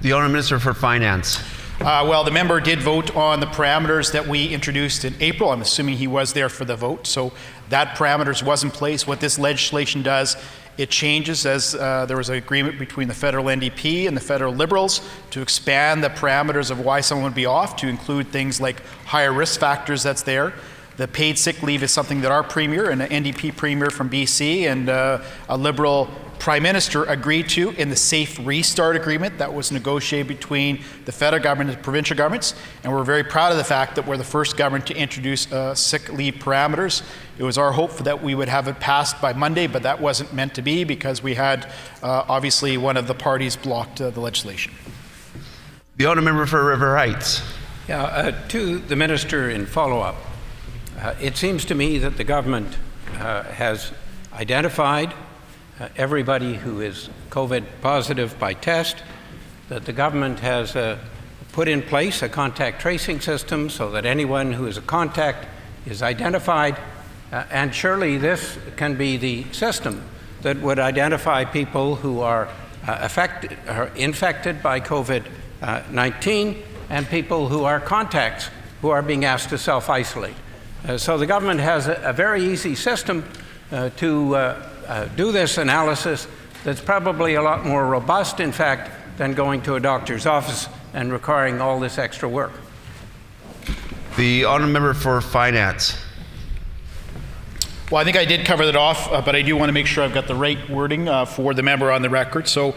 The Honourable Minister for Finance. Well, the member did vote on the parameters that we introduced in April. I'm assuming he was there for the vote. So that parameters was in place. What this legislation does, it changes as there was an agreement between the federal NDP and the federal Liberals to expand the parameters of why someone would be off to include things like higher risk factors that's there. The paid sick leave is something that our Premier and an NDP Premier from BC and a Liberal Prime Minister agreed to in the Safe Restart Agreement that was negotiated between the federal government and the provincial governments. And we're very proud of the fact that we're the first government to introduce sick leave parameters. It was our hope that we would have it passed by Monday, but that wasn't meant to be because we had obviously one of the parties blocked the legislation. The Honourable Member for River Heights. Yeah, to the Minister in follow-up. It seems to me that the government has identified everybody who is COVID positive by test, that the government has put in place a contact tracing system so that anyone who is a contact is identified, and surely this can be the system that would identify people who are infected by COVID-19 and people who are contacts who are being asked to self-isolate. So the government has a very easy system to do this analysis that's probably a lot more robust, in fact, than going to a doctor's office and requiring all this extra work. The Honourable Member for Finance. Well, I think I did cover that off, but I do want to make sure I've got the right wording for the member on the record. So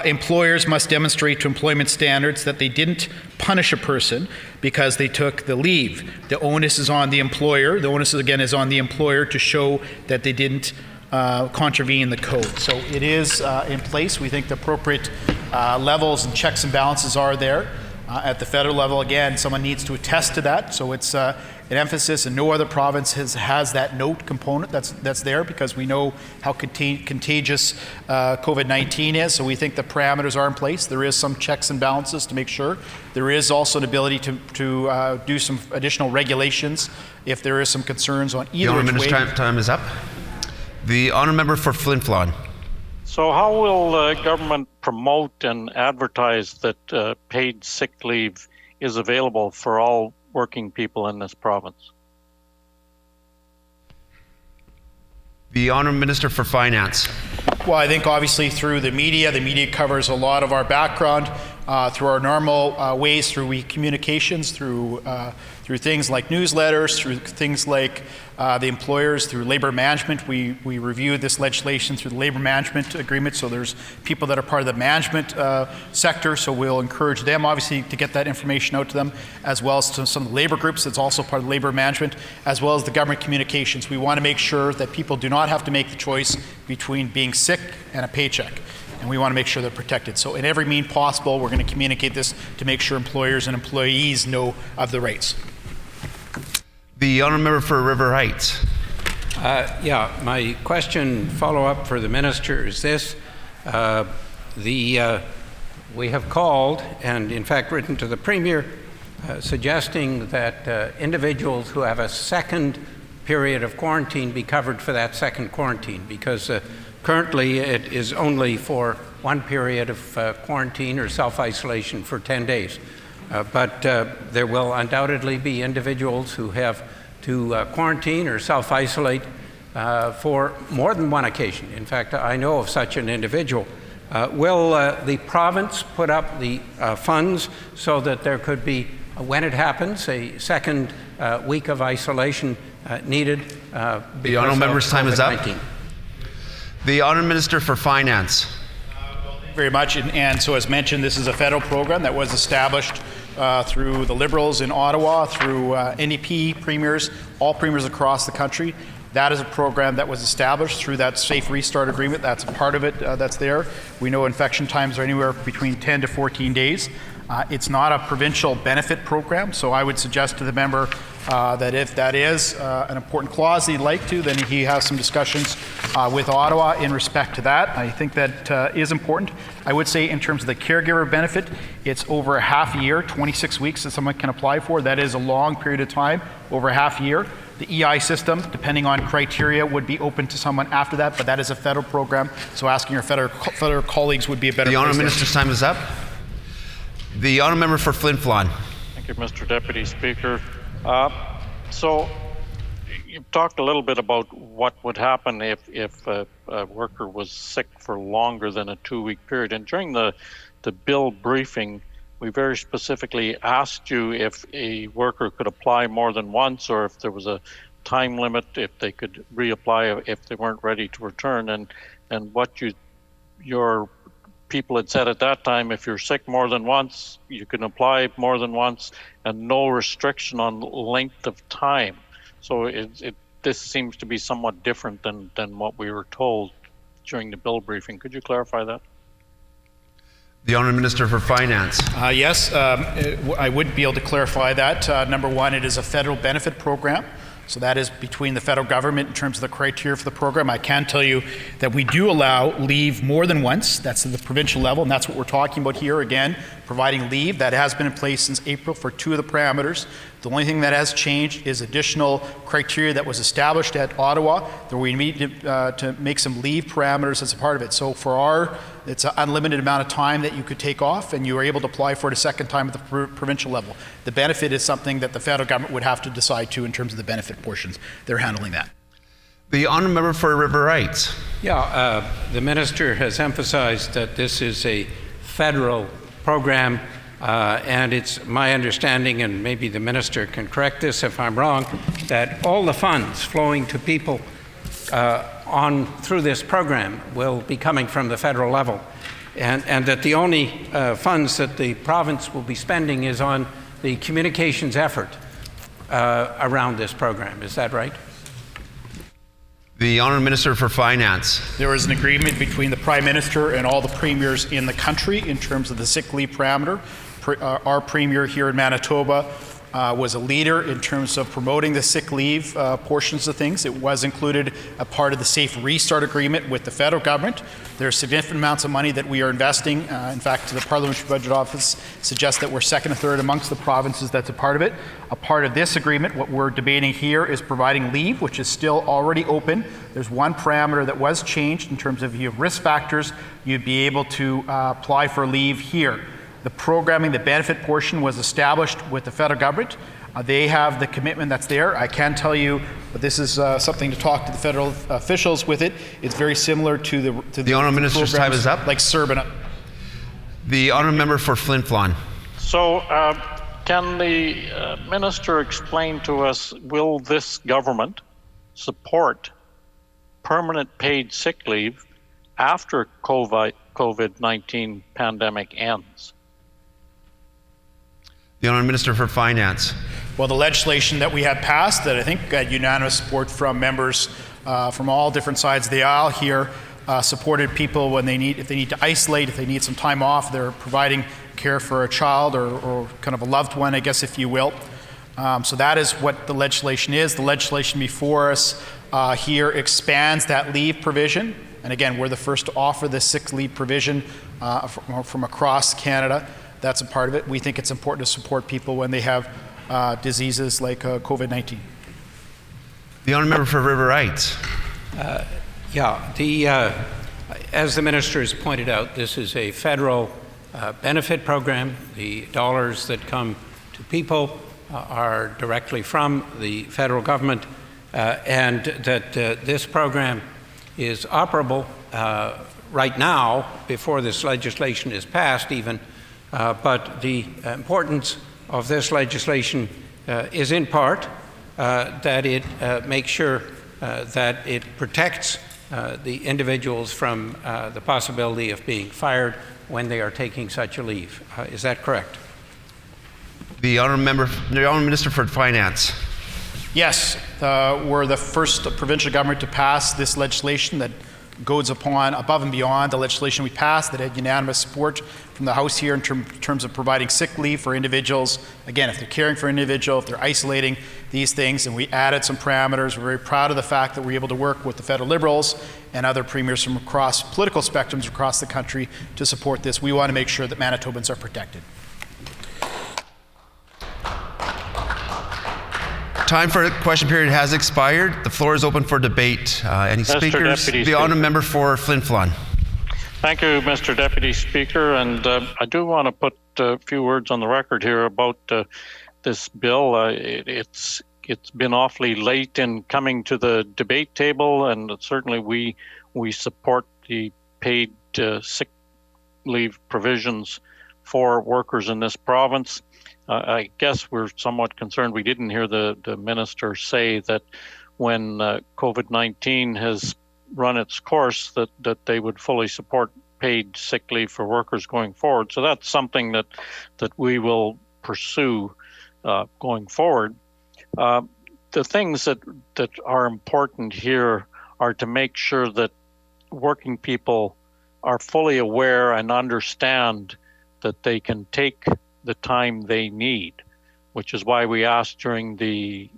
employers must demonstrate to employment standards that they didn't punish a person because they took the leave. The onus is on the employer. The onus, again, is on the employer to show that they didn't contravene the code. So it is in place. We think the appropriate levels and checks and balances are there. At the federal level, again, someone needs to attest to that. So it's an emphasis, and no other province has that note component that's there because we know how contagious COVID-19 is. So we think the parameters are in place. There is some checks and balances to make sure. There is also an ability to do some additional regulations if there is some concerns on either way. The Honourable Minister, time is up. The Honourable Member for Flin Flon. So how will government promote and advertise that paid sick leave is available for all working people in this province? The Honourable Minister for Finance. Well, I think obviously through the media covers a lot of our background, through our normal ways, through communications, through things like newsletters, through things like the employers, through labor management. We reviewed this legislation through the labor management agreement, so there's people that are part of the management sector, so we'll encourage them obviously to get that information out to them, as well as to some of the labor groups that's also part of labor management, as well as the government communications. We want to make sure that people do not have to make the choice between being sick and a paycheck. And we want to make sure they're protected. So in every means possible, we're going to communicate this to make sure employers and employees know of the rights. The Honourable Member for River Heights. My question follow-up for the Minister is this. we have called and in fact written to the Premier suggesting that individuals who have a second period of quarantine be covered for that second quarantine, because currently it is only for one period of quarantine or self-isolation for 10 days. But there will undoubtedly be individuals who have to quarantine or self-isolate for more than one occasion. In fact, I know of such an individual. Will the province put up the funds so that there could be, when it happens, a second week of isolation needed? The honourable member's time is up. The honourable Minister for Finance. Very much, and so as mentioned, this is a federal program that was established through the Liberals in Ottawa, through NDP premiers, all premiers across the country. That is a program that was established through that Safe Restart Agreement. That's a part of it that's there. We know infection times are anywhere between 10 to 14 days. It's not a provincial benefit program, so I would suggest to the member that if that is an important clause that he'd like to, then he has some discussions with Ottawa in respect to that. I think that is important. I would say in terms of the caregiver benefit, it's over a half a year, 26 weeks that someone can apply for. That is a long period of time, over a half a year. The EI system, depending on criteria, would be open to someone after that, but that is a federal program, so asking your federal colleagues would be a better place. The honourable minister's time is up. The honourable member for Flin Flon. Thank you, Mr. Deputy Speaker. So you've talked a little bit about what would happen if a worker was sick for longer than a 2-week period. And during the bill briefing, we very specifically asked you if a worker could apply more than once, or if there was a time limit, if they could reapply if they weren't ready to return. And what your people had said at that time, if you're sick more than once, you can apply more than once, and no restriction on length of time. So this seems to be somewhat different than what we were told during the bill briefing. Could you clarify that? The honourable Minister for Finance. Yes, I would be able to clarify that. Number one, it is a federal benefit program. So that is between the federal government in terms of the criteria for the program. I can tell you that we do allow leave more than once. That's at the provincial level, and that's what we're talking about here again, providing leave. That has been in place since April for 2 of the parameters. The only thing that has changed is additional criteria that was established at Ottawa, that we need to make some leave parameters as a part of it. So for it's an unlimited amount of time that you could take off, and you are able to apply for it a second time at the provincial level. The benefit is something that the federal government would have to decide to in terms of the benefit portions. They're handling that. The honourable member for River Heights. Yeah, the minister has emphasized that this is a federal program, and it's my understanding, and maybe the minister can correct this if I'm wrong, that all the funds flowing to people through this program will be coming from the federal level, and that the only funds that the province will be spending is on the communications effort around this program. Is that right? The honourable Minister for Finance. There was an agreement between the Prime Minister and all the premiers in the country in terms of the sick leave parameter. Our premier here in Manitoba was a leader in terms of promoting the sick leave portions of things. It was included a part of the Safe Restart Agreement with the federal government. There are significant amounts of money that we are investing. In fact, the Parliamentary Budget Office suggests that we're second or third amongst the provinces that's a part of it. A part of this agreement, what we're debating here, is providing leave, which is still already open. There's one parameter that was changed in terms of if you have risk factors, you'd be able to apply for leave here. The programming, the benefit portion was established with the federal government. They have the commitment that's there. I can tell you, but this is something to talk to the federal officials with it. It's very similar to the honourable minister's time is up. Like CERB. The honourable member for Flin Flon. So, can the minister explain to us, will this government support permanent paid sick leave after COVID-19 pandemic ends? The honourable Minister for Finance. Well, the legislation that we had passed, that I think got unanimous support from members from all different sides of the aisle here, supported people when if they need to isolate, if they need some time off, they're providing care for a child or kind of a loved one, I guess, if you will. So that is what the legislation is. The legislation before us here expands that leave provision And again, we're the first to offer this sick leave provision from across Canada. That's a part of it. We think it's important to support people when they have diseases like COVID-19. The honourable member for River Heights. As the minister has pointed out, this is a federal benefit program. The dollars that come to people are directly from the federal government, and that this program is operable right now before this legislation is passed even, but the importance of this legislation is in part that it makes sure that it protects the individuals from the possibility of being fired when they are taking such a leave. Is that correct? The honourable minister for Finance. Yes, we're the first provincial government to pass this legislation that goes upon above and beyond the legislation we passed that had unanimous support from the House here in terms of providing sick leave for individuals. Again, if they're caring for an individual, if they're isolating, these things, and we added some parameters. We're very proud of the fact that we're able to work with the federal Liberals and other premiers from across political spectrums across the country to support this. We want to make sure that Manitobans are protected. Time for the question period has expired. The floor is open for debate. Any speakers? The honourable member for Flin Flon. Thank you, Mr. Deputy Speaker. And I do want to put a few words on the record here about this bill. It's been awfully late in coming to the debate table, and certainly we support the paid sick leave provisions for workers in this province. I guess we're somewhat concerned. We didn't hear the minister say that when COVID-19 has run its course, that they would fully support paid sick leave for workers going forward. So that's something that we will pursue going forward. The things that are important here are to make sure that working people are fully aware and understand that they can take the time they need, which is why we asked during the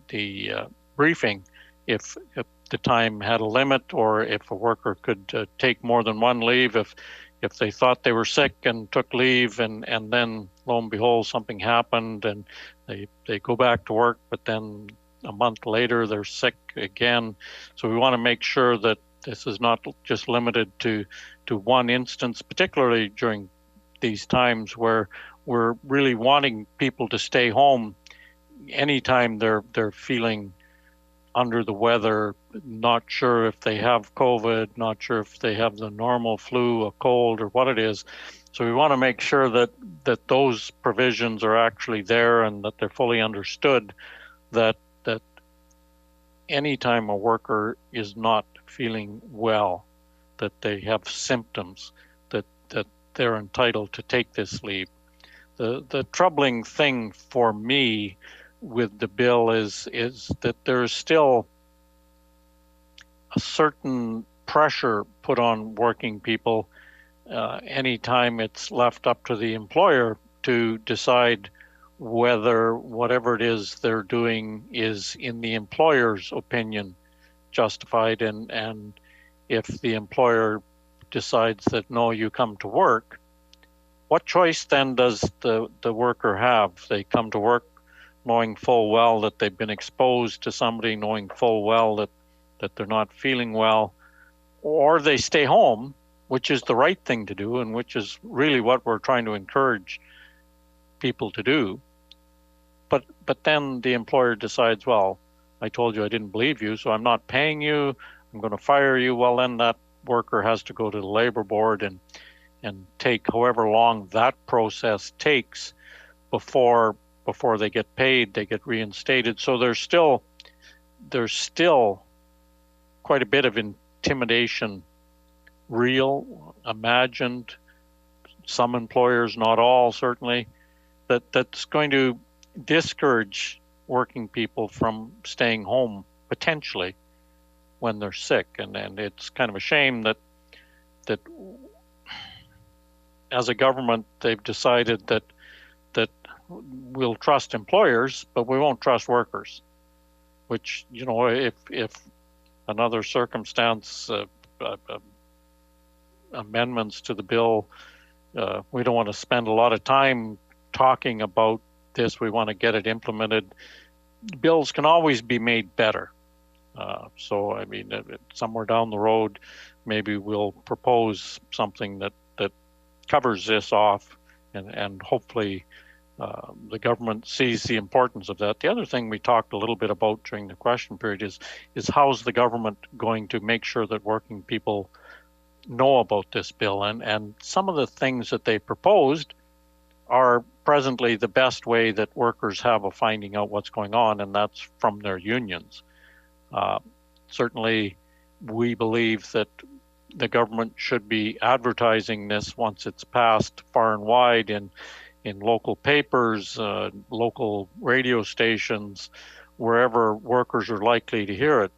briefing if the time had a limit, or if a worker could take more than one leave, if they thought they were sick and took leave, and then lo and behold something happened and they go back to work, but then a month later they're sick again. So we want to make sure that this is not just limited to one instance, particularly during these times where we're really wanting people to stay home anytime they're feeling under the weather, not sure if they have COVID, not sure if they have the normal flu, a cold, or what it is. So we want to make sure that those provisions are actually there and that they're fully understood, that anytime a worker is not feeling well, that they have symptoms, that they're entitled to take this leave. The troubling thing for me with the bill is that there's still a certain pressure put on working people anytime it's left up to the employer to decide whether whatever it is they're doing is, in the employer's opinion, justified. And if the employer decides that, no, you come to work, what choice then does the worker have? They come to work knowing full well that they've been exposed to somebody, knowing full well that they're not feeling well, or they stay home, which is the right thing to do and which is really what we're trying to encourage people to do. But then the employer decides, well, I told you I didn't believe you, so I'm not paying you, I'm going to fire you. Well, then that worker has to go to the labor board and take however long that process takes before they get paid, they get reinstated. So there's still quite a bit of intimidation, real, imagined, some employers, not all certainly, that's going to discourage working people from staying home potentially when they're sick. And it's kind of a shame that as a government, they've decided that we'll trust employers, but we won't trust workers, which, if another circumstance, amendments to the bill. We don't want to spend a lot of time talking about this. We want to get it implemented. Bills can always be made better. So, I mean, somewhere down the road, maybe we'll propose something that covers this off, and hopefully the government sees the importance of that. The other thing we talked a little bit about during the question period is how's the government going to make sure that working people know about this bill, and some of the things that they proposed are presently the best way that workers have of finding out what's going on, and that's from their unions. Certainly, we believe that the government should be advertising this once it's passed far and wide in local papers, local radio stations, wherever workers are likely to hear it.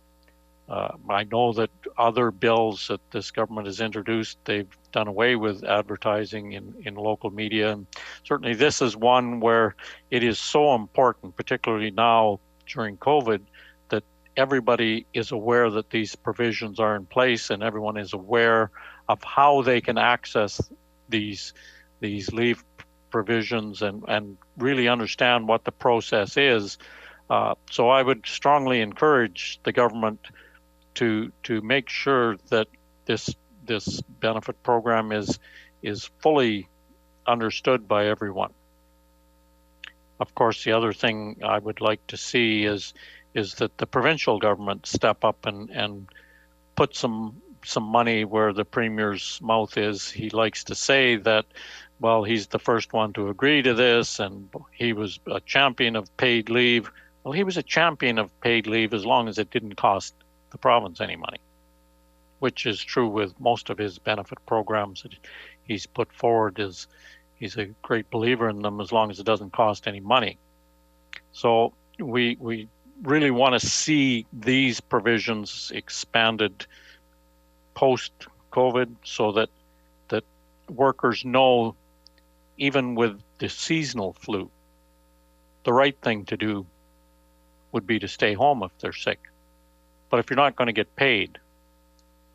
I know that other bills that this government has introduced, they've done away with advertising in local media. And certainly this is one where it is so important, particularly now during COVID, that everybody is aware that these provisions are in place and everyone is aware of how they can access these leave provisions and really understand what the process is. So I would strongly encourage the government to make sure that this benefit program is fully understood by everyone. Of course, the other thing I would like to see is that the provincial government step up and put some money where the Premier's mouth is. He likes to say that, well, he's the first one to agree to this and he was a champion of paid leave. Well, he was a champion of paid leave as long as it didn't cost the province any money, which is true with most of his benefit programs that he's put forward. He's a great believer in them as long as it doesn't cost any money. So we really want to see these provisions expanded post-COVID so that workers know, even with the seasonal flu, the right thing to do would be to stay home if they're sick. But if you're not going to get paid,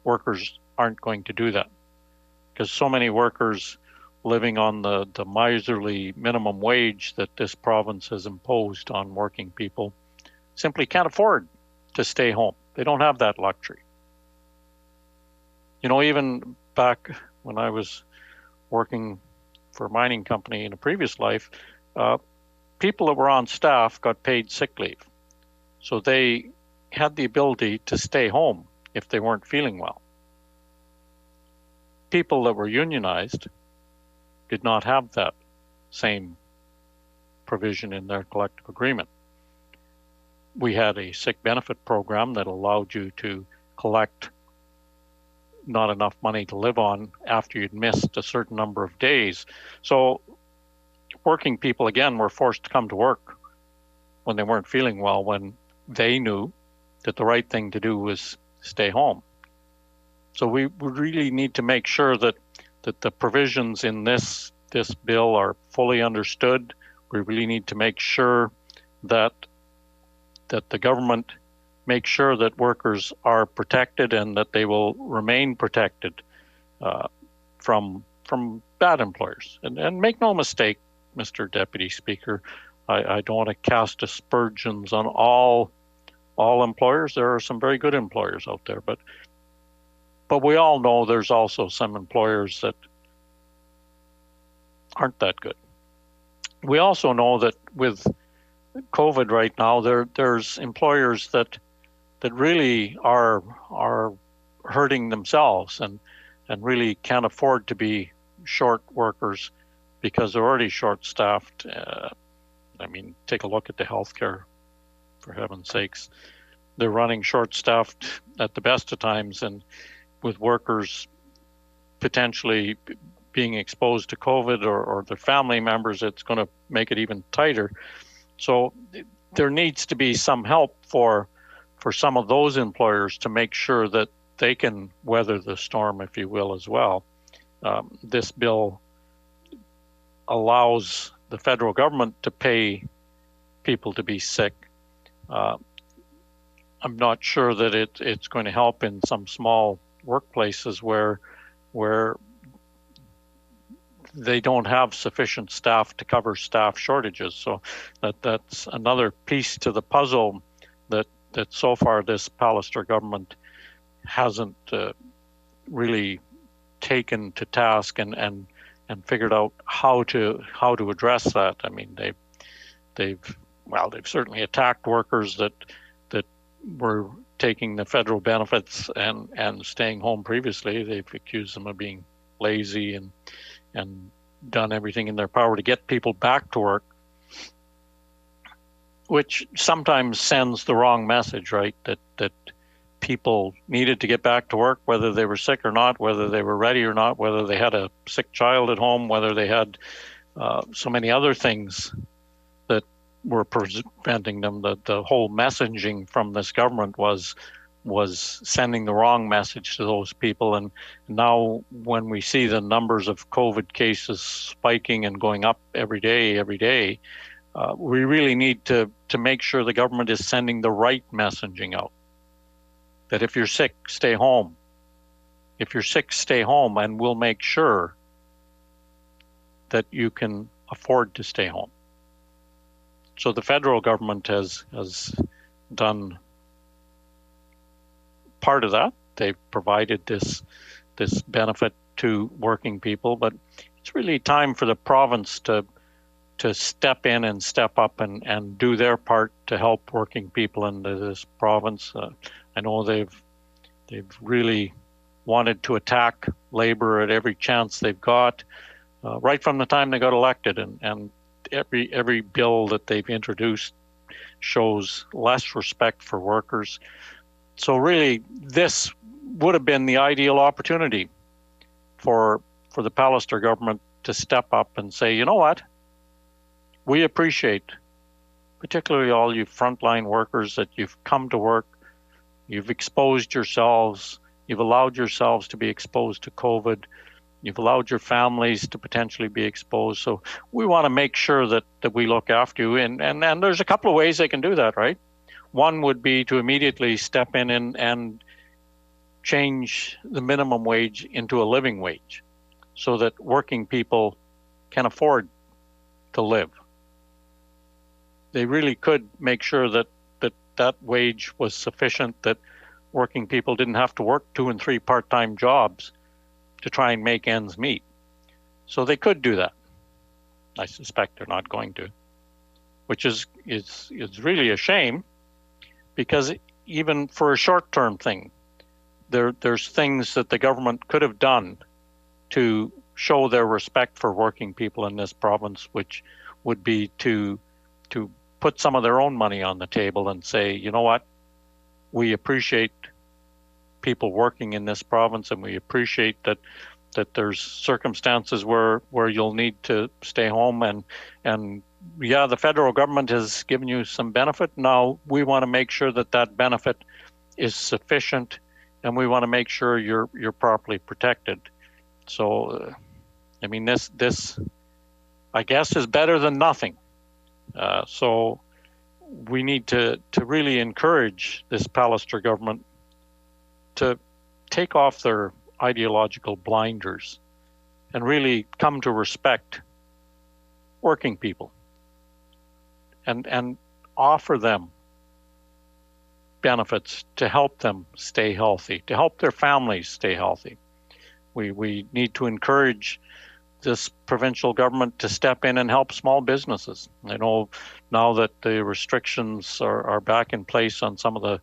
workers aren't going to do that, because so many workers living on the miserly minimum wage that this province has imposed on working people simply can't afford to stay home. They don't have that luxury. You know, even back when I was working for a mining company in a previous life, people that were on staff got paid sick leave. So they had the ability to stay home if they weren't feeling well. People that were unionized did not have that same provision in their collective agreement. We had a sick benefit program that allowed you to collect not enough money to live on after you'd missed a certain number of days. So working people, again, were forced to come to work when they weren't feeling well, when they knew that the right thing to do was stay home. So we really need to make sure that the provisions in this bill are fully understood. We really need to make sure that the government makes sure that workers are protected and that they will remain protected from bad employers. And make no mistake, Mr. Deputy Speaker, I don't want to cast aspersions on all employers. There are some very good employers out there, but we all know there's also some employers that aren't that good. We also know that with COVID right now, there's employers that really are hurting themselves and really can't afford to be short workers because they're already short-staffed. I mean, take a look at the healthcare, for heaven's sakes. They're running short-staffed at the best of times, and with workers potentially being exposed to COVID or their family members, it's going to make it even tighter. So there needs to be some help for some of those employers to make sure that they can weather the storm, if you will, as well. This bill allows the federal government to pay people to be sick. I'm not sure that it's going to help in some small workplaces where where they don't have sufficient staff to cover staff shortages. So that's another piece to the puzzle that so far this Pallister government hasn't really taken to task and figured out how to address that. I mean, they've certainly attacked workers that were taking the federal benefits and staying home previously. They've accused them of being lazy and done everything in their power to get people back to work, which sometimes sends the wrong message, right? That people needed to get back to work, whether they were sick or not, whether they were ready or not, whether they had a sick child at home, whether they had so many other things that were preventing them. The whole messaging from this government was sending the wrong message to those people. And now when we see the numbers of COVID cases spiking and going up every day, we really need to make sure the government is sending the right messaging out. That if you're sick, stay home. If you're sick, stay home, and we'll make sure that you can afford to stay home. So the federal government has done part of that. They've provided this benefit to working people, but it's really time for the province to step in and step up and do their part to help working people in this province. I know they've really wanted to attack labor at every chance they've got, right from the time they got elected, and every bill that they've introduced shows less respect for workers. So really, this would have been the ideal opportunity for the Pallister government to step up and say, you know what? We appreciate, particularly all you frontline workers, that you've come to work, you've exposed yourselves, you've allowed yourselves to be exposed to COVID, you've allowed your families to potentially be exposed. So we want to make sure that we look after you. And there's a couple of ways they can do that, right? One would be to immediately step in and change the minimum wage into a living wage so that working people can afford to live. They really could make sure that wage was sufficient, that working people didn't have to work 2 and 3 part-time jobs to try and make ends meet. So they could do that. I suspect they're not going to, which is really a shame, because even for a short-term thing, there's things that the government could have done to show their respect for working people in this province, which would be to put some of their own money on the table and say, you know what, we appreciate people working in this province, and we appreciate that there's circumstances where you'll need to stay home, and yeah, the federal government has given you some benefit. Now we want to make sure that benefit is sufficient, and we want to make sure you're properly protected. So, I mean, this I guess is better than nothing. So we need to really encourage this Pallister government to take off their ideological blinders and really come to respect working people and offer them benefits to help them stay healthy, to help their families stay healthy. We need to encourage this provincial government to step in and help small businesses. I know now that the restrictions are back in place on some of the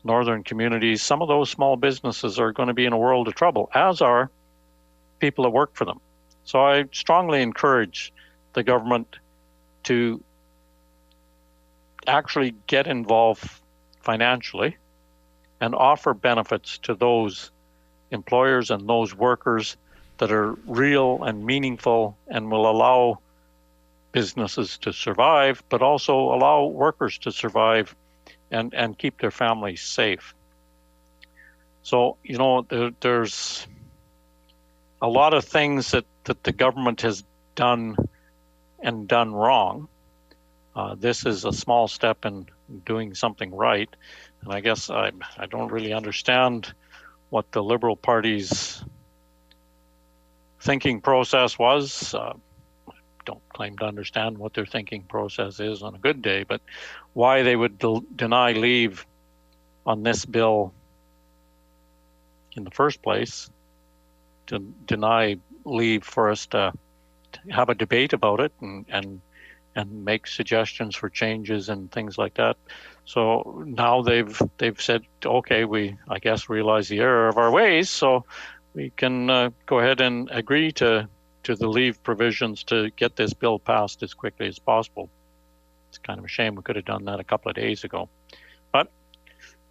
northern communities, some of those small businesses are going to be in a world of trouble, as are people that work for them. So I strongly encourage the government to actually get involved financially and offer benefits to those employers and those workers that are real and meaningful and will allow businesses to survive, but also allow workers to survive and keep their families safe. So, you know, there's a lot of things that the government has done and done wrong. This is a small step in doing something right. And I guess I don't really understand what the Liberal Party's thinking process was. Don't claim to understand what their thinking process is on a good day, but why they would deny leave on this bill in the first place, to deny leave for us to have a debate about it and make suggestions for changes and things like that. So now they've said, okay, we, I guess, realize the error of our ways, so we can go ahead and agree to the leave provisions to get this bill passed as quickly as possible. It's kind of a shame we could have done that a couple of days ago, but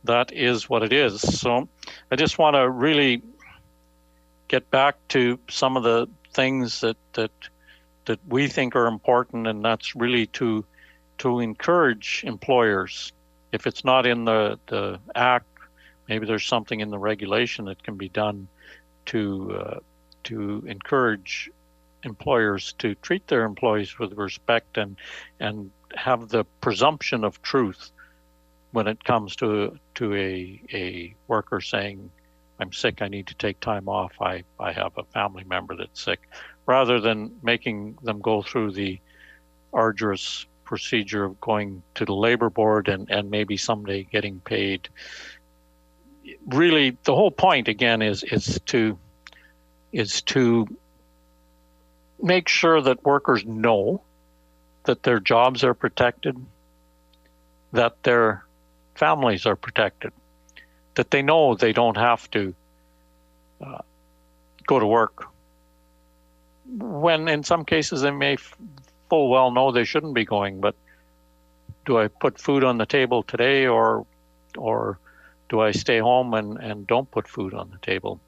that is what it is. So I just want to really get back to some of the things that we think are important, and that's really to encourage employers. If it's not in the act, maybe there's something in the regulation that can be done to encourage employers to treat their employees with respect and have the presumption of truth when it comes to a worker saying, I'm sick, I need to take time off, I have a family member that's sick, rather than making them go through the arduous procedure of going to the labor board and maybe someday getting paid. Really, the whole point again is to make sure that workers know that their jobs are protected, that their families are protected, that they know they don't have to go to work when in some cases they may full well know they shouldn't be going. But do I put food on the table today, or do I stay home and don't put food on the table?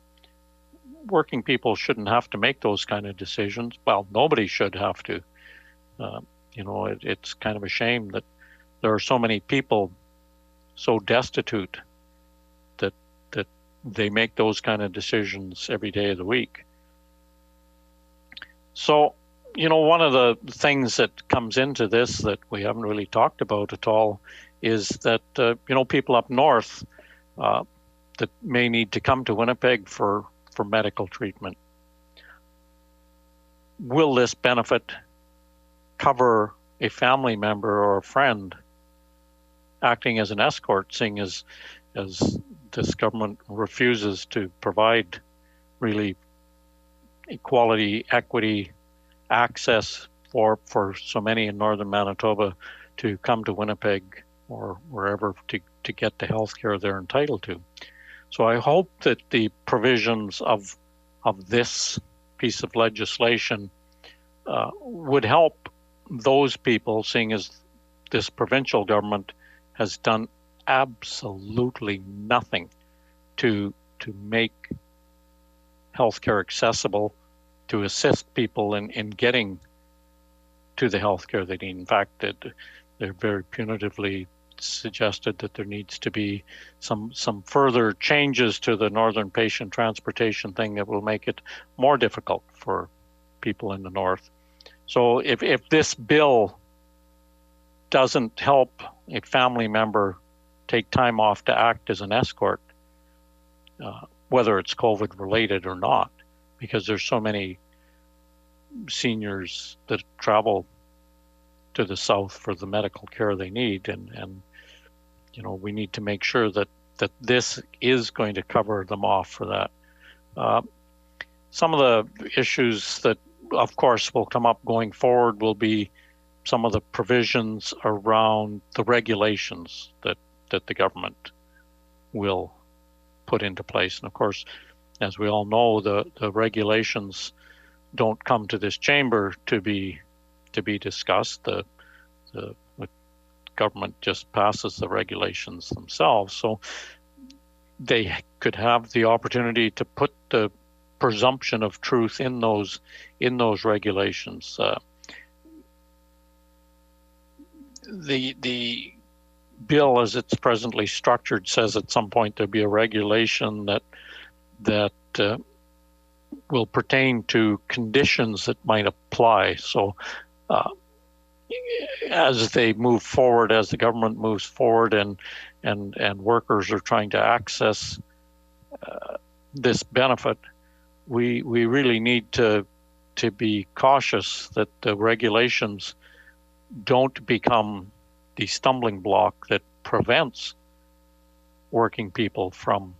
Working people shouldn't have to make those kind of decisions. Well, nobody should have to. It's kind of a shame that there are so many people so destitute that they make those kind of decisions every day of the week. So, one of the things that comes into this that we haven't really talked about at all is that, people up north that may need to come to Winnipeg for medical treatment. Will this benefit cover a family member or a friend acting as an escort, seeing as this government refuses to provide really equality, equity, access for so many in northern Manitoba to come to Winnipeg or wherever to get the health care they're entitled to. So I hope that the provisions of this piece of legislation would help those people, seeing as this provincial government has done absolutely nothing to make healthcare accessible, to assist people in getting to the healthcare they need. In fact, they're very punitively suggested that there needs to be some further changes to the Northern Patient Transportation thing that will make it more difficult for people in the North. So if this bill doesn't help a family member take time off to act as an escort, whether it's COVID related or not, because there's so many seniors that travel to the South for the medical care they need, and we need to make sure that this is going to cover them off for that. Some of the issues that, of course, will come up going forward will be some of the provisions around the regulations that the government will put into place. And of course, as we all know, the regulations don't come to this chamber to be discussed. The government just passes the regulations themselves. So they could have the opportunity to put the presumption of truth in those regulations. The bill, as it's presently structured, says at some point there'll be a regulation that will pertain to conditions that might apply. So as they move forward, as the government moves forward and workers are trying to access this benefit, we really need to be cautious that the regulations don't become the stumbling block that prevents working people from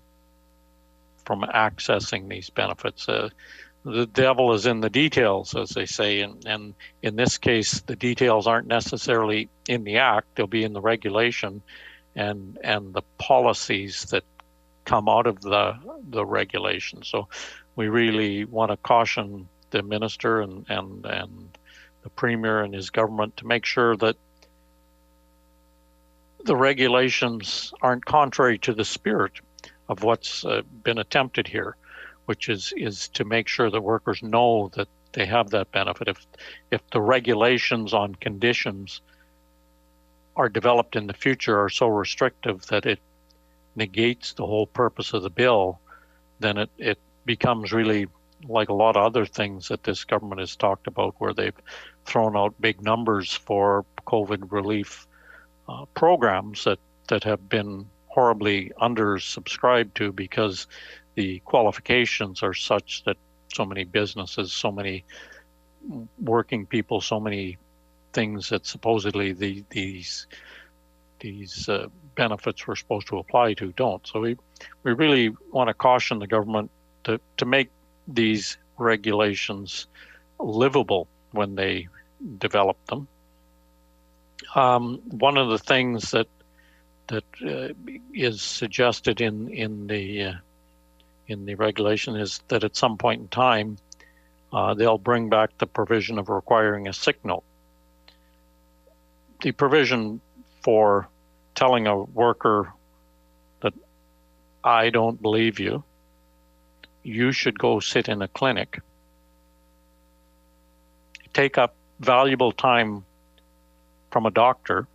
accessing these benefits. The devil is in the details, as they say, and in this case, the details aren't necessarily in the act; they'll be in the regulation and the policies that come out of the regulation. So, we really want to caution the minister and the premier and his government to make sure that the regulations aren't contrary to the spirit of what's been attempted here, which is to make sure that workers know that they have that benefit. If the regulations on conditions are developed in the future are so restrictive that it negates the whole purpose of the bill, then it becomes really like a lot of other things that this government has talked about, where they've thrown out big numbers for COVID relief programs that have been horribly undersubscribed to because the qualifications are such that so many businesses, so many working people, so many things that supposedly these benefits were supposed to apply to don't. So we really want to caution the government to make these regulations livable when they develop them. One of the things that is suggested in the regulation is that at some point in time they'll bring back the provision of requiring a sick note. The provision for telling a worker that I don't believe you, you should go sit in a clinic, take up valuable time from a doctor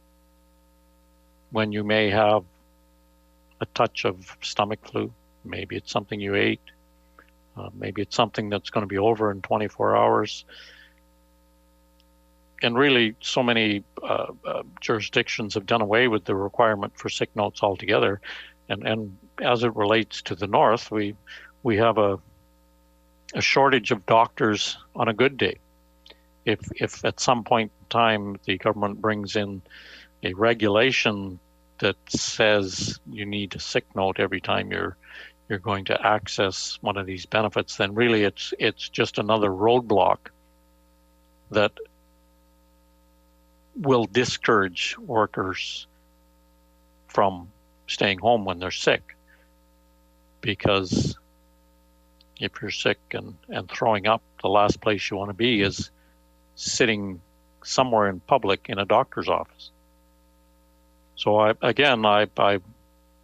when you may have a touch of stomach flu. Maybe it's something you ate. Maybe it's something that's going to be over in 24 hours. And really, so many jurisdictions have done away with the requirement for sick notes altogether. And as it relates to the North, we have a shortage of doctors on a good day. If at some point in time the government brings in a regulation that says you need a sick note every time you're going to access one of these benefits, then really it's just another roadblock that will discourage workers from staying home when they're sick. Because if you're sick and throwing up, the last place you want to be is sitting somewhere in public in a doctor's office. So I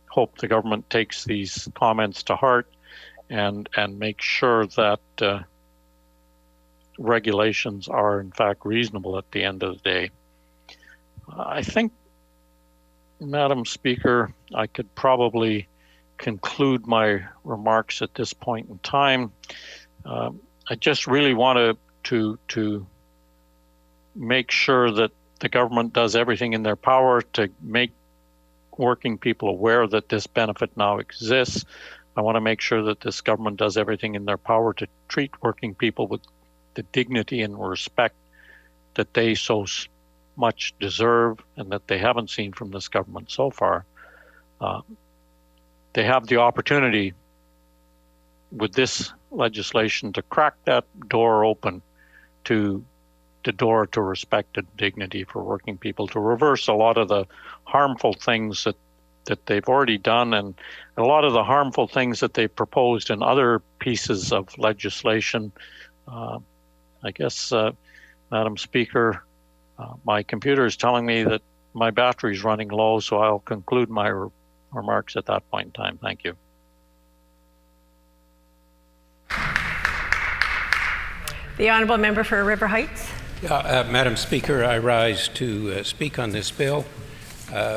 hope the government takes these comments to heart and makes sure that regulations are in fact reasonable at the end of the day. I think, Madam Speaker, I could probably conclude my remarks at this point in time. I just really want to make sure that the government does everything in their power to make working people aware that this benefit now exists. I want to make sure that this government does everything in their power to treat working people with the dignity and respect that they so much deserve and that they haven't seen from this government so far. They have the opportunity with this legislation to crack that door open to the door to respect and dignity for working people, to reverse a lot of the harmful things that they've already done and a lot of the harmful things that they've proposed in other pieces of legislation. I guess, Madam Speaker, my computer is telling me that my battery is running low, so I'll conclude my remarks at that point in time. Thank you. The Honourable Member for River Heights. Madam Speaker, I rise to speak on this bill.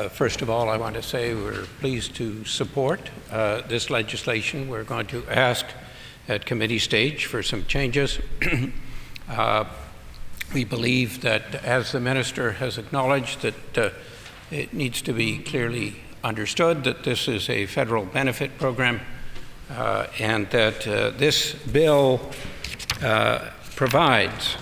First of all, I want to say we're pleased to support this legislation. We're going to ask at committee stage for some changes. We believe that, as the Minister has acknowledged, that it needs to be clearly understood that this is a federal benefit program and that this bill provides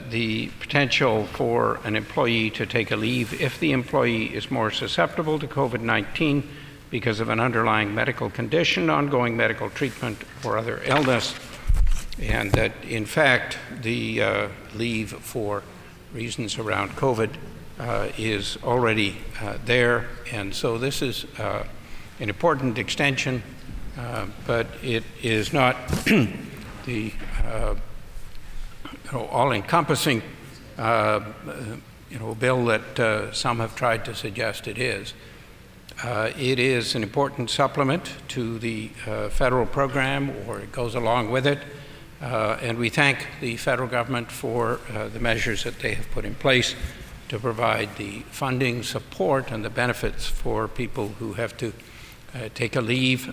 the potential for an employee to take a leave if the employee is more susceptible to COVID-19 because of an underlying medical condition, ongoing medical treatment, or other illness, and that in fact the leave for reasons around COVID is already there, and so this is an important extension, but it is not the all-encompassing bill that some have tried to suggest it is. It is an important supplement to the federal program, or it goes along with it, and we thank the federal government for the measures that they have put in place to provide the funding, support, and the benefits for people who have to take a leave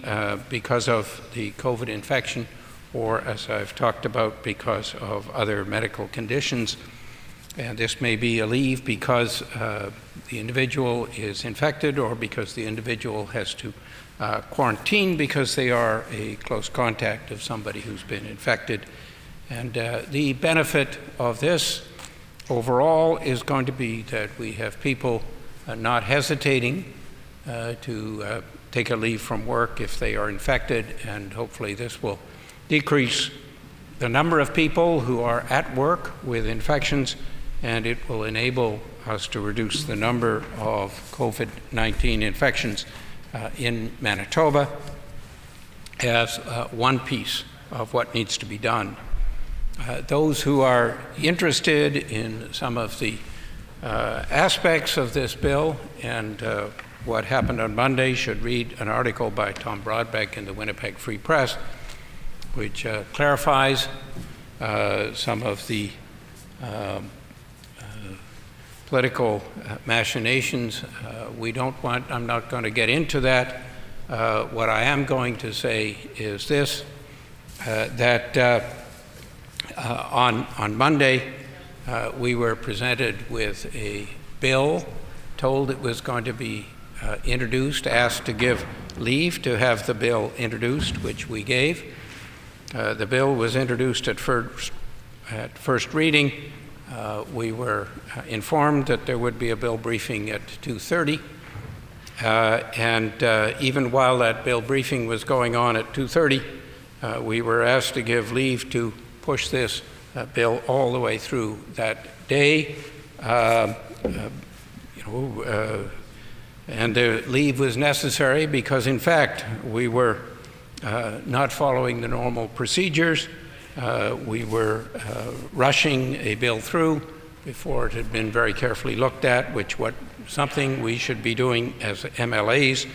because of the COVID infection, or, as I've talked about, because of other medical conditions. And this may be a leave because the individual is infected, or because the individual has to quarantine because they are a close contact of somebody who's been infected. And the benefit of this overall is going to be that we have people not hesitating to take a leave from work if they are infected, and hopefully this will decrease the number of people who are at work with infections, and it will enable us to reduce the number of COVID-19 infections in Manitoba as one piece of what needs to be done. Those who are interested in some of the aspects of this bill and what happened on Monday should read an article by Tom Broadbeck in the Winnipeg Free Press, which clarifies some of the political machinations. I'm not going to get into that. What I am going to say is this, that on Monday, we were presented with a bill, told it was going to be introduced, asked to give leave to have the bill introduced, which we gave. The bill was introduced at first reading. We were informed that there would be a bill briefing at 2:30, and even while that bill briefing was going on at 2:30, we were asked to give leave to push this bill all the way through that day. And the leave was necessary because, in fact, we were not following the normal procedures. We were rushing a bill through before it had been very carefully looked at, something we should be doing as MLAs,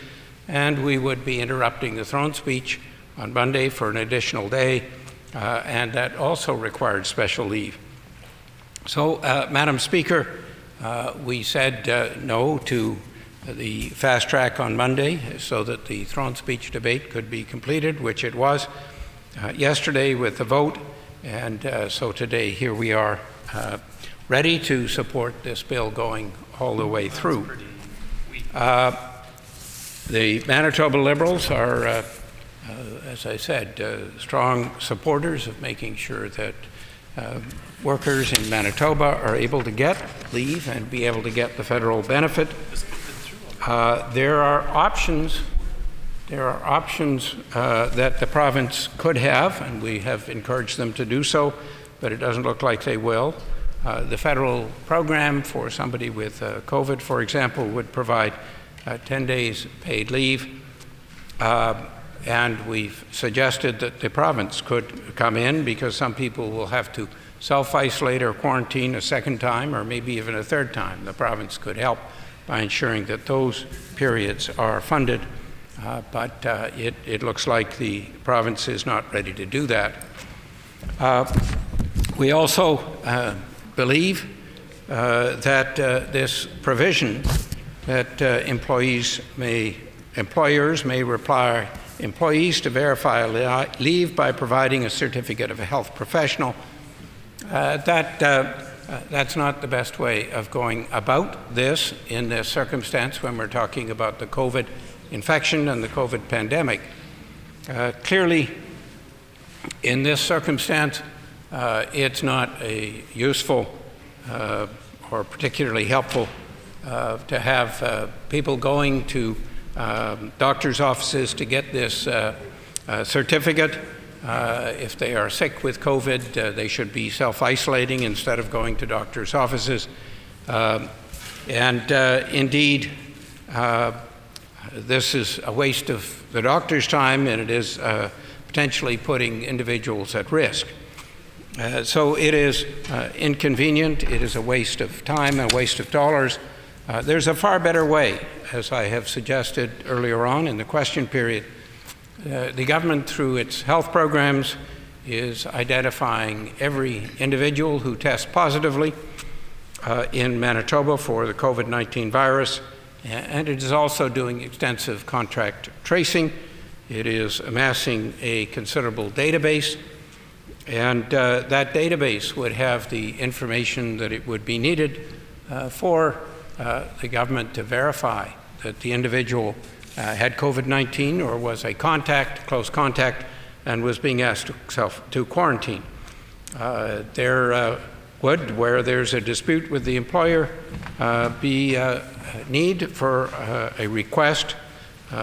and we would be interrupting the throne speech on Monday for an additional day, and that also required special leave. So, Madam Speaker, we said no to the fast track on Monday so that the throne speech debate could be completed, which it was yesterday with the vote, and so today here we are ready to support this bill going all the way through. The Manitoba Liberals are, as I said, strong supporters of making sure that workers in Manitoba are able to get leave and be able to get the federal benefit. There are options that the province could have, and we have encouraged them to do so, but it doesn't look like they will. The federal program for somebody with COVID, for example, would provide 10 days paid leave, and we've suggested that the province could come in because some people will have to self-isolate or quarantine a second time or maybe even a third time. The province could help by ensuring that those periods are funded, but it looks like the province is not ready to do that. We also believe that this provision that employers may require employees to verify leave by providing a certificate of a health professional, that's not the best way of going about this in this circumstance when we're talking about the COVID infection and the COVID pandemic. Clearly, in this circumstance, it's not a useful or particularly helpful to have people going to doctor's offices to get this certificate. If they are sick with COVID, they should be self-isolating instead of going to doctor's offices. Indeed, this is a waste of the doctor's time, and it is potentially putting individuals at risk. So it is inconvenient, it is a waste of time, a waste of dollars. There's a far better way, as I have suggested earlier on in the question period. The government, through its health programs, is identifying every individual who tests positively in Manitoba for the COVID-19 virus, and it is also doing extensive contact tracing. It is amassing a considerable database, and that database would have the information that it would be needed for the government to verify that the individual had COVID-19 or was a close contact, and was being asked to quarantine. There would, where there's a dispute with the employer, be a need for a request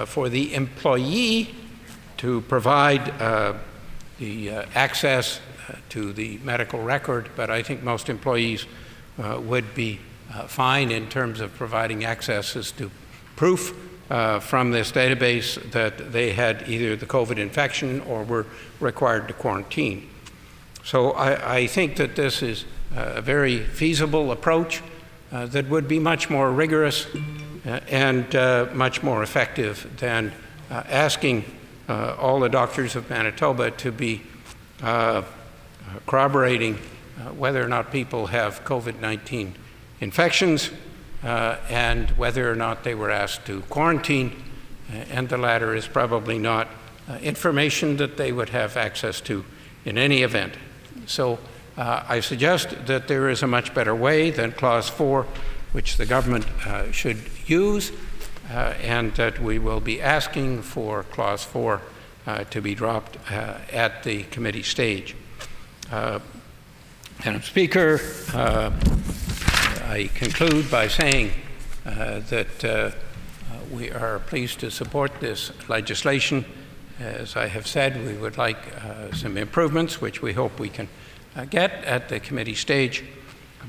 for the employee to provide the access to the medical record, but I think most employees would be fine in terms of providing access as to proof from this database that they had either the COVID infection or were required to quarantine. So I think that this is a very feasible approach that would be much more rigorous and much more effective than asking all the doctors of Manitoba to be corroborating whether or not people have COVID-19 infections and whether or not they were asked to quarantine, and the latter is probably not information that they would have access to in any event. So I suggest that there is a much better way than Clause 4, which the government should use, and that we will be asking for Clause 4 to be dropped at the committee stage. Madam Speaker, I conclude by saying that we are pleased to support this legislation. As I have said, we would like some improvements, which we hope we can get at the committee stage,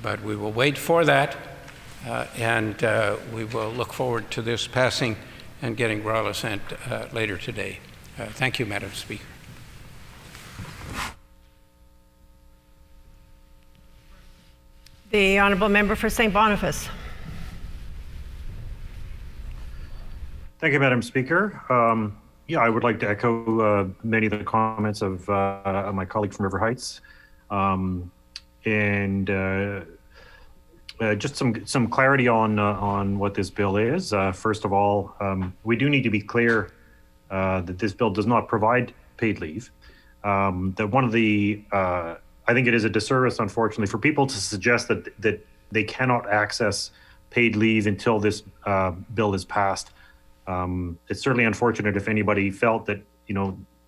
but we will wait for that, and we will look forward to this passing and getting royal assent later today. Thank you, Madam Speaker. The honourable member for St. Boniface. Thank you, Madam Speaker. I would like to echo many of the comments of my colleague from River Heights, and just some clarity on what this bill is. First of all, we do need to be clear that this bill does not provide paid leave. That one of the I think it is a disservice, unfortunately, for people to suggest that they cannot access paid leave until this bill is passed. It's certainly unfortunate if anybody felt that,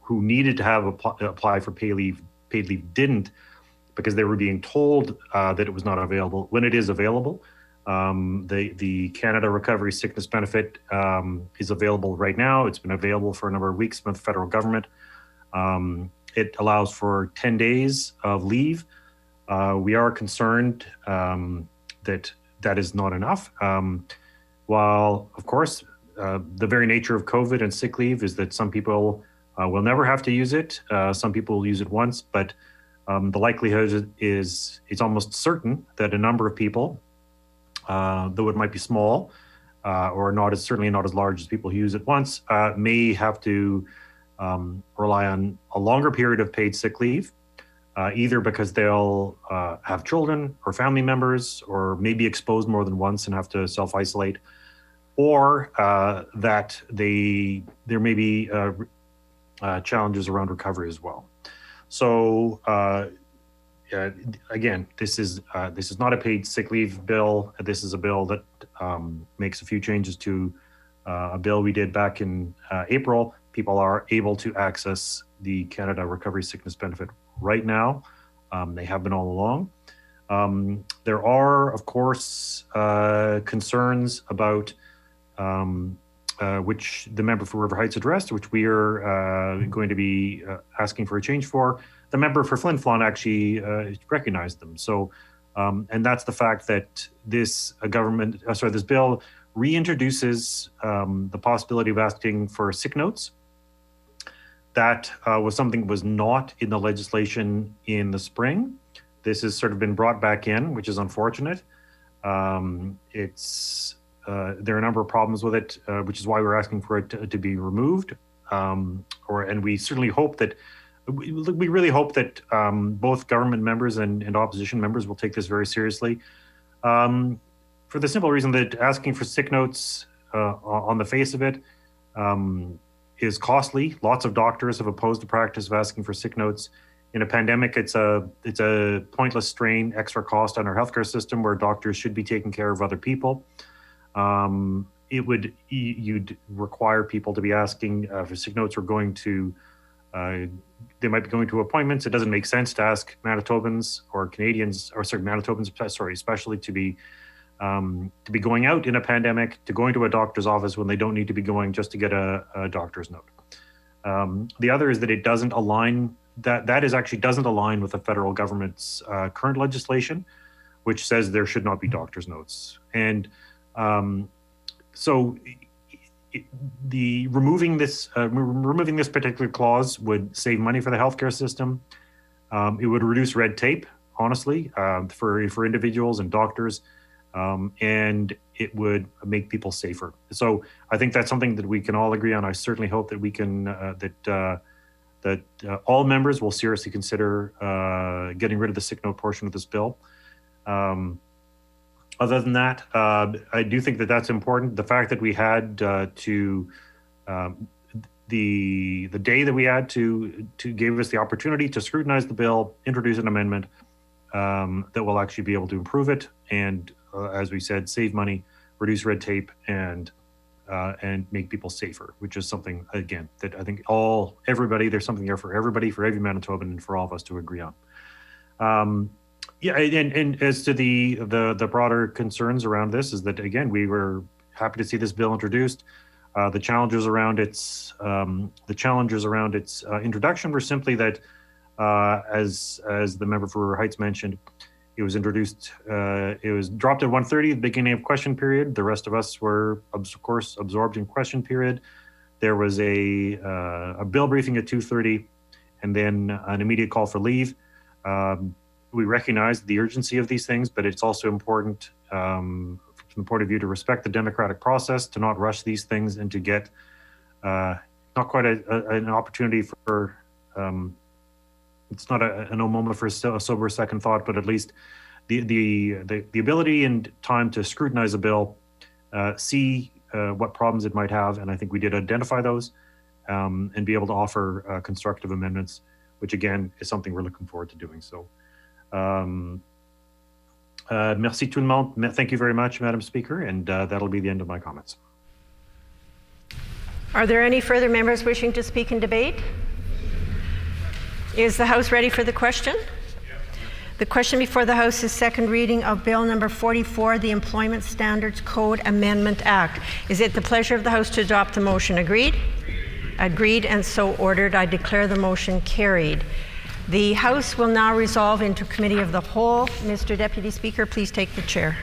who needed to have apply for paid leave didn't, because they were being told that it was not available when it is available. The Canada Recovery Sickness Benefit is available right now. It's been available for a number of weeks from the federal government. It allows for 10 days of leave. We are concerned that is not enough. While, of course, the very nature of COVID and sick leave is that some people will never have to use it. Some people will use it once, but the likelihood is it's almost certain that a number of people, though it might be small or certainly not as large as people who use it once, may have to rely on a longer period of paid sick leave, either because they'll have children or family members, or may be exposed more than once and have to self-isolate, or that there may be challenges around recovery as well. So again, this is not a paid sick leave bill. This is a bill that makes a few changes to a bill we did back in April, people are able to access the Canada Recovery Sickness Benefit right now. They have been all along. There are, of course, concerns about which the member for River Heights addressed, which we are going to be asking for a change for. The member for Flin Flon actually recognized them. So, and that's the fact that this this bill reintroduces the possibility of asking for sick notes. That was something that was not in the legislation in the spring. This has sort of been brought back in, which is unfortunate. There are a number of problems with it, which is why we're asking for it to be removed. And we certainly hope that we really hope that both government members and opposition members will take this very seriously, for the simple reason that asking for sick notes on the face of it is costly. Lots of doctors have opposed the practice of asking for sick notes. In a pandemic, it's a pointless strain, extra cost on our healthcare system where doctors should be taking care of other people. You'd require people to be asking for sick notes or going to, they might be going to appointments. It doesn't make sense to ask Manitobans or Canadians, especially to be going out in a pandemic, to going to a doctor's office when they don't need to be going just to get a doctor's note. The other is that it doesn't align, that doesn't align with the federal government's current legislation, which says there should not be doctor's notes. And removing this particular clause would save money for the healthcare system. It would reduce red tape, honestly, for individuals and doctors, and it would make people safer. So I think that's something that we can all agree on. I certainly hope that we can that all members will seriously consider getting rid of the sick note portion of this bill. Other than that, I do think that that's important. The fact that we had the day that we had to give us the opportunity to scrutinize the bill, introduce an amendment that will actually be able to improve it, and as we said, save money, reduce red tape, and make people safer, which is something, again, that I think there's something there for everybody, for every Manitoban, and for all of us to agree on. And as to the broader concerns around this is that, again, we were happy to see this bill introduced. The challenges around its introduction were simply that, as the member for River Heights mentioned, it was introduced. It was dropped at 1:30 at the beginning of question period. The rest of us were, of course, absorbed in question period. There was a bill briefing at 2:30, and then an immediate call for leave. We recognize the urgency of these things, but it's also important from the point of view to respect the democratic process, to not rush these things, and to get not quite an opportunity for, it's not a no moment for a sober second thought, but at least the ability and time to scrutinize a bill, see what problems it might have, and I think we did identify those, and be able to offer constructive amendments, which again is something we're looking forward to doing. So. Merci tout le monde. Thank you very much, Madam Speaker, and that'll be the end of my comments. Are there any further members wishing to speak in debate? Is the House ready for the question? The question before the House is second reading of Bill number 44, the Employment Standards Code Amendment Act. Is it the pleasure of the House to adopt the motion? Agreed? Agreed, and so ordered. I declare the motion carried. The House will now resolve into Committee of the Whole. Mr. Deputy Speaker, please take the chair.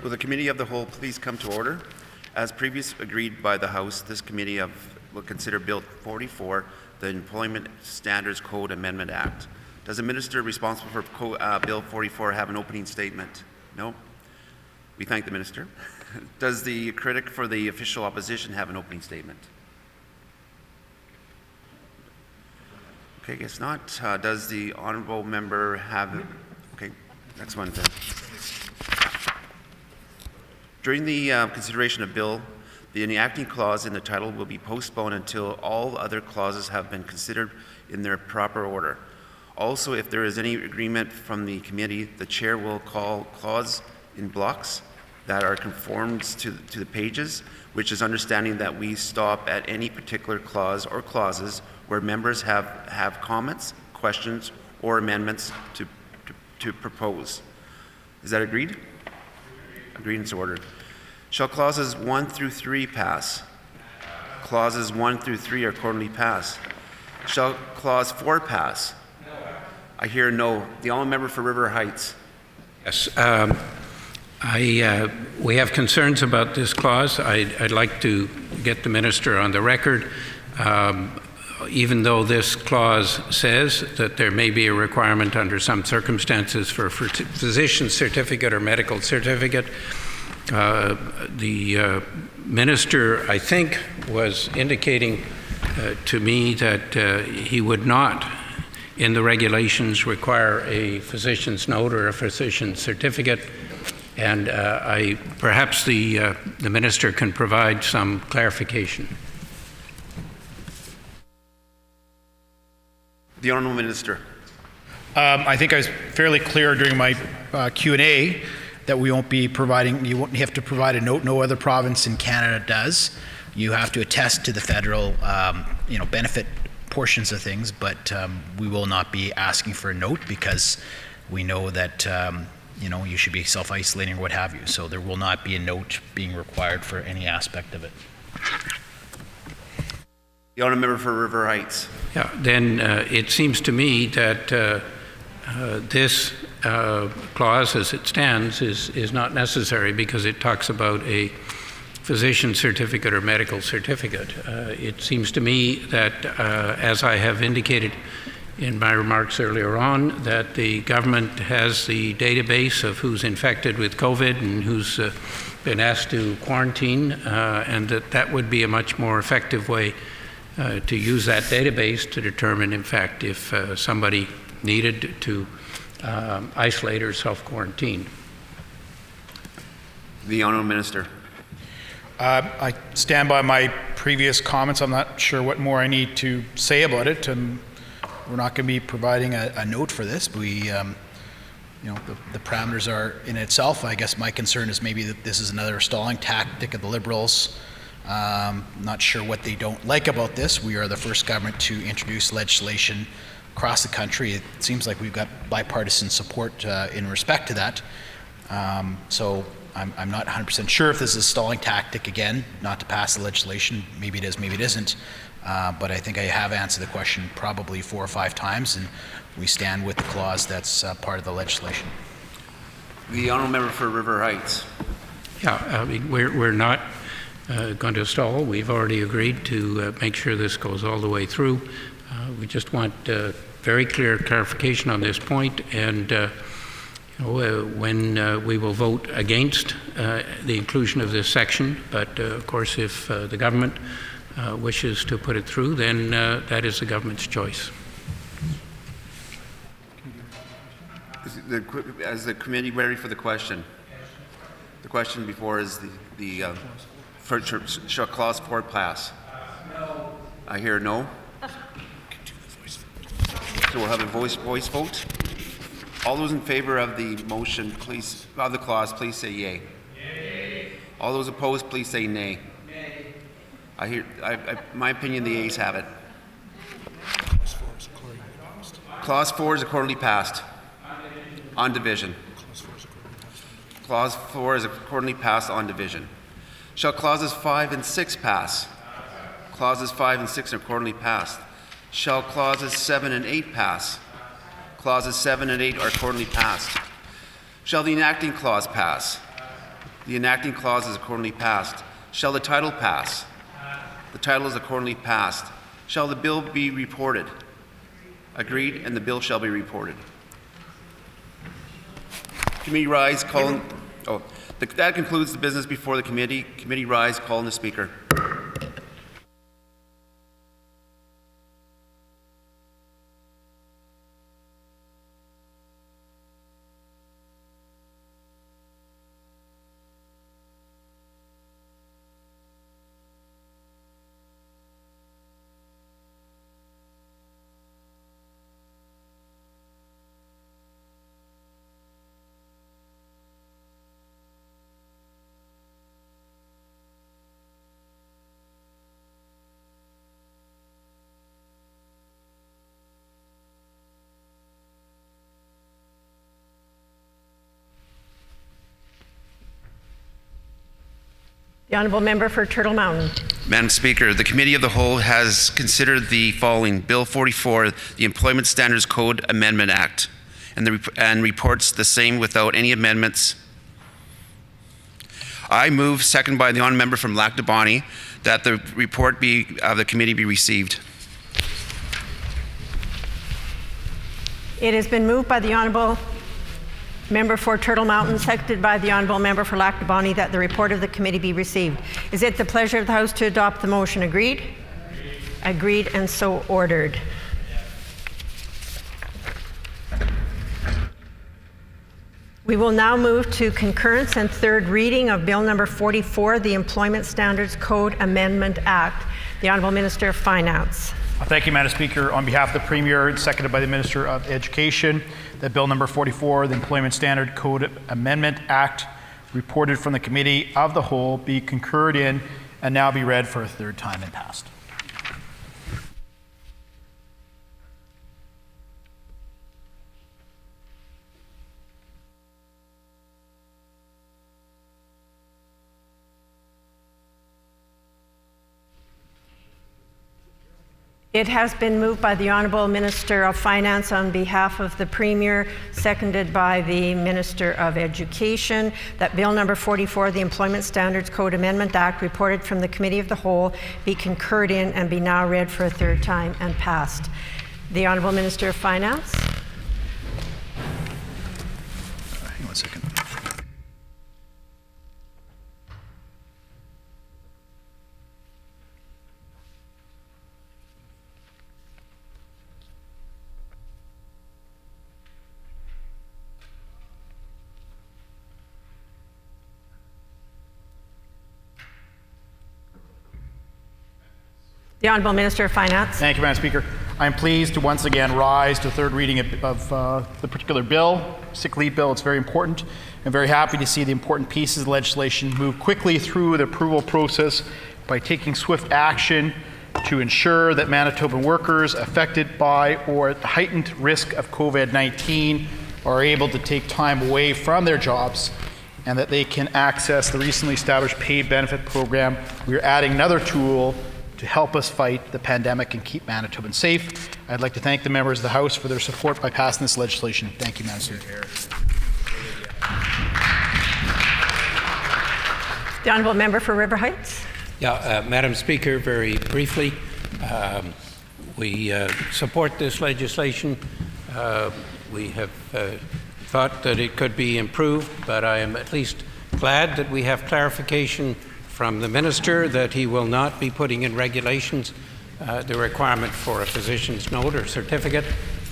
Will the Committee of the Whole please come to order? As previously agreed by the House, this committee will consider Bill 44, the Employment Standards Code Amendment Act. Does the Minister responsible for Bill 44 have an opening statement? No? We thank the Minister. Does the critic for the official opposition have an opening statement? Okay, guess not. Does the honourable member have... Okay, next one then. During the consideration of bill, the enacting clause in the title will be postponed until all other clauses have been considered in their proper order. Also, if there is any agreement from the committee, the chair will call clause in blocks that are conformed to the pages, which is understanding that we stop at any particular clause or clauses where members have comments, questions, or amendments to propose. Is that agreed? Agreed and so ordered. Shall clauses 1 through 3 pass? Clauses 1 through 3 are accordingly passed. Shall clause 4 pass? No. I hear no. The honourable member for River Heights. Yes. We have concerns about this clause. I'd like to get the Minister on the record. Even though this clause says that there may be a requirement under some circumstances for a physician's certificate or medical certificate, the Minister, I think, was indicating to me that he would not, in the regulations, require a physician's note or a physician's certificate. And perhaps the Minister can provide some clarification. The Honourable Minister. I think I was fairly clear during my Q&A that we won't be providing, you won't have to provide a note. No other province in Canada does. You have to attest to the federal benefit portions of things, but we will not be asking for a note because we know that you should be self-isolating or what have you. So there will not be a note being required for any aspect of it. The honourable member for River Heights. Yeah, then it seems to me that this clause as it stands is not necessary because it talks about a physician certificate or medical certificate. It seems to me that, as I have indicated in my remarks earlier on, that the government has the database of who's infected with COVID and who's been asked to quarantine, and that would be a much more effective way to use that database to determine, in fact, if somebody needed to isolate or self-quarantine. The Honourable Minister. I stand by my previous comments. I'm not sure what more I need to say about it. We're not going to be providing a note for this. We, the parameters are in itself. I guess my concern is maybe that this is another stalling tactic of the Liberals. Not sure what they don't like about this. We are the first government to introduce legislation across the country. It seems like we've got bipartisan support in respect to that. So I'm not 100% sure if this is a stalling tactic, again, not to pass the legislation. Maybe it is, maybe it isn't. But I think I have answered the question probably 4 or 5 times, and we stand with the clause that's part of the legislation. The honourable member for River Heights. Yeah, I mean, we're not going to stall. We've already agreed to make sure this goes all the way through. We just want very clear clarification on this point, and when we will vote against the inclusion of this section, but of course if the government wishes to put it through, then that is the government's choice. Is the committee ready for the question? The question before is shall clause 4 pass? No. I hear no. So we'll have a voice vote. All those in favor of the motion, please, of the clause, please say yay. Yay. All those opposed, please say nay. Nay. I hear, my opinion, the ayes have it. Clause 4 is accordingly passed. On division. Clause 4 is accordingly passed on division. Shall clauses 5 and 6 pass? Clauses 5 and 6 are accordingly passed. Shall clauses 7 and 8 pass? Clauses 7 and 8 are accordingly passed. Shall the enacting clause pass? The enacting clause is accordingly passed. Shall the title pass? The title is accordingly passed. Shall the bill be reported? Agreed, and the bill shall be reported. Committee rise, call. That concludes the business before the committee. Committee rise, call on the Speaker. The Honourable Member for Turtle Mountain. Madam Speaker, the Committee of the Whole has considered the following: Bill 44, the Employment Standards Code Amendment Act, and reports the same without any amendments. I move, second by the Honourable Member from Lac du Bonny, that the report of the committee be received. It has been moved by the Honourable Member for Turtle Mountain, seconded by the Honourable Member for Lac du Bonny, that the report of the committee be received. Is it the pleasure of the House to adopt the motion? Agreed? Agreed, and so ordered. We will now move to concurrence and third reading of Bill number 44, the Employment Standards Code Amendment Act. The Honourable Minister of Finance. Thank you, Madam Speaker. On behalf of the Premier and seconded by the Minister of Education, that Bill number 44, the Employment Standard Code Amendment Act, reported from the Committee of the Whole, be concurred in and now be read for a third time and passed. It has been moved by the Honourable Minister of Finance on behalf of the Premier, seconded by the Minister of Education, that Bill number 44, the Employment Standards Code Amendment Act, reported from the Committee of the Whole, be concurred in and be now read for a third time and passed. The Honourable Minister of Finance. Hang on a second. The Honourable Minister of Finance. Thank you, Madam Speaker. I am pleased to once again rise to third reading of the particular bill, sick leave bill. It's very important. I'm very happy to see the important pieces of legislation move quickly through the approval process by taking swift action to ensure that Manitoban workers affected by or at the heightened risk of COVID-19 are able to take time away from their jobs and that they can access the recently established paid benefit program. We are adding another tool to help us fight the pandemic and keep Manitobans safe. I'd like to thank the members of the House for their support by passing this legislation. Thank you, Madam Speaker. The Honourable Member for River Heights. Madam Speaker, very briefly, we support this legislation. We have thought that it could be improved, but I am at least glad that we have clarification from the Minister that he will not be putting in regulations the requirement for a physician's note or certificate,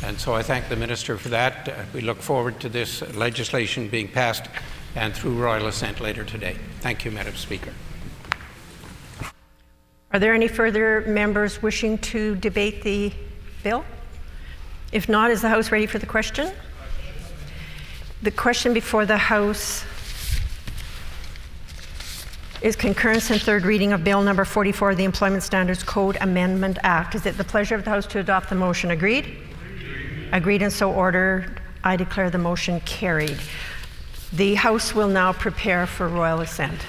and so I thank the Minister for that. We look forward to this legislation being passed and through royal assent later today. Thank you, Madam Speaker. Are there any further members wishing to debate the bill? If not, is the House ready for the question? The question before the House is concurrence and third reading of Bill number 44, the Employment Standards Code Amendment Act. Is it the pleasure of the House to adopt the motion? Agreed? Agreed. Agreed, and so ordered. I declare the motion carried. The House will now prepare for royal assent.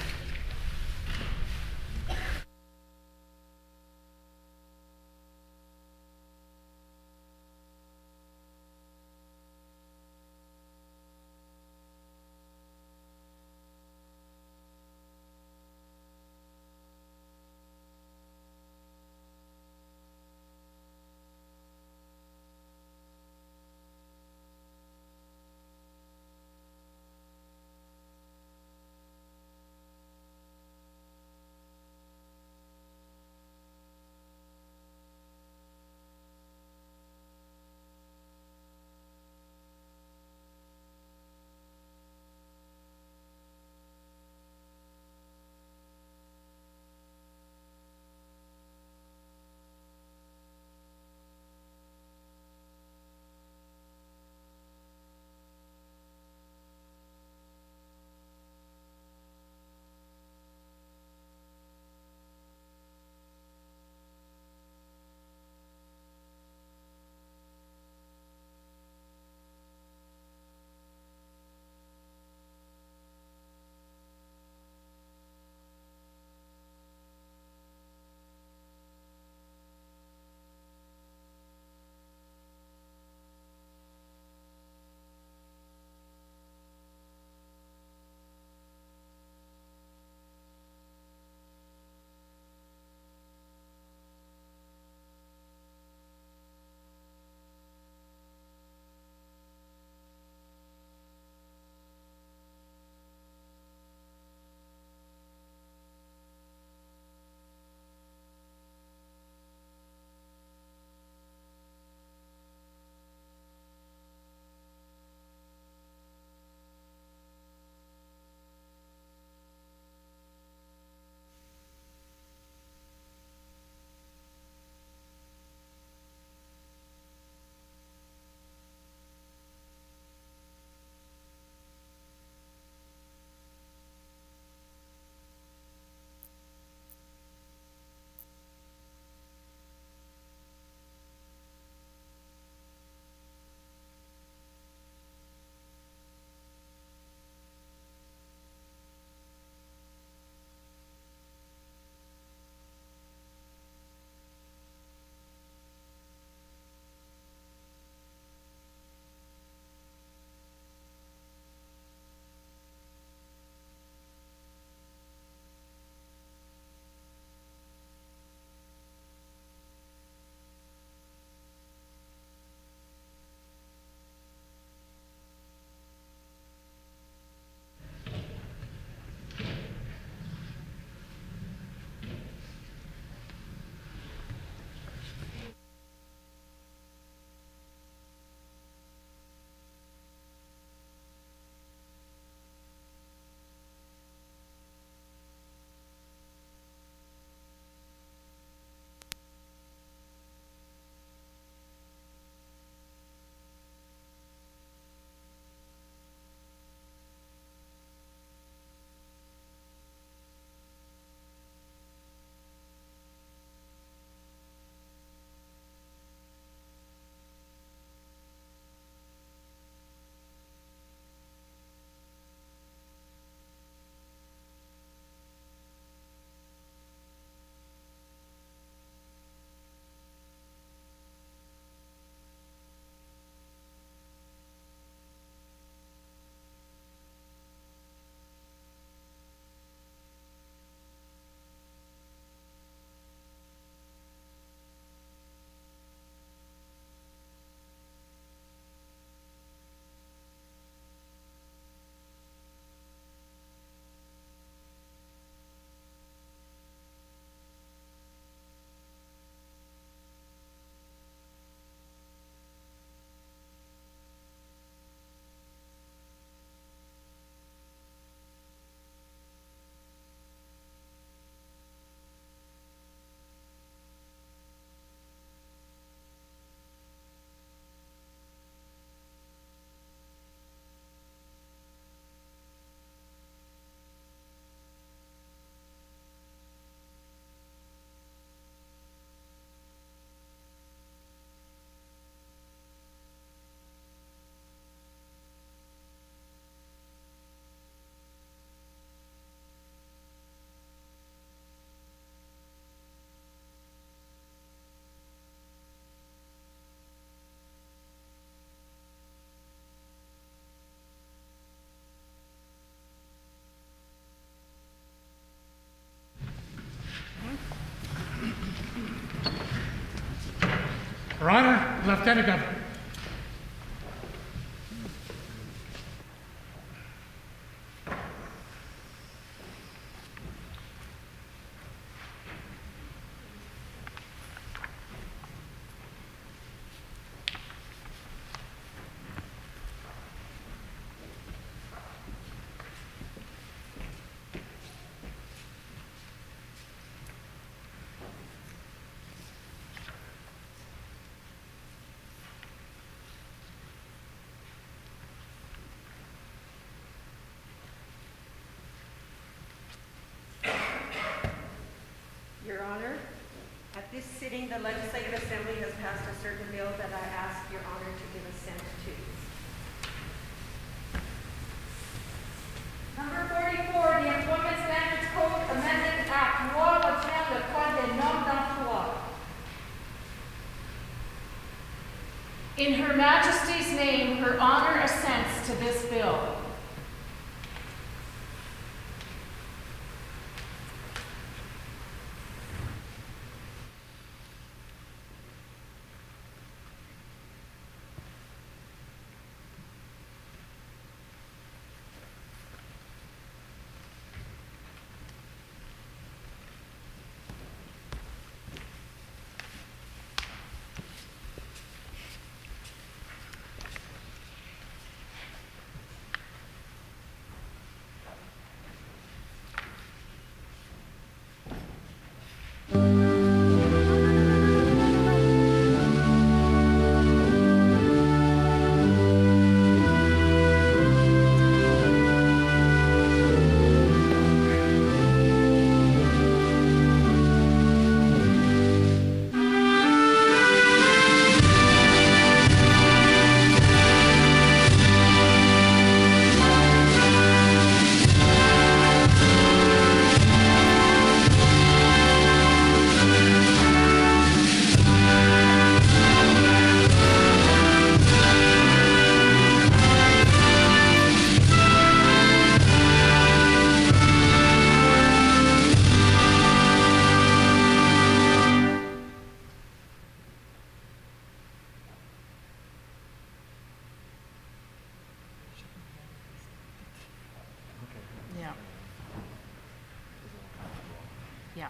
Your Honor, Lieutenant Governor. Your Honor, at this sitting, the Legislative Assembly has passed a certain bill that I ask Your Honor to give assent to. Number 44, the Employment Standards Code Amendment Act, loi retient le code des normes d'emploi. In Her Majesty's name, Her Honor assents to this bill. Yeah.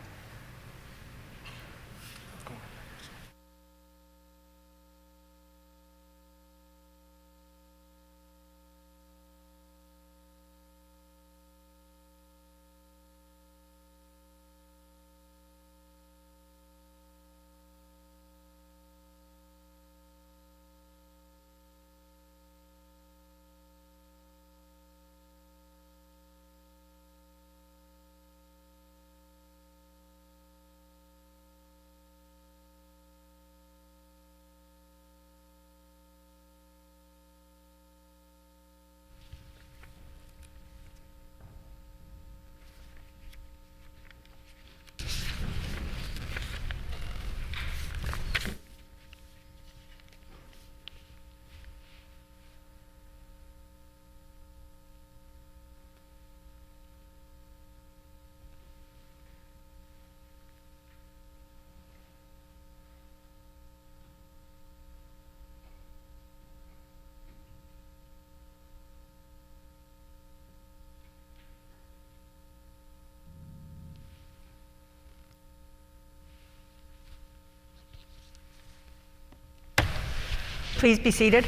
Please be seated.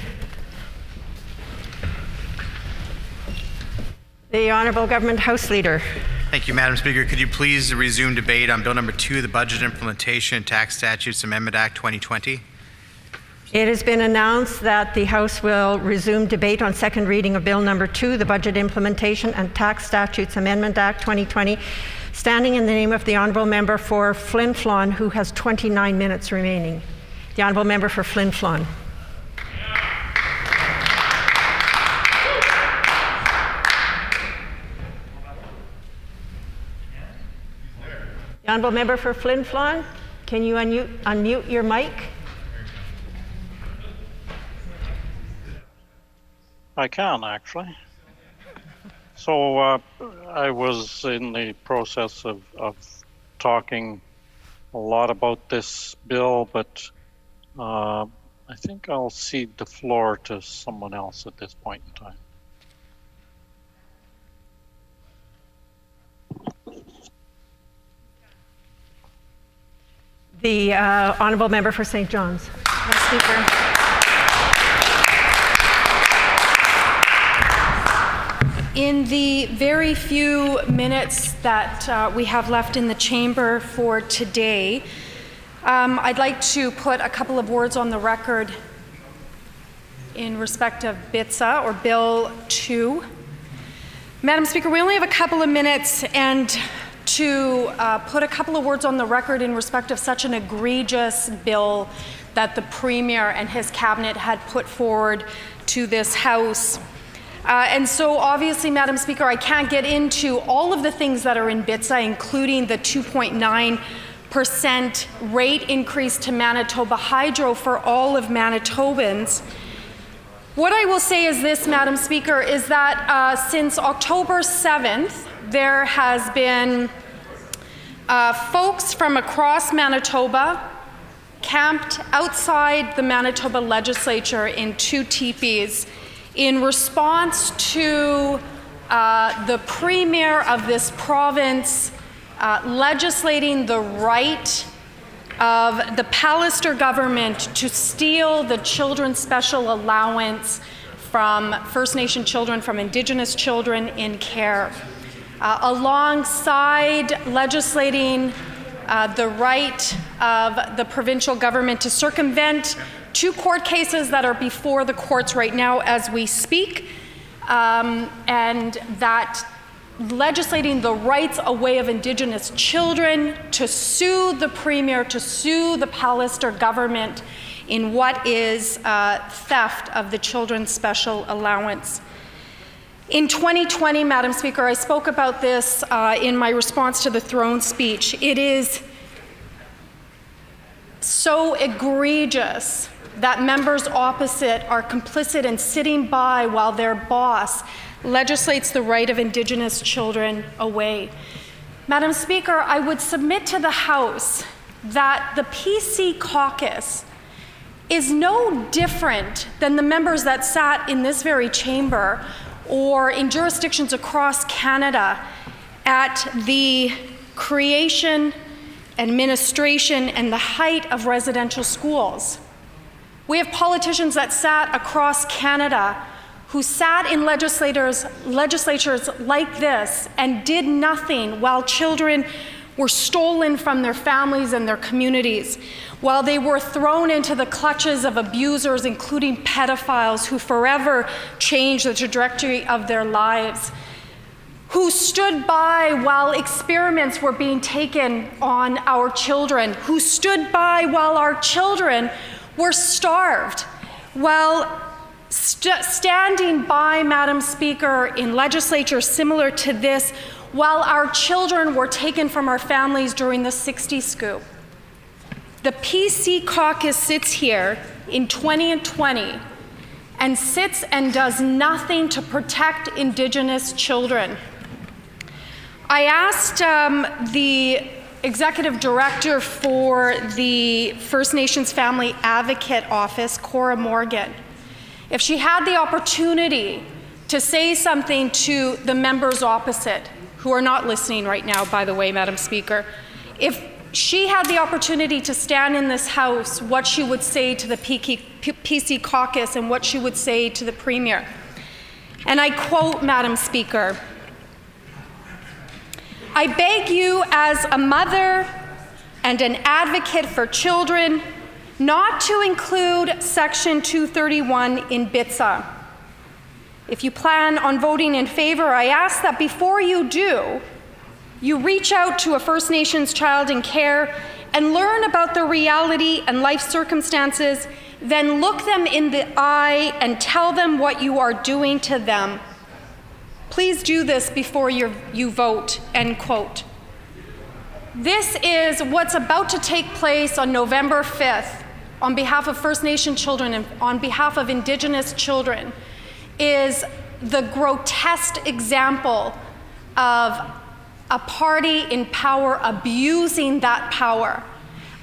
The Honourable Government House Leader. Thank you, Madam Speaker. Could you please resume debate on Bill number 2, the Budget Implementation and Tax Statutes Amendment Act 2020? It has been announced that the House will resume debate on second reading of Bill number 2, the Budget Implementation and Tax Statutes Amendment Act 2020, standing in the name of the Honourable Member for Flin Flon, who has 29 minutes remaining. The Honourable Member for Flin Flon. The Honourable Member for Flin Flon, can you unmute your mic? I can, actually. So I was in the process of talking a lot about this bill, but I think I'll cede the floor to someone else at this point in time. The Honourable Member for St. John's. Madam Speaker. In the very few minutes that we have left in the chamber for today, I'd like to put a couple of words on the record in respect of BITSA, or Bill 2. Madam Speaker, we only have a couple of minutes, and to put a couple of words on the record in respect of such an egregious bill that the Premier and his cabinet had put forward to this House. And so obviously, Madam Speaker, I can't get into all of the things that are in BITSA, including the 2.9% rate increase to Manitoba Hydro for all of Manitobans. What I will say is this, Madam Speaker, is that since October 7th, there has been folks from across Manitoba camped outside the Manitoba Legislature in 2 teepees in response to the Premier of this province legislating the right of the Pallister government to steal the children's special allowance from First Nation children, from Indigenous children in care, alongside legislating the right of the provincial government to circumvent 2 court cases that are before the courts right now as we speak, and that legislating the rights away of Indigenous children to sue the Premier, to sue the Pallister government in what is theft of the children's special allowance. In 2020, Madam Speaker, I spoke about this in my response to the throne speech. It is so egregious that members opposite are complicit in sitting by while their boss legislates the right of Indigenous children away. Madam Speaker, I would submit to the House that the PC caucus is no different than the members that sat in this very chamber or in jurisdictions across Canada at the creation, administration, and the height of residential schools. We have politicians that sat across Canada who sat in legislatures like this and did nothing while children were stolen from their families and their communities, while they were thrown into the clutches of abusers, including pedophiles, who forever changed the trajectory of their lives, who stood by while experiments were being taken on our children, who stood by while our children were starved, while standing by, Madam Speaker, in legislatures similar to this, while our children were taken from our families during the 60 scoop. The PC caucus sits here in 2020 and sits and does nothing to protect Indigenous children. I asked the Executive Director for the First Nations Family Advocate Office, Cora Morgan, if she had the opportunity to say something to the members opposite, who are not listening right now, by the way, Madam Speaker, if she had the opportunity to stand in this House, what she would say to the PC caucus and what she would say to the Premier. And I quote, Madam Speaker, "I beg you as a mother and an advocate for children not to include Section 231 in BITSA. If you plan on voting in favor, I ask that before you do, you reach out to a First Nations child in care and learn about their reality and life circumstances, then look them in the eye and tell them what you are doing to them. Please do this before you vote," end quote. This is what's about to take place on November 5th on behalf of First Nation children and on behalf of Indigenous children, is the grotesque example of a party in power abusing that power,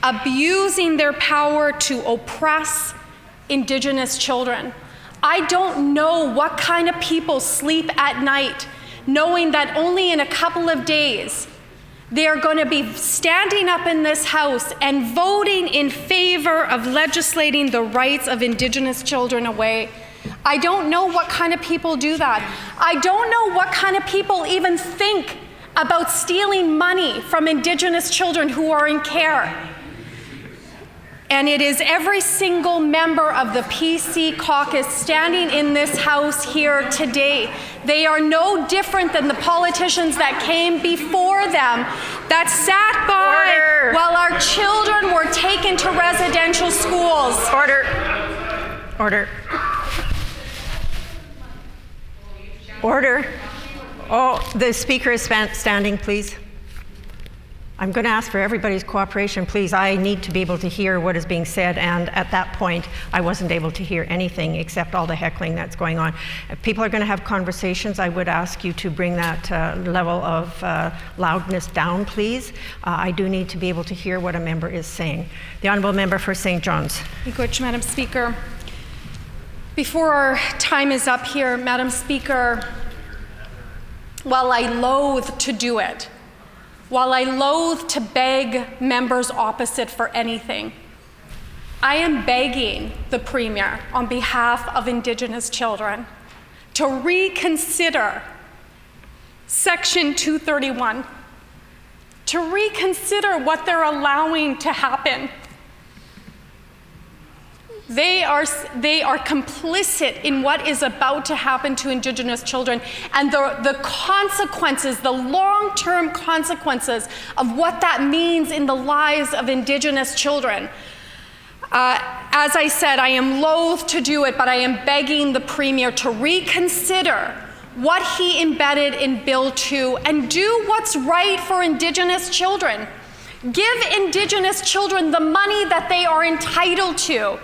abusing their power to oppress Indigenous children. I don't know what kind of people sleep at night knowing that only in a couple of days they are going to be standing up in this House and voting in favor of legislating the rights of Indigenous children away. I don't know what kind of people do that. I don't know what kind of people even think about stealing money from Indigenous children who are in care. And it is every single member of the PC caucus standing in this House here today. They are no different than the politicians that came before them that sat by while our children were taken to residential schools. Order. Order. Order. Oh, the speaker is standing, please. I'm going to ask for everybody's cooperation, please. I need to be able to hear what is being said, and at that point, I wasn't able to hear anything except all the heckling that's going on. If people are going to have conversations, I would ask you to bring that level of loudness down, please. I do need to be able to hear what a member is saying. The Honourable Member for St. John's. Thank you, Madam Speaker. Before our time is up here, Madam Speaker, while I loathe to do it, while I loathe to beg members opposite for anything, I am begging the Premier on behalf of Indigenous children to reconsider Section 231, to reconsider what they're allowing to happen. They are complicit in what is about to happen to Indigenous children, and the consequences, the long-term consequences of what that means in the lives of Indigenous children. As I said, I am loath to do it, but I am begging the Premier to reconsider what he embedded in Bill 2 and do what's right for Indigenous children. Give Indigenous children the money that they are entitled to.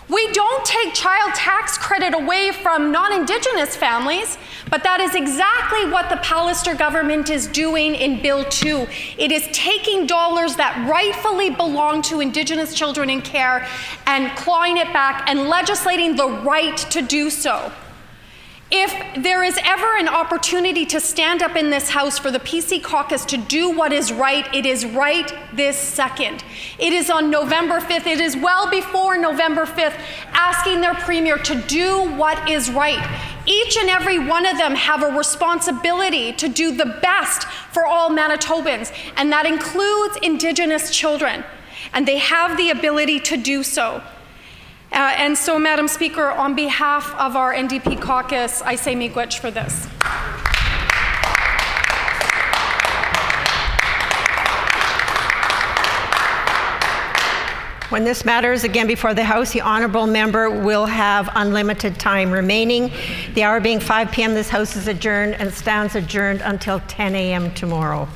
We don't take child tax credit away from non-Indigenous families, but that is exactly what the Pallister government is doing in Bill 2. It is taking dollars that rightfully belong to Indigenous children in care and clawing it back and legislating the right to do so. If there is ever an opportunity to stand up in this House for the PC caucus to do what is right, it is right this second. It is on November 5th. It is well before November 5th, asking their Premier to do what is right. Each and every one of them have a responsibility to do the best for all Manitobans, and that includes Indigenous children, and they have the ability to do so. And so, Madam Speaker, on behalf of our NDP caucus, I say miigwech for this. When this matter is again before the House, the honourable member will have unlimited time remaining. The hour being 5 p.m., this House is adjourned and stands adjourned until 10 a.m. tomorrow.